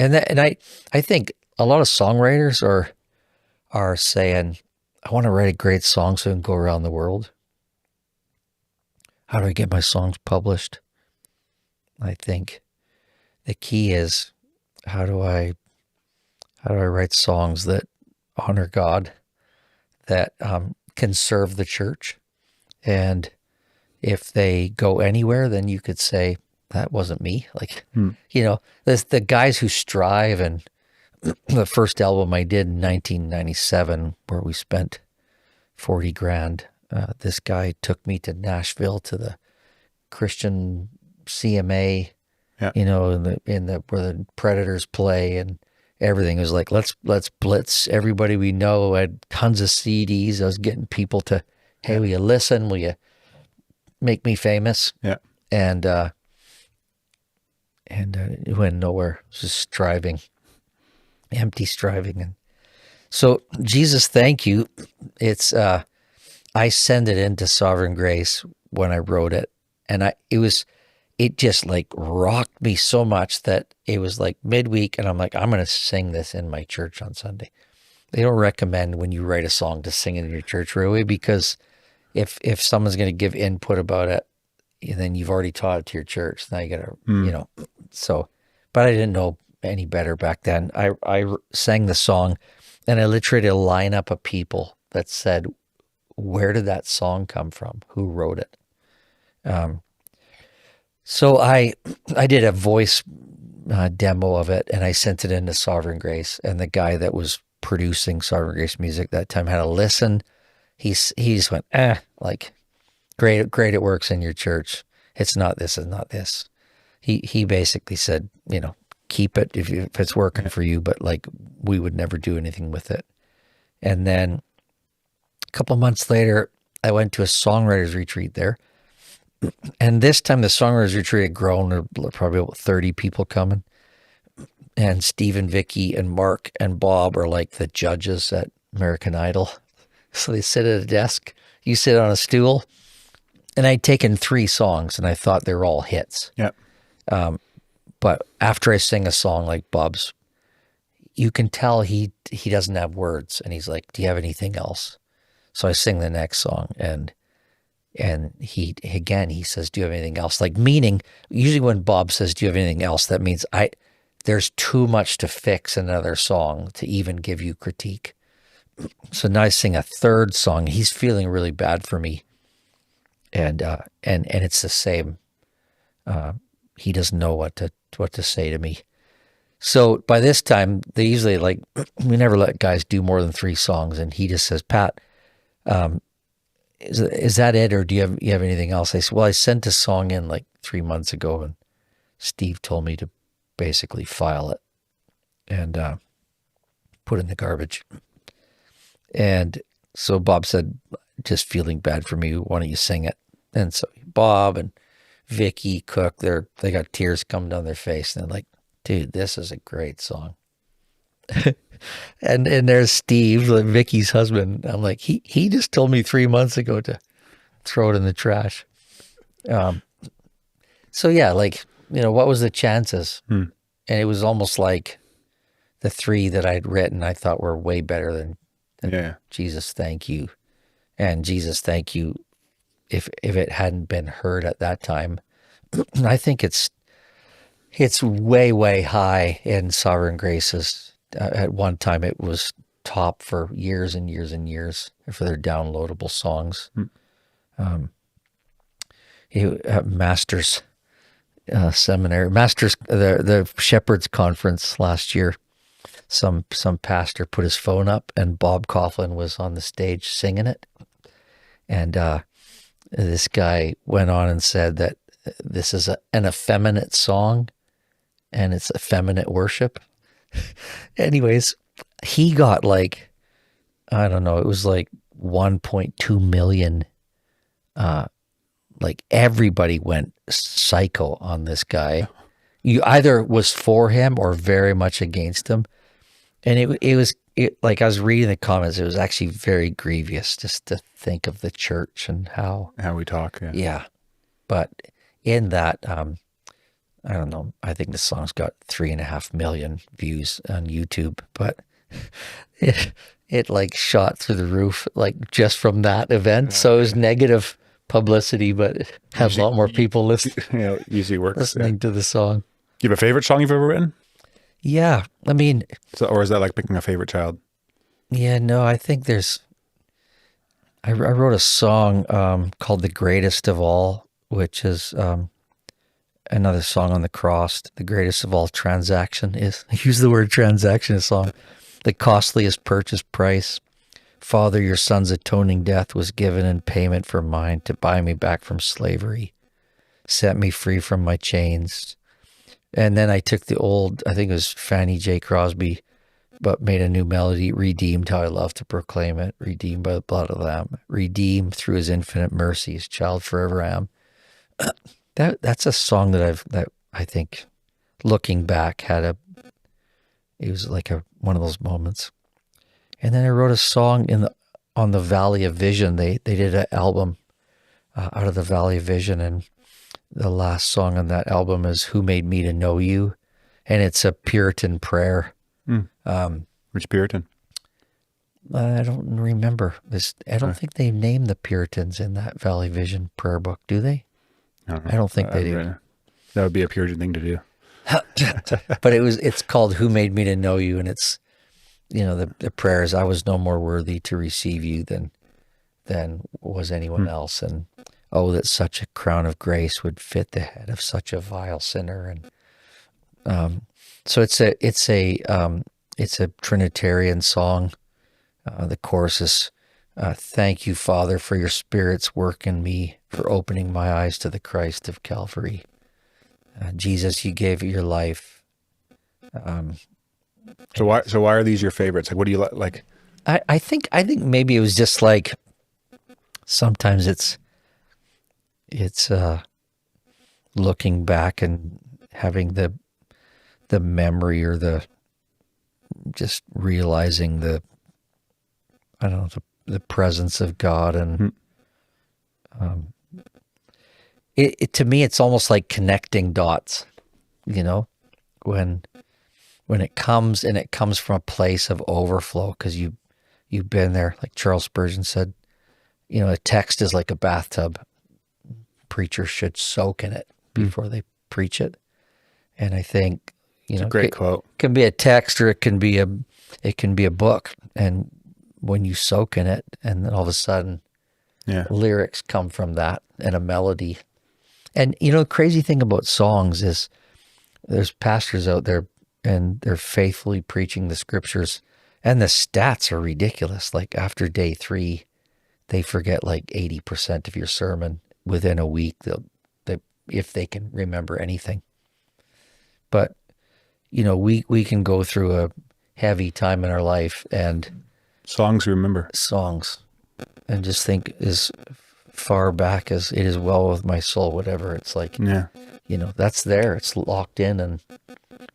And I think a lot of songwriters are saying, I want to write a great song so I can go around the world. How do I get my songs published? I think the key is, how do I write songs that honor God, that can serve the church, and if they go anywhere, then you could say, that wasn't me. Like, the guys who strive, and the first album I did in 1997, where we spent 40 grand. This guy took me to Nashville to the Christian CMA, in the where the Predators play, and everything. It was like, let's blitz everybody we know. I had tons of CDs. I was getting people to, hey, will you listen? Will you make me famous? Yeah. And it went nowhere. It was just striving, empty striving. And so, Jesus, thank you. It's, I send it into Sovereign Grace when I wrote it. And it just, like, rocked me so much that it was like midweek, and I'm like, I'm going to sing this in my church on Sunday. They don't recommend when you write a song to sing it in your church, really, because if someone's going to give input about it, then you've already taught it to your church. Now you got to, so, but I didn't know any better back then. I sang the song, and I literally had a lineup of people that said, where did that song come from? Who wrote it? So I did a voice demo of it, and I sent it into Sovereign Grace, and the guy that was producing Sovereign Grace music that time had a listen. He just went, like, great, it works in your church. It's not this, it's not this. He basically said, keep it if it's working for you, but, like, we would never do anything with it. And then a couple months later, I went to a songwriters retreat there. And this time the songwriters retreat had grown. There were probably about 30 people coming. And Steve and Vicky and Mark and Bob are like the judges at American Idol. So they sit at a desk. You sit on a stool. And I'd taken 3 songs, and I thought they were all hits. Yeah. But after I sing a song like Bob's, you can tell he doesn't have words. And he's like, do you have anything else? So I sing the next song, and he says, "Do you have anything else?" Like, meaning, usually when Bob says, "Do you have anything else?" that means there's too much to fix in another song to even give you critique. So now I sing a third song. He's feeling really bad for me, and it's the same. He doesn't know what to say to me. So by this time, they usually, like, we never let guys do more than 3 songs, and he just says, "Pat, is that it, or do you have anything else?" I said, "Well, I sent a song in like 3 months ago, and Steve told me to basically file it and put it in the garbage." And so Bob said, "Just feeling bad for me, why don't you sing it?" And so Bob and Vicky Cook, they got tears coming down their face, and they're like, "Dude, this is a great song." and there's Steve, like Vicky's husband. I'm like, he just told me 3 months ago to throw it in the trash. So yeah, like, what was the chances? And it was almost like the 3 that I'd written, I thought were way better than Jesus, Thank You. And Jesus, Thank You, if it hadn't been heard at that time, I think it's way, way high in Sovereign Graces. At one time, it was top for years and years and years for their downloadable songs. Masters Seminary, the Shepherd's Conference last year, some pastor put his phone up, and Bob Coughlin was on the stage singing it. And this guy went on and said that this is an effeminate song, and it's effeminate worship. Anyways, he got like, I don't know, it was like 1.2 million. Like, everybody went psycho on this guy. You either was for him or very much against him. And it was like, I was reading the comments, it was actually very grievous just to think of the church and how we talk. Yeah. But in that, I don't know, I think the song's got 3.5 million views on YouTube, but it like shot through the roof, like, just from that event. So it was negative publicity, but it had a lot more people listening. Usually works. Listening to the song. Do you have a favorite song you've ever written? Yeah, I mean, or is that like picking a favorite child? Yeah, no, I think I wrote a song called "The Greatest of All," which is another song on the cross. The greatest of all transaction is, I use the word transaction in a song, the costliest purchase price. Father, your son's atoning death was given in payment for mine to buy me back from slavery, set me free from my chains. And then I took the old, I think it was Fannie J. Crosby, but made a new melody, redeemed how I love to proclaim it, redeemed by the blood of the Lamb, redeemed through his infinite mercy, his child forever am. That's a song that I think, looking back, it was like one of those moments. And then I wrote a song on the Valley of Vision. They did an album out of the Valley of Vision, and the last song on that album is "Who Made Me to Know You," and it's a Puritan prayer. Which Puritan? I don't remember this. I don't think they name the Puritans in that Valley Vision prayer book, do they? I don't think they do. That would be a Puritan thing to do. But it's called "Who Made Me to Know You," and it's, the prayer is, "I was no more worthy to receive you than was anyone else, and oh, that such a crown of grace would fit the head of such a vile sinner." And so it's a Trinitarian song. The chorus is, "Thank you, Father, for your Spirit's work in me, for opening my eyes to the Christ of Calvary. Jesus, you gave your life." So why are these your favorites? Like, what do you like? I think maybe it was just like, sometimes it's looking back and having the memory, or just realizing the presence of God. And it to me, it's almost like connecting dots, when it comes, and it comes from a place of overflow, because you've been there. Like Charles Spurgeon said, a text is like a bathtub. Preachers should soak in it before they preach it. And I think, It's a great quote. It can be a text or it can be a book. And when you soak in it, and then all of a sudden, lyrics come from that and a melody. And the crazy thing about songs is there's pastors out there and they're faithfully preaching the scriptures, and the stats are ridiculous. Like after day 3, they forget like 80% of your sermon within a week. If they can remember anything. But we can go through a heavy time in our life and songs remember and just think as far back as it is well with my soul, whatever. It's like, that's there. It's locked in, and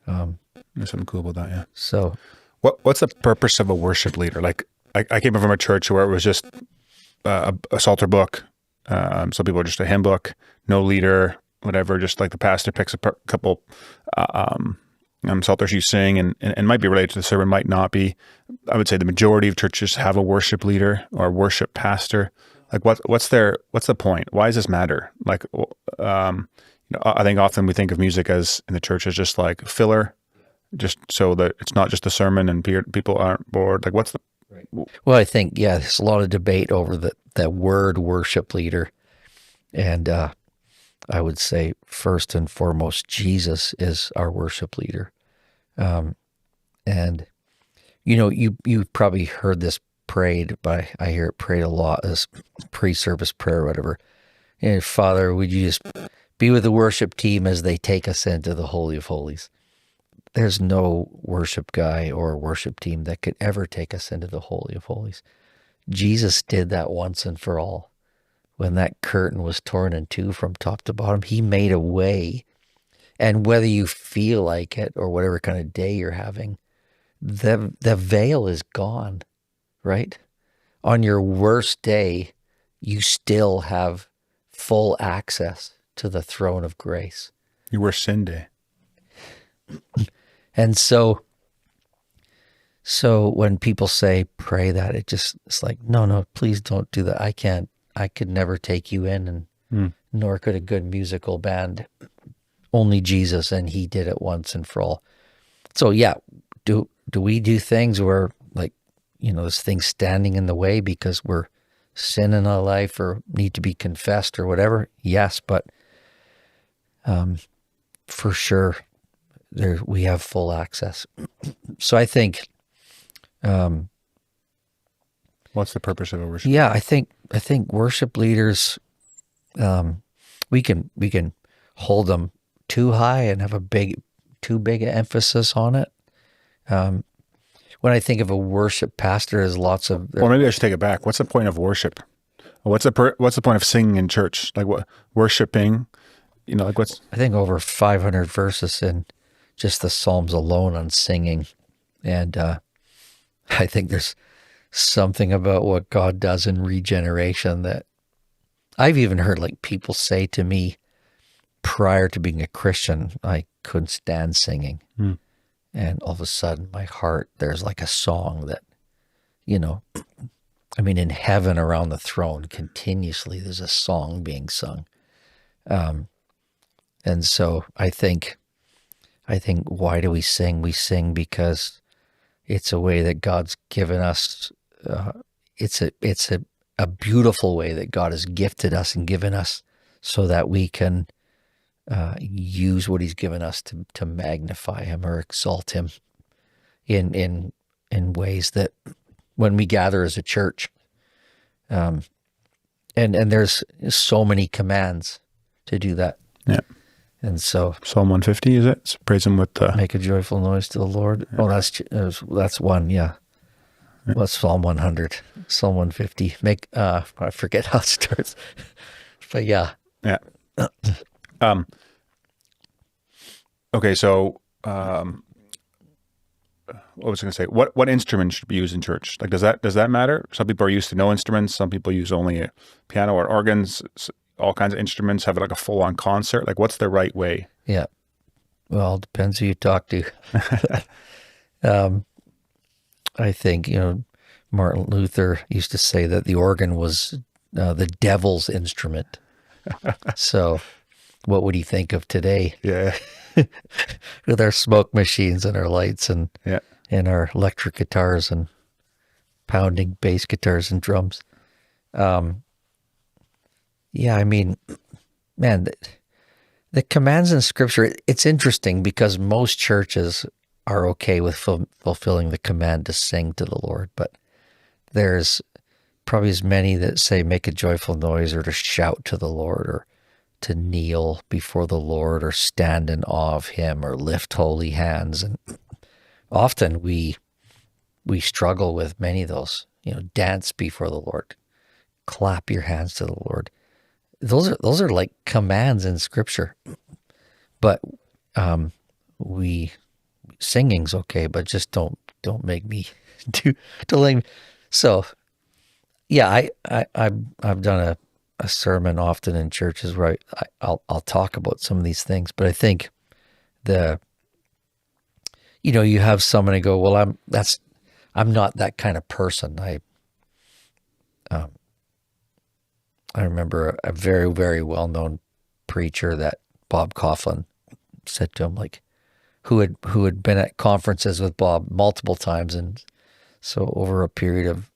there's something cool about that. Yeah. So what's the purpose of a worship leader? Like I came from a church where it was just a Psalter book. Some people are just a hymn book, no leader, whatever. Just like the pastor picks a couple Psalters you sing, and might be related to the sermon, might not be. I would say the majority of churches have a worship leader or a worship pastor. Like what's the point? Why does this matter? Like, I think often we think of music as in the church as just like filler, just so that it's not just a sermon and people aren't bored. Like what's the Well, I think, there's a lot of debate over that word worship leader. And I would say first and foremost, Jesus is our worship leader. And, you probably heard this prayed, but I hear it prayed a lot as pre-service prayer or whatever. And Father, would you just be with the worship team as they take us into the Holy of Holies? There's no worship guy or worship team that could ever take us into the Holy of Holies. Jesus did that once and for all. When that curtain was torn in two from top to bottom, he made a way. And whether you feel like it or whatever kind of day you're having, the veil is gone, right? On your worst day, you still have full access to the throne of grace. Your worst sin day. And so when people say pray that, it's like, no, please don't do that. I could never take you in, and nor could a good musical band. Only Jesus, and he did it once and for all. So do we do things where, like, this thing standing in the way because we're sin in our life or need to be confessed or whatever? Yes, but for sure, we have full access. So I think, what's the purpose of a worship? Yeah, I think worship leaders, we can hold them too high and have too big an emphasis on it. When I think of a worship pastor, there's lots of. Or maybe I should take it back. What's the point of worship? What's the point of singing in church? Like what worshiping? Like what's? I think over 500 verses in just the Psalms alone on singing, and I think there's something about what God does in regeneration that I've even heard like people say to me prior to being a Christian, I couldn't stand singing. And all of a sudden my heart, there's like a song that, in heaven around the throne, continuously there's a song being sung. And so I think why do we sing? We sing because it's a way that God's given us. It's a beautiful way that God has gifted us and given us so that we can use what he's given us to magnify him or exalt him in ways that when we gather as a church. And there's so many commands to do that. Yeah. And so Psalm 150, is it? So praise him with make a joyful noise to the Lord. Yeah. Oh, that's one. Yeah. What's Psalm 100? Psalm 150. I forget how it starts, but yeah. Yeah. Okay. So, what was I going to say? What instruments should be used in church? Like, does that matter? Some people are used to no instruments. Some people use only a piano or organs. All kinds of instruments have like a full-on concert. Like, what's the right way? Yeah. Well, it depends who you talk to. I think, Martin Luther used to say that the organ was the devil's instrument. So what would he think of today Yeah. with our smoke machines and our lights and Yeah. our electric guitars and pounding bass guitars and drums? Yeah, I mean, man, the commands in Scripture, it's interesting because most churches are okay with fulfilling the command to sing to the Lord, but there's probably as many that say make a joyful noise or to shout to the Lord or to kneel before the Lord or stand in awe of him or lift holy hands. And often we struggle with many of those, dance before the Lord, clap your hands to the Lord. Those are like commands in Scripture, but we singing's okay, but just don't make me do like. So yeah, I've done a sermon often in churches where I'll talk about some of these things, but I think you have someone and go, well, I'm not that kind of person. I remember a very, very well-known preacher that Bob Coughlin said to him, like, who had been at conferences with Bob multiple times. And so over a period of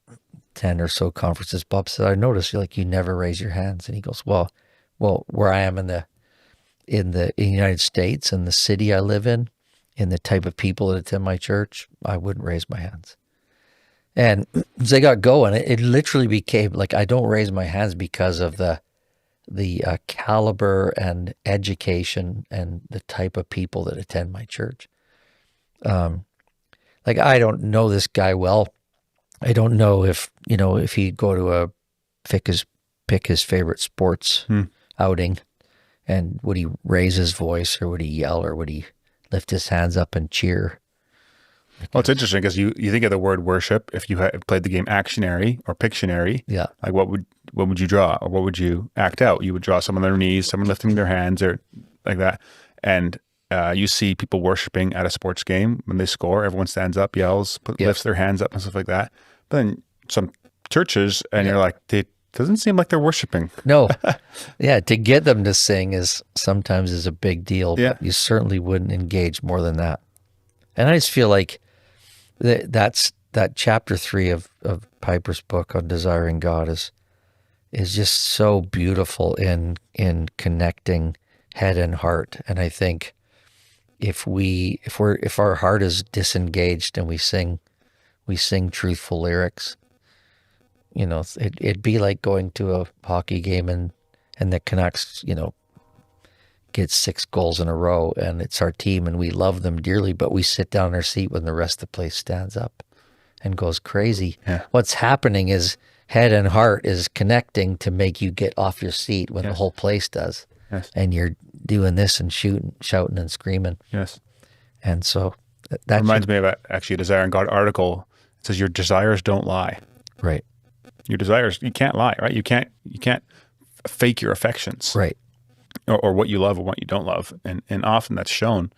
10 or so conferences, Bob said, I noticed you never raise your hands. And he goes, well, where I am in the United States, in the city I live in the type of people that attend my church, I wouldn't raise my hands. And as they got going, it literally became like, I don't raise my hands because of the caliber and education and the type of people that attend my church. Like, I don't know this guy well. I don't know if he'd go to pick his favorite sports outing, and would he raise his voice or would he yell or would he lift his hands up and cheer? Well, it's interesting because you think of the word worship. If you had played the game Actionary or Pictionary, Yeah. like what would you draw or what would you act out? You would draw someone on their knees, someone lifting their hands, or like that. And you see people worshiping at a sports game when they score. Everyone stands up, yells, lifts their hands up, and stuff like that. But then some churches, and you're like, it doesn't seem like they're worshiping. No, yeah. To get them to sing sometimes is a big deal. Yeah. But you certainly wouldn't engage more than that. And I just feel like that chapter 3 of Piper's book on desiring God is just so beautiful in connecting head and heart. And I think if our heart is disengaged and we sing truthful lyrics, it'd be like going to a hockey game and the Canucks, get 6 goals in a row and it's our team and we love them dearly, but we sit down in our seat when the rest of the place stands up and goes crazy. Yeah. What's happening is head and heart is connecting to make you get off your seat when the whole place does. Yes. And you're doing this and shouting and screaming. Yes. And so that reminds me of actually a Desiring God article. It says your desires don't lie. Right. Your desires, you can't lie, right? You can't fake your affections. Right. Or what you love or what you don't love. And often that's shown.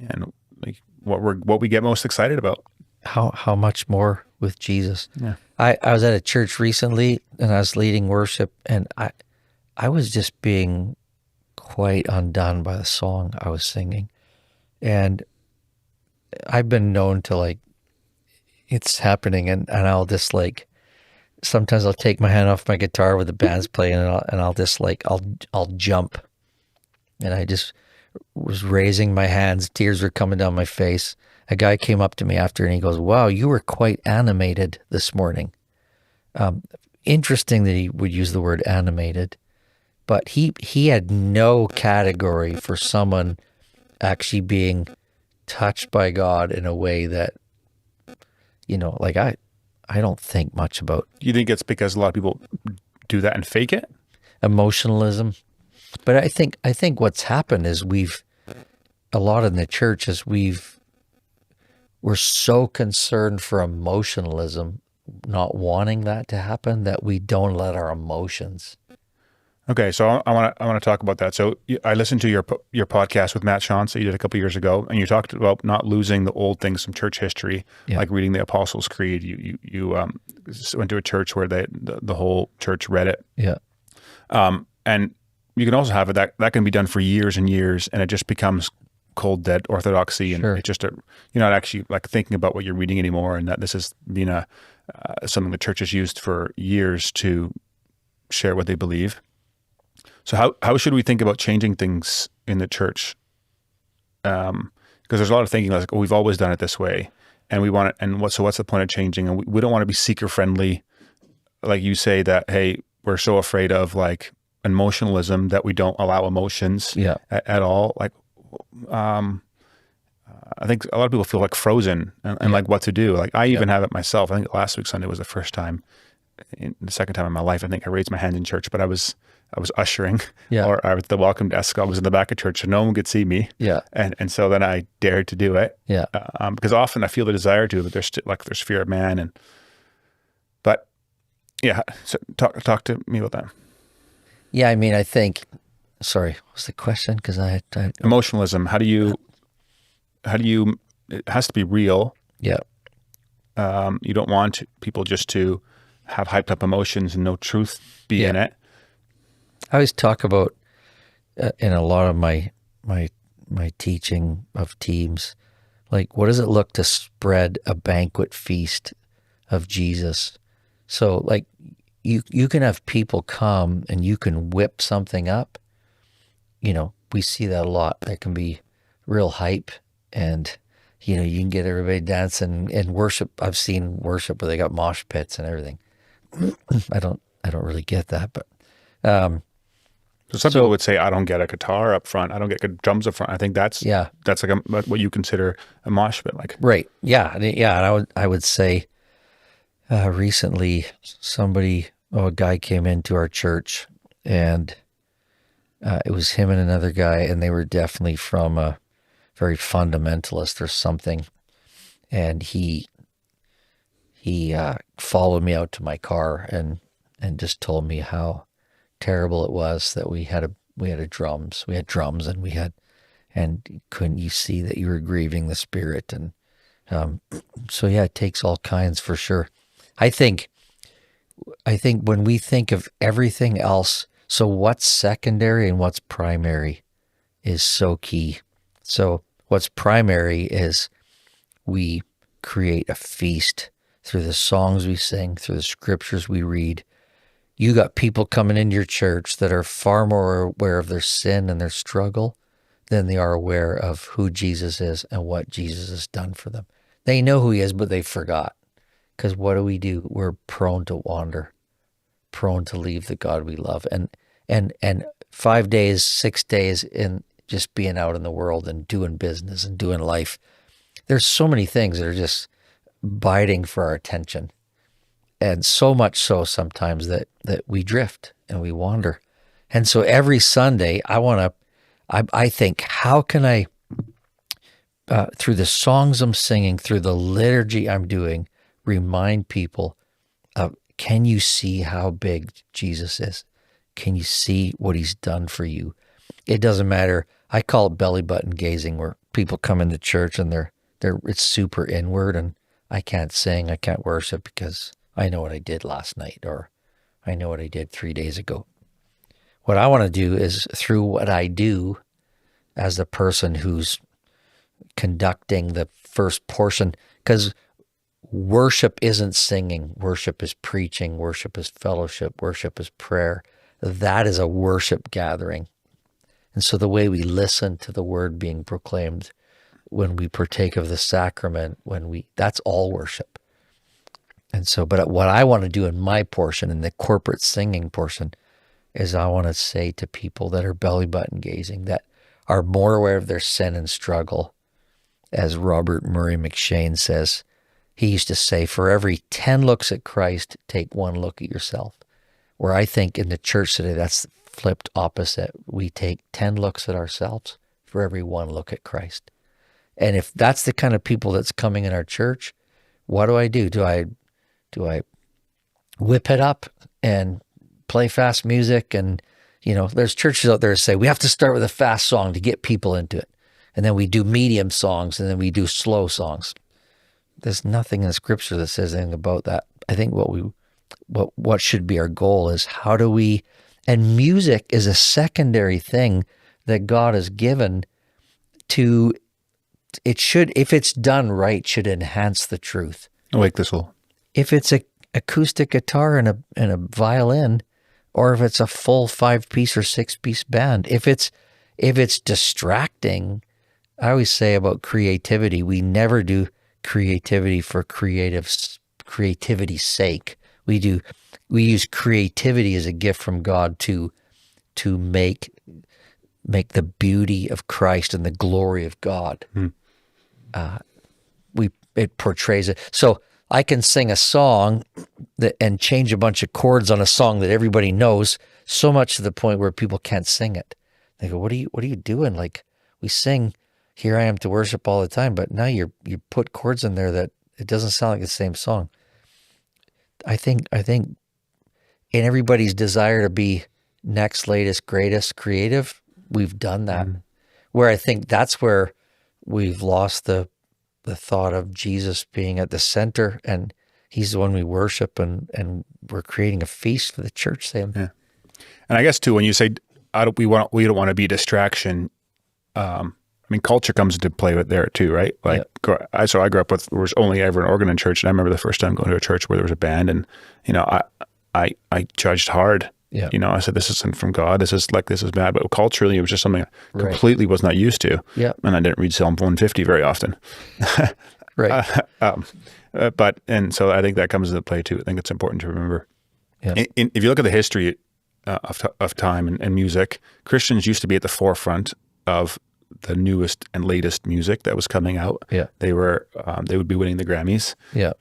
And like what we get most excited about. How much more with Jesus. Yeah. I was at a church recently and I was leading worship and I was just being quite undone by the song I was singing. And I've been known to it's happening and I'll just sometimes I'll take my hand off my guitar with the band's playing and I'll just I'll jump. And I just was raising my hands. Tears were coming down my face. A guy came up to me after and he goes, wow, you were quite animated this morning. Interesting that he would use the word animated, but he had no category for someone actually being touched by God in a way that, I don't think much about. You think it's because a lot of people do that and fake it? Emotionalism. But I think what's happened is a lot in the church is we're so concerned for emotionalism, not wanting that to happen, that we don't let our emotions Okay, so I want to talk about that. So I listened to your podcast with Matt Shantz that you did a couple years ago, and you talked about not losing the old things from church history, Yeah. like reading the Apostles' Creed. You went to a church where the whole church read it, Yeah. and you can also have it that can be done for years and years, and it just becomes cold dead orthodoxy, and Sure. it's just you're not actually like thinking about what you're reading anymore, and that this has been something the church has used for years to share what they believe. So how should we think about changing things in the church? Because there's a lot of thinking like, oh, we've always done it this way, and we want it. And what's the point of changing? And we don't want to be seeker friendly, like you say that. Hey, we're so afraid of like emotionalism that we don't allow emotions Yeah. at all. Like, I think a lot of people feel like frozen and like what to do. Like I even have it myself. I think last week Sunday was the first time, the second time in my life. I think I raised my hand in church, but I was ushering, Yeah. or I was at the welcome desk. I was in the back of church, so no one could see me. Yeah. And so then I dared to do it. Yeah. Because often I feel the desire to, but there's fear of man, but yeah. So talk to me about that. Yeah. I mean, I think. Sorry, what's the question? Because I Emotionalism. How do you? It has to be real. Yeah. You don't want people just to have hyped up emotions and no truth be in it. I always talk about in a lot of my teaching of teams, like what does it look to spread a banquet feast of Jesus? So like you can have people come and you can whip something up. We see that a lot. There can be real hype, and you can get everybody dancing and worship. I've seen worship where they got mosh pits and everything. I don't really get that, but So some people would say, I don't get a guitar up front. I don't get good drums up front. I think that's like what you consider a mosh pit, like. Right. Yeah. Yeah. And I would say recently a guy came into our church, and it was him and another guy, and they were definitely from a very fundamentalist or something. And he followed me out to my car and just told me how terrible it was that we had drums, and couldn't you see that you were grieving the Spirit? And so yeah, it takes all kinds for sure. I think when we think of everything else, so what's secondary and what's primary is so key. So what's primary is we create a feast through the songs we sing, through the scriptures we read. You got people coming into your church that are far more aware of their sin and their struggle than they are aware of who Jesus is and what Jesus has done for them. They know who he is, but they forgot. Because what do? We're prone to wander, prone to leave the God we love. And 5 days, 6 days in just being out in the world and doing business and doing life, there's so many things that are just biting for our attention. And so much so sometimes that we drift and we wander. And so every Sunday I think, how can I, through the songs I'm singing, through the liturgy I'm doing, remind people of, can you see how big Jesus is? Can you see what he's done for you? It doesn't matter. I call it belly button gazing, where people come into church and it's super inward, and I can't sing, I can't worship because I know what I did last night, or I know what I did 3 days ago. What I want to do is, through what I do as the person who's conducting the first portion, because worship isn't singing, worship is preaching, worship is fellowship, worship is prayer. That is a worship gathering. And so the way we listen to the word being proclaimed, when we partake of the sacrament, that's all worship. And so, but what I want to do in my portion, in the corporate singing portion, is I want to say to people that are belly button gazing, that are more aware of their sin and struggle, as Robert Murray McShane says, he used to say, for every 10 looks at Christ, take 1 look at yourself. Where I think in the church today, that's flipped opposite. We take 10 looks at ourselves for every 1 look at Christ. And if that's the kind of people that's coming in our church, what do I do? Do I whip it up and play fast music and, there's churches out there that say we have to start with a fast song to get people into it. And then we do medium songs, and then we do slow songs. There's nothing in Scripture that says anything about that. I think what should be our goal is how do we, and music is a secondary thing that God has given to, it should, if it's done right, should enhance the truth. Like this whole. If it's a acoustic guitar and a violin, or if it's a full 5-piece or 6-piece band, if it's distracting, I always say about creativity, we never do creativity for creativity's sake. We use creativity as a gift from God to make the beauty of Christ and the glory of God. It portrays it. So I can sing a song and change a bunch of chords on a song that everybody knows, so much to the point where people can't sing it. They go, "What are you doing?" Like, we sing "Here I Am to Worship" all the time, but now you put chords in there that it doesn't sound like the same song. I think in everybody's desire to be next, latest, greatest, creative, we've done that. Where I think that's where we've lost the thought of Jesus being at the center, and he's the one we worship, and we're creating a feast for the church. Saying, yeah. And I guess too, when you say we don't want to be a distraction, I mean, culture comes into play with there too, right? Like, so I grew up with, there was only ever an organ in church, and I remember the first time going to a church where there was a band, and I judged hard. Yeah. I said, this isn't from God. This is bad. But culturally, it was just something I completely was not used to. Yeah. And I didn't read Psalm 150 very often. Right. And so I think that comes into play too. I think it's important to remember. Yeah. If you look at the history of time and music, Christians used to be at the forefront of the newest and latest music that was coming out. Yeah. They would be winning the Grammys. Yeah.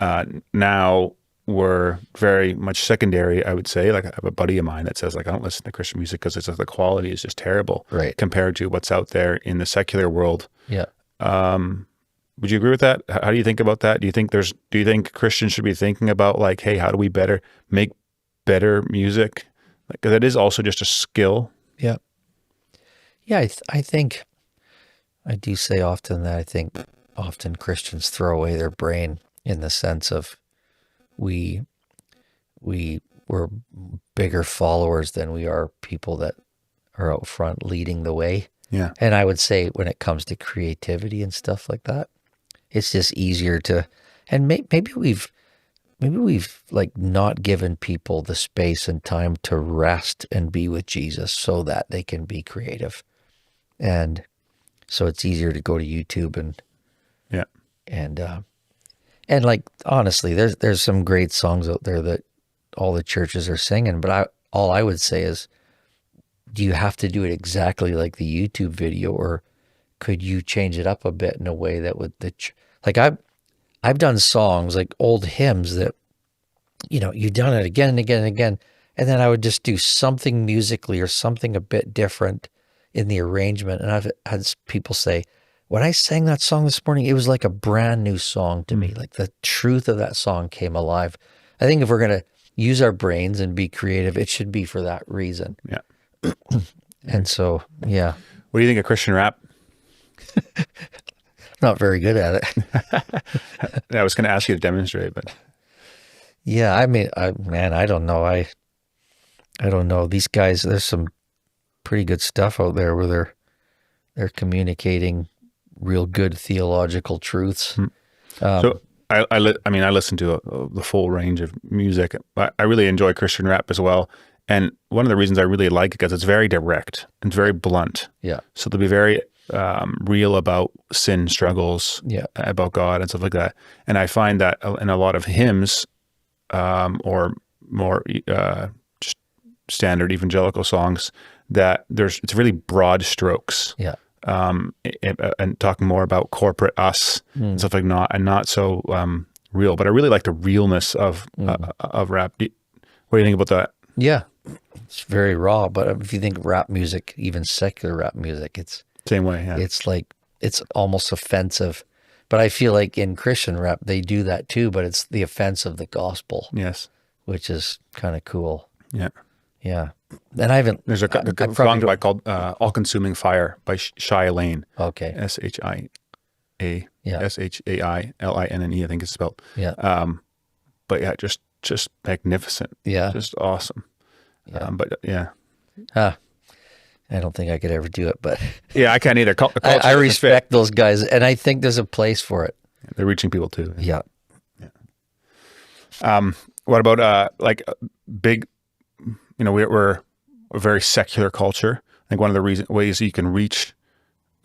Now we're very much secondary, I would say. Like, I have a buddy of mine that says, like, I don't listen to Christian music because the quality is just terrible compared to what's out there in the secular world. Yeah. Would you agree with that? How do you think about that? Do you think Christians should be thinking about, like, hey, how do we make better music? Because that is also just a skill. Yeah. Yeah. I think I do say often that I think often Christians throw away their brain, in the sense of we're bigger followers than we are people that are out front leading the way. Yeah. And I would say when it comes to creativity and stuff like that, it's just easier to, and maybe we've like not given people the space and time to rest and be with Jesus so that they can be creative. And so it's easier to go to YouTube and like, honestly, there's some great songs out there that all the churches are singing, but all I would say is, do you have to do it exactly like the YouTube video, or could you change it up a bit in a way that would like I've done songs like old hymns that you've done it again and again and again, and then I would just do something musically or something a bit different in the arrangement, and I've had people say, when I sang that song this morning, it was like a brand new song to me. Like, the truth of that song came alive. I think if we're going to use our brains and be creative, it should be for that reason. Yeah. And so, yeah. What do you think of Christian rap? Not very good at it. I was going to ask you to demonstrate, but. Yeah, I mean, I don't know. I don't know. These guys, there's some pretty good stuff out there where they're communicating real good theological truths. So I listen to the full range of music. I really enjoy Christian rap as well. And one of the reasons I really like it, because it's very direct and very blunt. Yeah. So they'll be very real about sin struggles, about God and stuff like that. And I find that in a lot of hymns, or more just standard evangelical songs, that it's really broad strokes. Yeah. And talking more about corporate us and stuff like not so real. But I really like the realness of rap. What do you think about that? Yeah, it's very raw. But if you think rap music, even secular rap music, it's same way. Yeah. It's like, it's almost offensive. But I feel like in Christian rap, they do that too, but it's the offense of the gospel. Yes. Which is kind of cool. Yeah. Yeah. And I haven't. There's a song by called "All Consuming Fire" by Shai Lane. Okay. Yeah. Shailline, I think it's spelled. Yeah. But yeah, just magnificent. Yeah. Just awesome. Yeah. But yeah. I don't think I could ever do it, but Yeah, I can't either. I respect those guys, and I think there's a place for it. They're reaching people too. Yeah. What about like big? We're a very secular culture. I think one of the ways you can reach.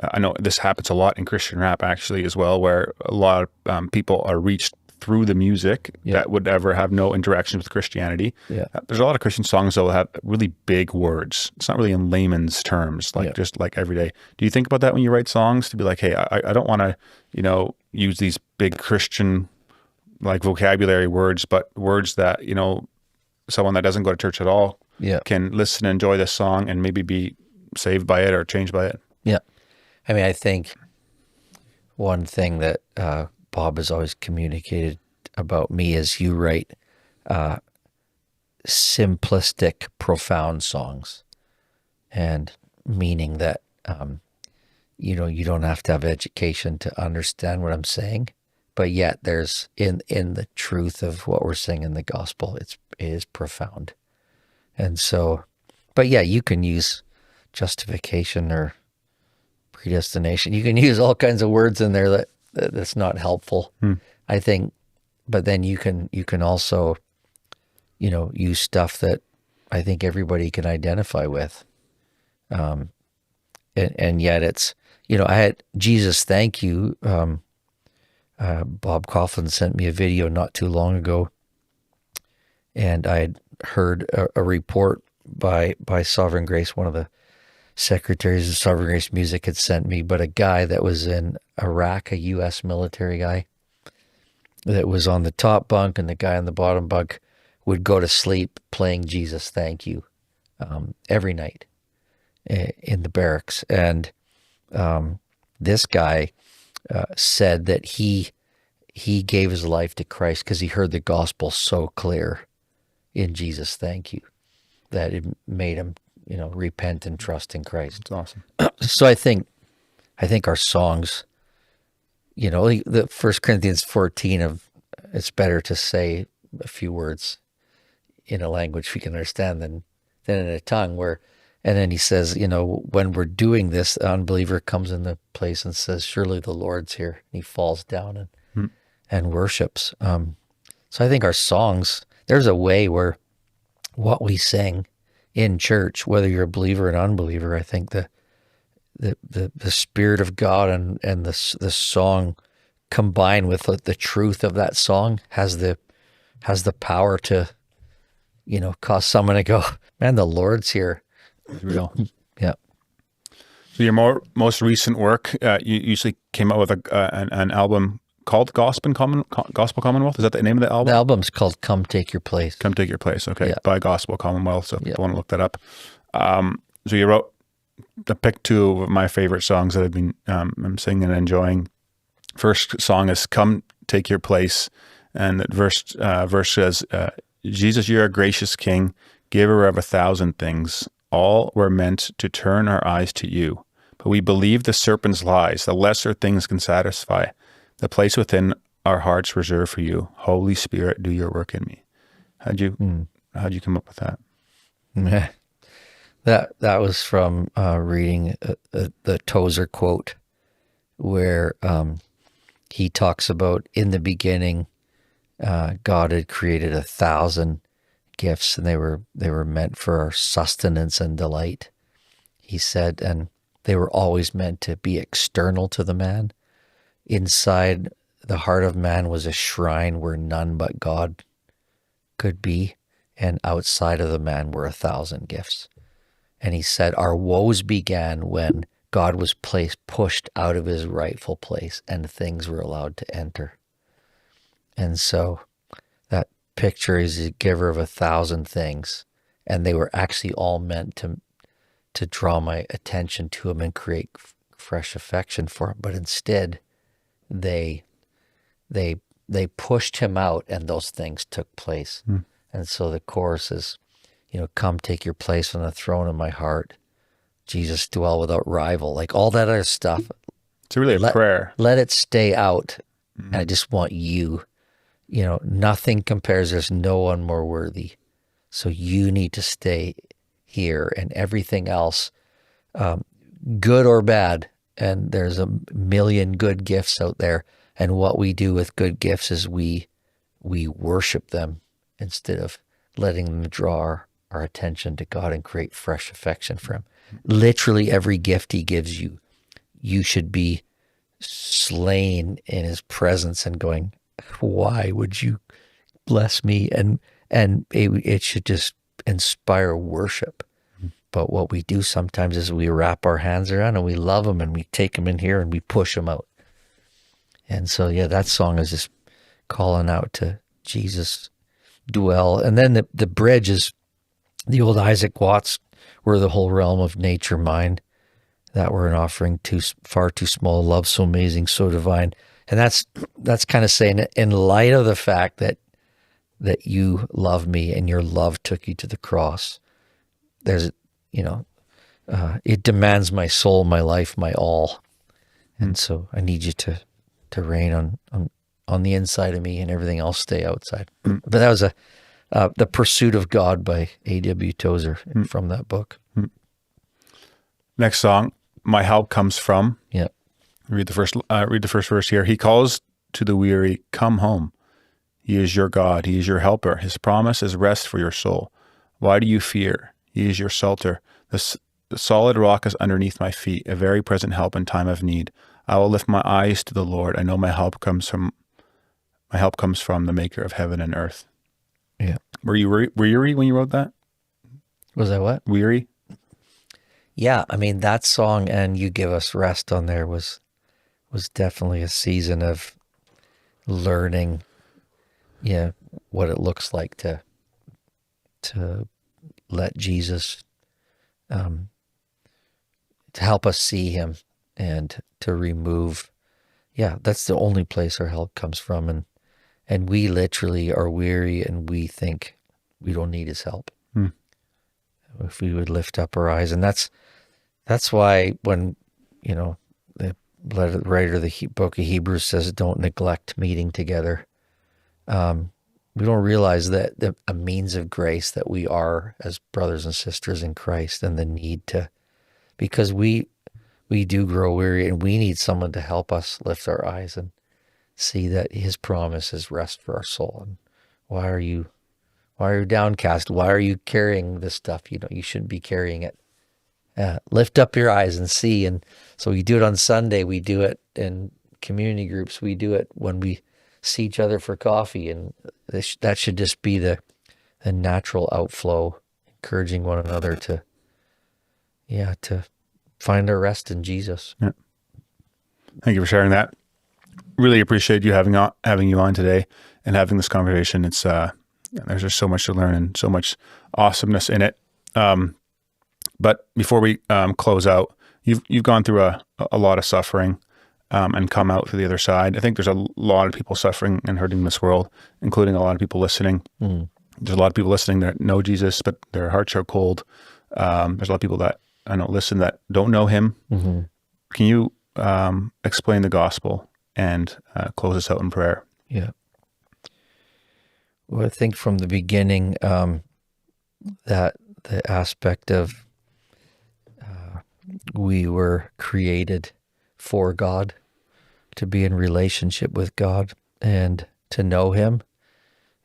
I know this happens a lot in Christian rap actually as well, where a lot of people are reached through the music that would ever have no interaction with Christianity. Yeah. There's a lot of Christian songs that will have really big words. It's not really in layman's terms, just like every day. Do you think about that when you write songs to be like, hey, I don't want to, use these big Christian like vocabulary words, but words that, someone that doesn't go to church at all can listen and enjoy this song and maybe be saved by it or changed by it? Yeah. I mean, I think one thing that Bob has always communicated about me is you write simplistic, profound songs, and meaning that, you don't have to have education to understand what I'm saying, but yet there's in the truth of what we're saying in the gospel, it is profound. And so, but yeah, you can use justification or predestination. You can use all kinds of words in there that's not helpful, I think. But then you can also, use stuff that I think everybody can identify with. And yet it's, I had Jesus, Thank You. Bob Coughlin sent me a video not too long ago, and I had heard a report by Sovereign Grace, one of the secretaries of Sovereign Grace Music had sent me, but a guy that was in Iraq, a U.S. military guy, that was on the top bunk, and the guy on the bottom bunk would go to sleep playing Jesus, Thank You, every night in the barracks. And this guy said that he gave his life to Christ because he heard the gospel so clear in Jesus, Thank You, that it made him, repent and trust in Christ. That's awesome. So I think our songs, the 1 Corinthians 14 of it's better to say a few words in a language we can understand than in a tongue and then he says, when we're doing this, the unbeliever comes in the place and says, surely the Lord's here. And he falls down and worships. So I think our songs, there's a way where what we sing in church, whether you're a believer or an unbeliever, I think the Spirit of God and the song combined with the truth of that song has the power to, cause someone to go, man, the Lord's here. It's real. Yeah. So your most recent work, you usually came out with an album called Gospel Commonwealth. Is that the name of the album? The album's called Come Take Your Place. Come Take Your Place. Okay. Yeah. By Gospel Commonwealth. So if people want to look that up. So you wrote, I picked two of my favorite songs that I've been I'm singing and enjoying. First song is Come Take Your Place. And that verse says, Jesus, you're a gracious king, giver of 1,000 things. All were meant to turn our eyes to you. But we believe the serpent's lies. The lesser things can satisfy. The place within our hearts reserved for you. Holy Spirit, do your work in me. How'd you come up with that? That was from reading the Tozer quote, where he talks about in the beginning, God had created 1,000 gifts, and they were meant for our sustenance and delight. He said, and they were always meant to be external to the man. Inside the heart of man was a shrine where none but God could be, and outside of the man were 1,000 gifts. And he said, our woes began when God was pushed out of his rightful place and things were allowed to enter. And so that picture is a giver of 1,000 things, and they were actually all meant to draw my attention to him and create fresh affection for him. But instead, they pushed him out, and those things took place. And so the chorus is, come take your place on the throne of my heart. Jesus, dwell without rival, like all that other stuff. It's really a prayer. Let it stay out. And I just want you, nothing compares. There's no one more worthy. So you need to stay here, and everything else, good or bad. And there's a million good gifts out there. And what we do with good gifts is we worship them instead of letting them draw our attention to God and create fresh affection for him. Literally every gift he gives you, you should be slain in his presence and going, why would you bless me? And it should just inspire worship. But what we do sometimes is we wrap our hands around and we love him and we take him in here and we push him out. And so, yeah, that song is just calling out to Jesus, dwell. And then the bridge is the old Isaac Watts, "Were the whole realm of nature mine, that were an offering far too small, love so amazing, so divine." And that's kind of saying, in light of the fact that you love me and your love took you to the cross, there's, it demands my soul, my life, my all. And so I need you to reign on the inside of me, and everything else stay outside. But that was The Pursuit of God by A.W. Tozer from that book. Next song, "My Help Comes From." Yeah. Read the first verse here. "He calls to the weary, come home. He is your God. He is your helper. His promise is rest for your soul. Why do you fear? He is your shelter. The solid rock is underneath my feet, a very present help in time of need. I will lift my eyes to the Lord. I know my help comes from the maker of heaven and earth." Yeah. Were you weary when you wrote that? Was that what? Weary? Yeah, I mean, that song and "You Give Us Rest" on there was definitely a season of learning, what it looks like to let Jesus, to help us see him and to remove. Yeah, that's the only place our help comes from, and we literally are weary and we think we don't need his help. If we would lift up our eyes, and that's why when the writer of the book of Hebrews says, "Don't neglect meeting together." We don't realize that a means of grace that we are as brothers and sisters in Christ, and the need to, because we do grow weary and we need someone to help us lift our eyes and see that his promise is rest for our soul. And why are you downcast? Why are you carrying this stuff? You shouldn't be carrying it. Lift up your eyes and see. And so we do it on Sunday. We do it in community groups. We do it when we see each other for coffee. And that should just be the natural outflow, encouraging one another to find our rest in Jesus. Yeah. Thank you for sharing that. Really appreciate you having you on today and having this conversation. It's there's just so much to learn and so much awesomeness in it. But before we close out, you've gone through a lot of suffering and come out to the other side. I think there's a lot of people suffering and hurting in this world, including a lot of people listening. There's a lot of people listening that know Jesus, but their hearts are cold. There's a lot of people that I know listen that don't know him. Can you explain the gospel and close us out in prayer? Yeah. Well, I think from the beginning, that the aspect of we were created for God, to be in relationship with God and to know him,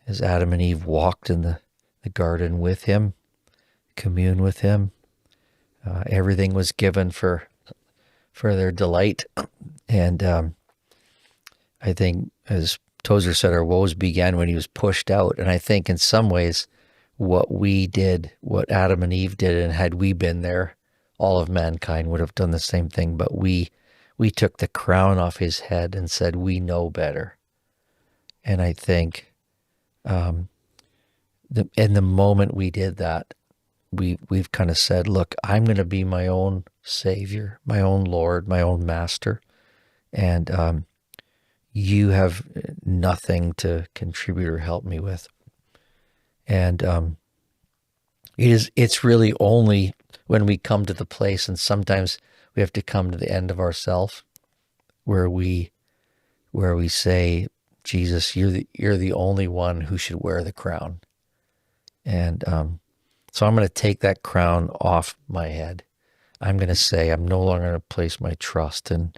as Adam and Eve walked in the garden with him, commune with him. Everything was given for their delight. And I think, as Tozer said, our woes began when he was pushed out. And I think in some ways what we did, what Adam and Eve did, and had we been there, all of mankind would have done the same thing. But we took the crown off his head and said, we know better. And I think in the moment we did that, we've kind of said, look, I'm going to be my own Savior, my own Lord, my own Master. And you have nothing to contribute or help me with. And It's really only when we come to the place, and sometimes we have to come to the end of ourselves, where we say, Jesus, you're the only one who should wear the crown. And so I'm going to take that crown off my head. I'm going to say I'm no longer going to place my trust in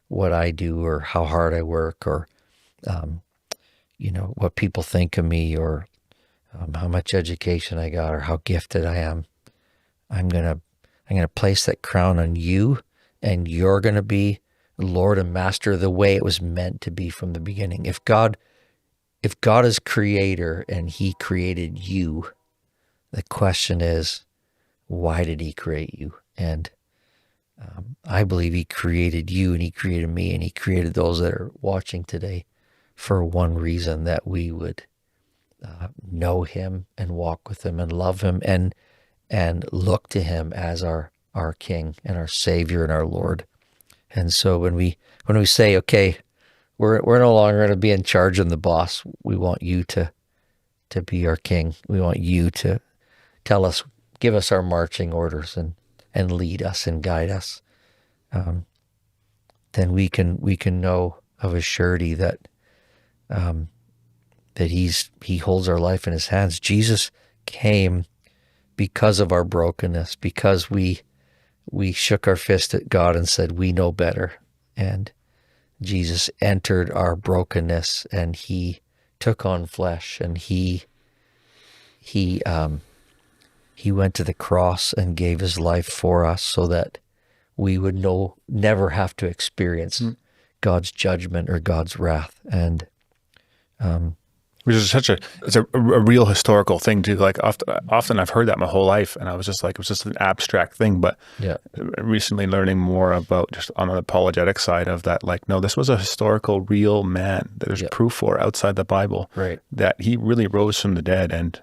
what I do or how hard I work or what people think of me or how much education I got or how gifted I am. I'm gonna place that crown on you, and you're gonna be Lord and Master the way it was meant to be from the beginning. If God is creator and he created you, the question is, why did he create you? And I believe he created you and he created me and he created those that are watching today for one reason, that we would know him and walk with him and love him and look to him as our King and our Savior and our Lord. And so when we say, okay, we're no longer going to be in charge and the boss, we want you to be our King. We want you to tell us, give us our marching orders and lead us and guide us. Then we can know of a surety that he holds our life in his hands. Jesus came because of our brokenness, because we shook our fist at God and said, we know better. And Jesus entered our brokenness and he took on flesh, and he went to the cross and gave his life for us so that we would never have to experience God's judgment or God's wrath. And which is it's a real historical thing too. Like often I've heard that my whole life, and I was just like, it was just an abstract thing. But recently learning more about just on the apologetic side of that, like, no, this was a historical, real man that there's proof for outside the Bible, right, that he really rose from the dead and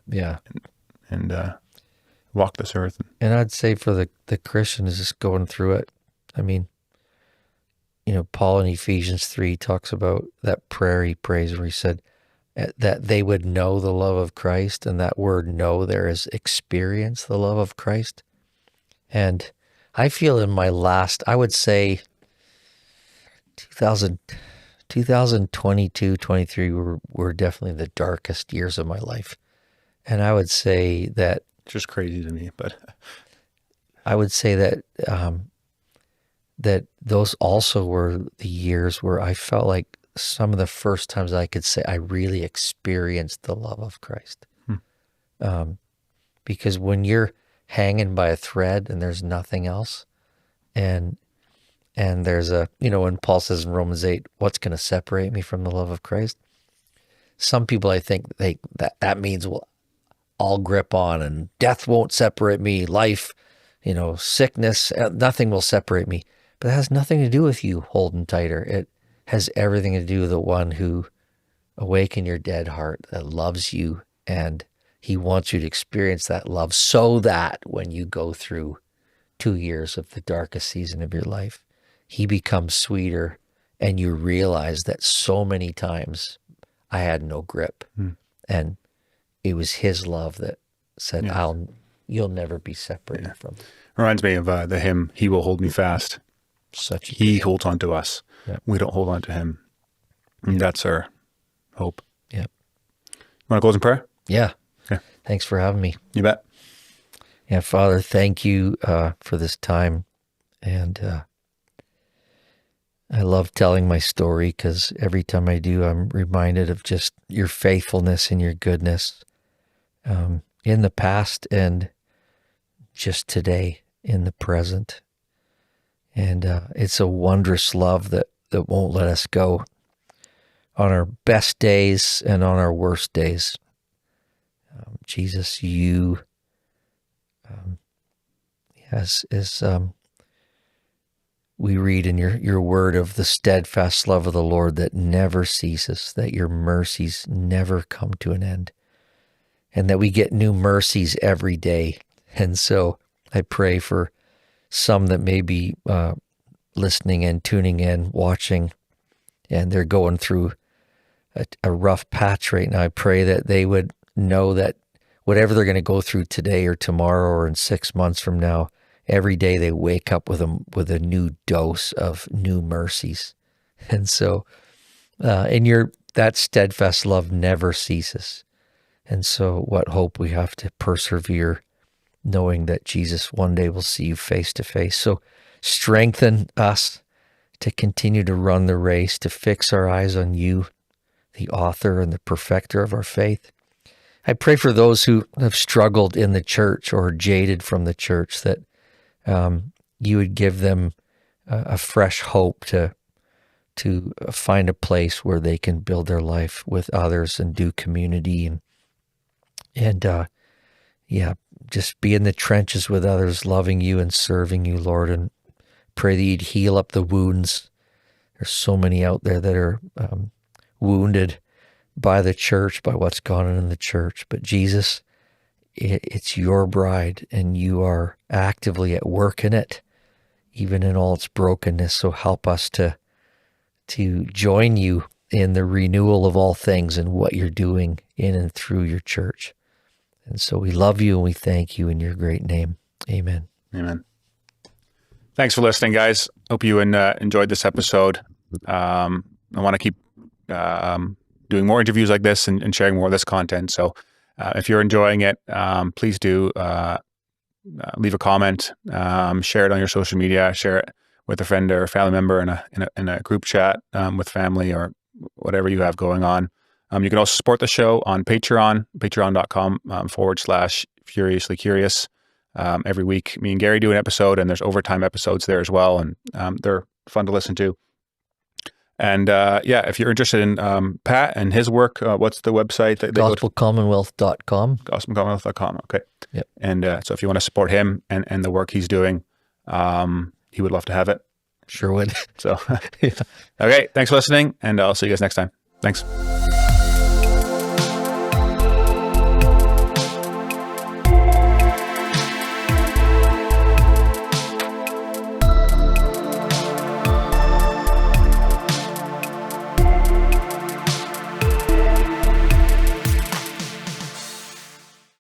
walked this earth. And I'd say for the Christian is just going through it. I mean, Paul in Ephesians 3 talks about that prayer he prays where he said, that they would know the love of Christ, and that word know there is experience the love of Christ. And I feel in my last, I would say 2022, 23 were definitely the darkest years of my life. And I would say that, just crazy to me, but I would say that that those also were the years where I felt like some of the first times I could say I really experienced the love of Christ. Because when you're hanging by a thread and there's nothing else, and there's when Paul says in Romans 8, what's going to separate me from the love of Christ? Some people, I think that means, well, I'll grip on and death won't separate me, life, sickness, nothing will separate me. But that has nothing to do with you holding tighter. It has everything to do with the one who awakened your dead heart, that loves you, and he wants you to experience that love so that when you go through 2 years of the darkest season of your life, he becomes sweeter, and you realize that so many times I had no grip. And it was his love that said, you'll never be separated from me. Reminds me of the hymn, He Will Hold Me Fast. He holds on to us. Yep. We don't hold on to him. And that's our hope. Yep. Want to close in prayer? Yeah. Thanks for having me. You bet. Yeah, Father, thank you for this time. And I love telling my story because every time I do, I'm reminded of just your faithfulness and your goodness in the past and just today in the present. And it's a wondrous love that won't let us go on our best days and on our worst days. Jesus, you, we read in your word of the steadfast love of the Lord that never ceases, that your mercies never come to an end, and that we get new mercies every day. And so I pray for some that may be listening and tuning in, watching, and they're going through a rough patch right now. I pray that they would know that whatever they're going to go through today or tomorrow or in 6 months from now, every day they wake up with a new dose of new mercies. And so, that steadfast love never ceases. And so what hope we have to persevere, knowing that Jesus one day will see you face to face. So strengthen us to continue to run the race, to fix our eyes on you, the author and the perfecter of our faith. I pray for those who have struggled in the church or jaded from the church, that you would give them a fresh hope to find a place where they can build their life with others and do community and just be in the trenches with others, loving you and serving you, Lord, and pray that you'd heal up the wounds. There's so many out there that are wounded by the church, by what's gone on in the church. But Jesus, it's your bride, and you are actively at work in it, even in all its brokenness. So help us to join you in the renewal of all things and what you're doing in and through your church. And so we love you and we thank you in your great name. Amen. Amen. Thanks for listening, guys. Hope you enjoyed this episode. I want to keep doing more interviews like this and sharing more of this content. So if you're enjoying it, please do leave a comment, share it on your social media, share it with a friend or a family member in a group chat with family or whatever you have going on. You can also support the show on Patreon, patreon.com/furiously curious. Every week, me and Gary do an episode, and there's overtime episodes there as well, and they're fun to listen to. And if you're interested in Pat and his work, what's the website? GospelCommonwealth.com. GospelCommonwealth.com. Okay. Yep. And so if you want to support him and the work he's doing, he would love to have it. Sure would. So, okay. Thanks for listening, and I'll see you guys next time. Thanks.